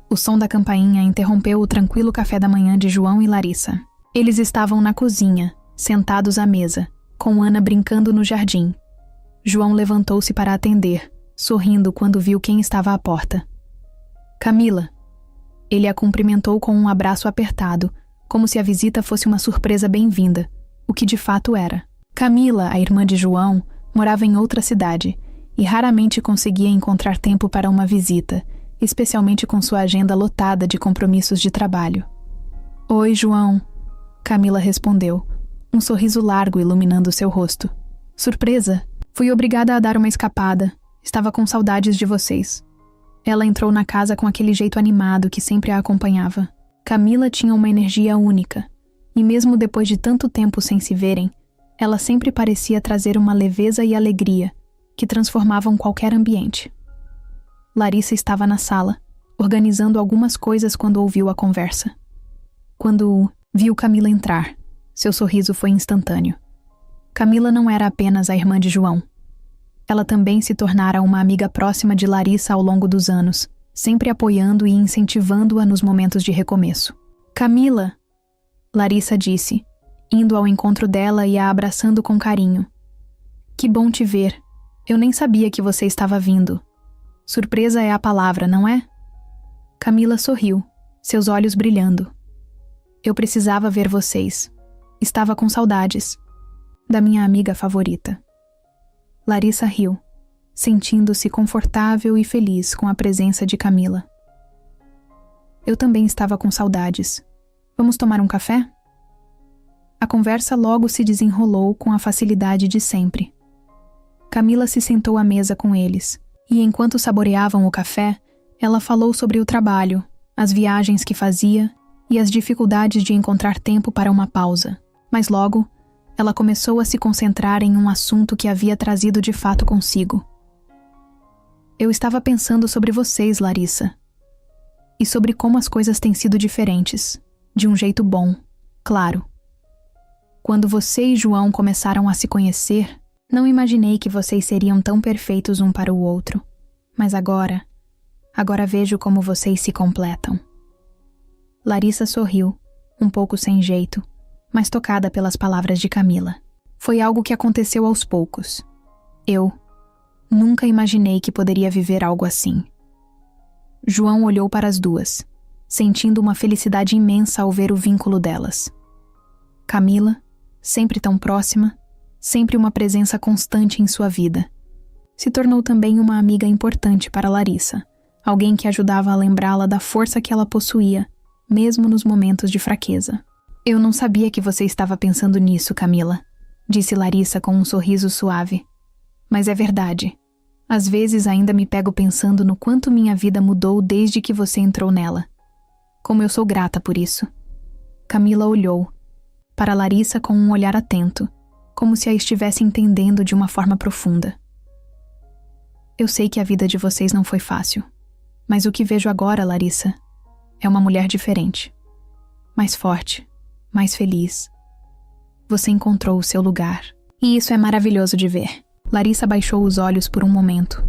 O som da campainha interrompeu o tranquilo café da manhã de João e Larissa. Eles estavam na cozinha, sentados à mesa, com Ana brincando no jardim. João levantou-se para atender, sorrindo quando viu quem estava à porta. Camila. Ele a cumprimentou com um abraço apertado, como se a visita fosse uma surpresa bem-vinda, o que de fato era. Camila, a irmã de João, morava em outra cidade e raramente conseguia encontrar tempo para uma visita, especialmente com sua agenda lotada de compromissos de trabalho. Oi, João, Camila respondeu, um sorriso largo iluminando seu rosto. Surpresa, fui obrigada a dar uma escapada, estava com saudades de vocês. Ela entrou na casa com aquele jeito animado que sempre a acompanhava. Camila tinha uma energia única, e mesmo depois de tanto tempo sem se verem, ela sempre parecia trazer uma leveza e alegria que transformavam qualquer ambiente. Larissa estava na sala, organizando algumas coisas quando ouviu a conversa. Quando viu Camila entrar, seu sorriso foi instantâneo. Camila não era apenas a irmã de João. Ela também se tornara uma amiga próxima de Larissa ao longo dos anos, sempre apoiando e incentivando-a nos momentos de recomeço. Camila, Larissa disse, indo ao encontro dela e a abraçando com carinho. Que bom te ver. Eu nem sabia que você estava vindo. Surpresa é a palavra, não é? Camila sorriu, seus olhos brilhando. Eu precisava ver vocês. Estava com saudades. Da minha amiga favorita. Larissa riu, sentindo-se confortável e feliz com a presença de Camila. Eu também estava com saudades. Vamos tomar um café? A conversa logo se desenrolou com a facilidade de sempre. Camila se sentou à mesa com eles, e enquanto saboreavam o café, ela falou sobre o trabalho, as viagens que fazia e as dificuldades de encontrar tempo para uma pausa. Mas logo, ela começou a se concentrar em um assunto que havia trazido de fato consigo. Eu estava pensando sobre vocês, Larissa, e sobre como as coisas têm sido diferentes, de um jeito bom, claro. Quando você e João começaram a se conhecer, não imaginei que vocês seriam tão perfeitos um para o outro, mas agora vejo como vocês se completam. Larissa sorriu, um pouco sem jeito, mas tocada pelas palavras de Camila. Foi algo que aconteceu aos poucos. Eu nunca imaginei que poderia viver algo assim. João olhou para as duas, sentindo uma felicidade imensa ao ver o vínculo delas. Camila, sempre tão próxima, sempre uma presença constante em sua vida. Se tornou também uma amiga importante para Larissa, alguém que ajudava a lembrá-la da força que ela possuía, mesmo nos momentos de fraqueza. Eu não sabia que você estava pensando nisso, Camila, disse Larissa com um sorriso suave. Mas é verdade. Às vezes ainda me pego pensando no quanto minha vida mudou desde que você entrou nela. Como eu sou grata por isso. Camila olhou para Larissa com um olhar atento, como se a estivesse entendendo de uma forma profunda. Eu sei que a vida de vocês não foi fácil, mas o que vejo agora, Larissa, é uma mulher diferente. Mais forte, mais feliz. Você encontrou o seu lugar. E isso é maravilhoso de ver. Larissa baixou os olhos por um momento,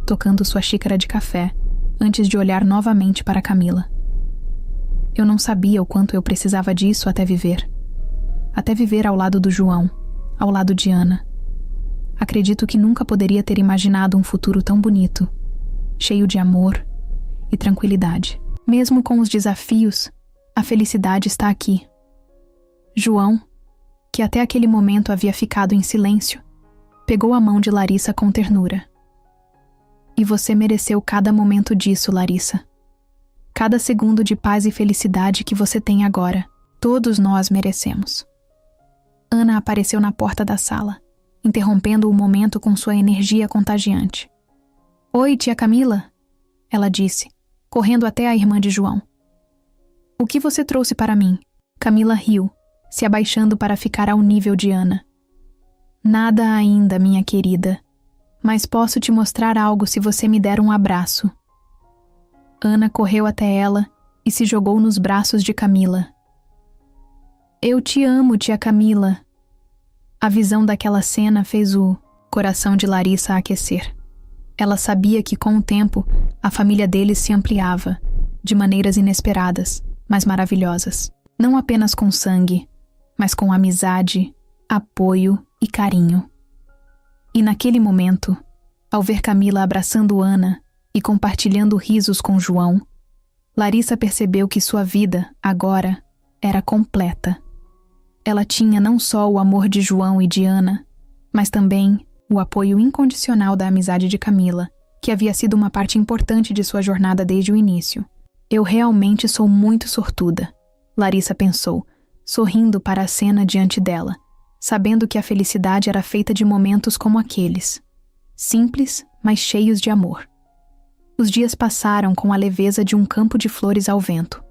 tocando sua xícara de café, antes de olhar novamente para Camila. Eu não sabia o quanto eu precisava disso até viver. Até viver ao lado do João, ao lado de Ana. acredito que nunca poderia ter imaginado um futuro tão bonito, cheio de amor e tranquilidade. Mesmo com os desafios, a felicidade está aqui. João, que até aquele momento havia ficado em silêncio, pegou a mão de Larissa com ternura. E você mereceu cada momento disso, Larissa. Cada segundo de paz e felicidade que você tem agora, todos nós merecemos. Ana apareceu na porta da sala, interrompendo o momento com sua energia contagiante. Oi, tia Camila, ela disse, correndo até a irmã de João. O que você trouxe para mim? Camila riu, se abaixando para ficar ao nível de Ana. Nada ainda, minha querida, mas posso te mostrar algo se você me der um abraço. Ana correu até ela e se jogou nos braços de Camila. Eu te amo, tia Camila. A visão daquela cena fez o coração de Larissa aquecer. Ela sabia que com o tempo a família deles se ampliava, de maneiras inesperadas, mas maravilhosas. Não apenas com sangue, mas com amizade, apoio e carinho. E naquele momento, ao ver Camila abraçando Ana e compartilhando risos com João, Larissa percebeu que sua vida, agora, era completa. Ela tinha não só o amor de João e de Ana, mas também o apoio incondicional da amizade de Camila, que havia sido uma parte importante de sua jornada desde o início. Eu realmente sou muito sortuda, Larissa pensou, sorrindo para a cena diante dela, sabendo que a felicidade era feita de momentos como aqueles, simples, mas cheios de amor. Os dias passaram com a leveza de um campo de flores ao vento.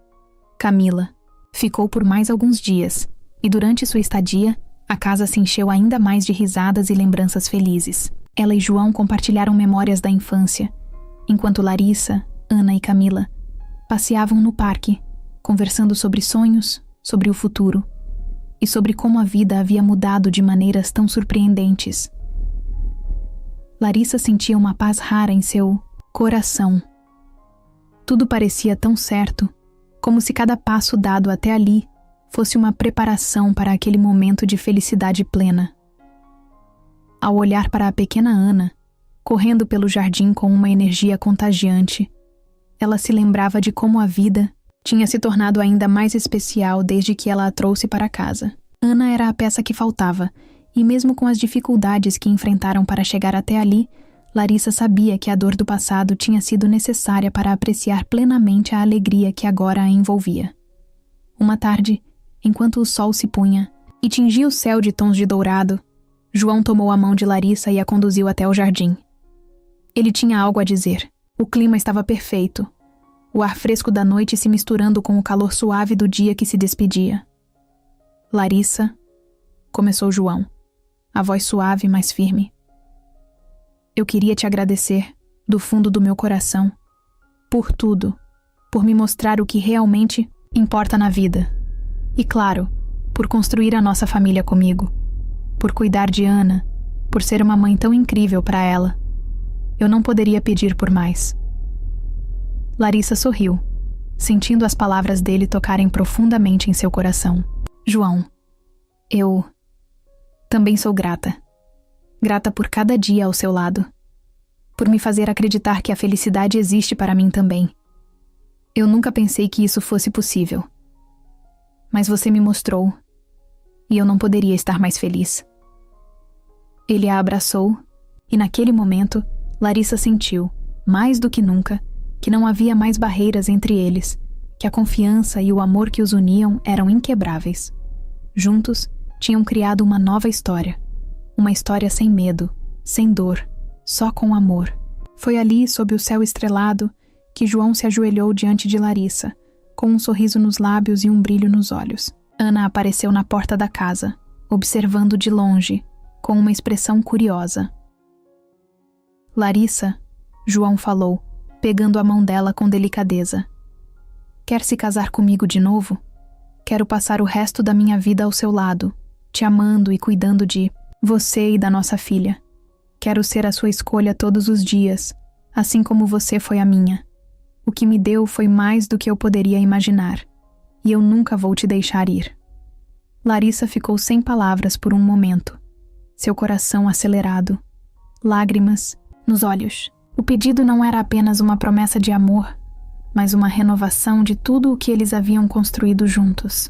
Camila ficou por mais alguns dias, e durante sua estadia, a casa se encheu ainda mais de risadas e lembranças felizes. Ela e João compartilharam memórias da infância, enquanto Larissa, Ana e Camila passeavam no parque, conversando sobre sonhos, sobre o futuro, e sobre como a vida havia mudado de maneiras tão surpreendentes. Larissa sentia uma paz rara em seu coração. Tudo parecia tão certo, como se cada passo dado até ali fosse uma preparação para aquele momento de felicidade plena. Ao olhar para a pequena Ana, correndo pelo jardim com uma energia contagiante, ela se lembrava de como a vida tinha se tornado ainda mais especial desde que ela a trouxe para casa. Ana era a peça que faltava, e mesmo com as dificuldades que enfrentaram para chegar até ali, Larissa sabia que a dor do passado tinha sido necessária para apreciar plenamente a alegria que agora a envolvia. Uma tarde, enquanto o sol se punha e tingia o céu de tons de dourado, João tomou a mão de Larissa e a conduziu até o jardim. Ele tinha algo a dizer. O clima estava perfeito, o ar fresco da noite se misturando com o calor suave do dia que se despedia. Larissa, começou João, a voz suave, mas firme. Eu queria te agradecer, do fundo do meu coração, por tudo, por me mostrar o que realmente importa na vida. E claro, por construir a nossa família comigo, por cuidar de Ana, por ser uma mãe tão incrível para ela. Eu não poderia pedir por mais. Larissa sorriu, sentindo as palavras dele tocarem profundamente em seu coração. João, eu também sou grata. Grata por cada dia ao seu lado. Por me fazer acreditar que a felicidade existe para mim também. Eu nunca pensei que isso fosse possível. Mas você me mostrou, e eu não poderia estar mais feliz. Ele a abraçou, e naquele momento, Larissa sentiu, mais do que nunca, que não havia mais barreiras entre eles, que a confiança e o amor que os uniam eram inquebráveis. Juntos, tinham criado uma nova história. Uma história sem medo, sem dor, só com amor. Foi ali, sob o céu estrelado, que João se ajoelhou diante de Larissa, com um sorriso nos lábios e um brilho nos olhos. Ana apareceu na porta da casa, observando de longe, com uma expressão curiosa. Larissa, João falou, pegando a mão dela com delicadeza. Quer se casar comigo de novo? Quero passar o resto da minha vida ao seu lado, te amando e cuidando de você e da nossa filha. Quero ser a sua escolha todos os dias, assim como você foi a minha. O que me deu foi mais do que eu poderia imaginar, e eu nunca vou te deixar ir. Larissa ficou sem palavras por um momento, seu coração acelerado, lágrimas nos olhos. O pedido não era apenas uma promessa de amor, mas uma renovação de tudo o que eles haviam construído juntos.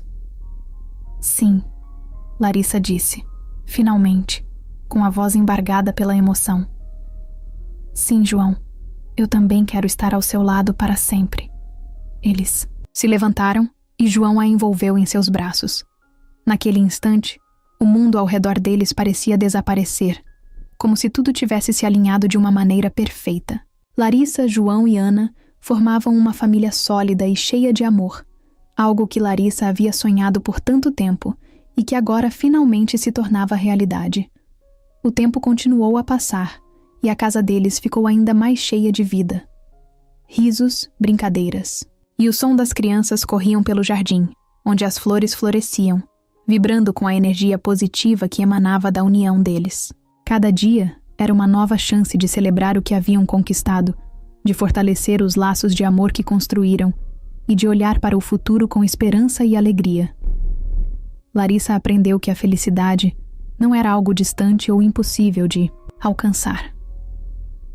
Sim, Larissa disse, finalmente, com a voz embargada pela emoção. Sim, João, eu também quero estar ao seu lado para sempre. Eles se levantaram e João a envolveu em seus braços. Naquele instante, o mundo ao redor deles parecia desaparecer, como se tudo tivesse se alinhado de uma maneira perfeita. Larissa, João e Ana formavam uma família sólida e cheia de amor, algo que Larissa havia sonhado por tanto tempo e que agora finalmente se tornava realidade. O tempo continuou a passar e a casa deles ficou ainda mais cheia de vida. Risos, brincadeiras. E o som das crianças corriam pelo jardim, onde as flores floresciam, vibrando com a energia positiva que emanava da união deles. Cada dia era uma nova chance de celebrar o que haviam conquistado, de fortalecer os laços de amor que construíram e de olhar para o futuro com esperança e alegria. Larissa aprendeu que a felicidade não era algo distante ou impossível de alcançar.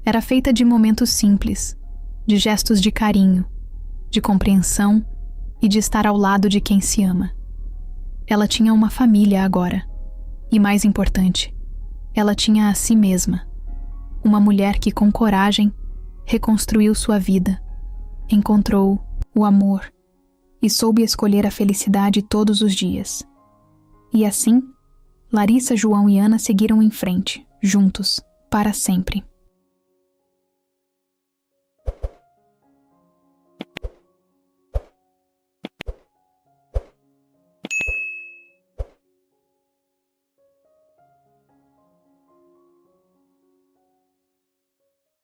Era feita de momentos simples, de gestos de carinho, de compreensão e de estar ao lado de quem se ama. Ela tinha uma família agora. E mais importante, ela tinha a si mesma. Uma mulher que, com coragem, reconstruiu sua vida, encontrou o amor e soube escolher a felicidade todos os dias. E assim, Larissa, João e Ana seguiram em frente, juntos, para sempre.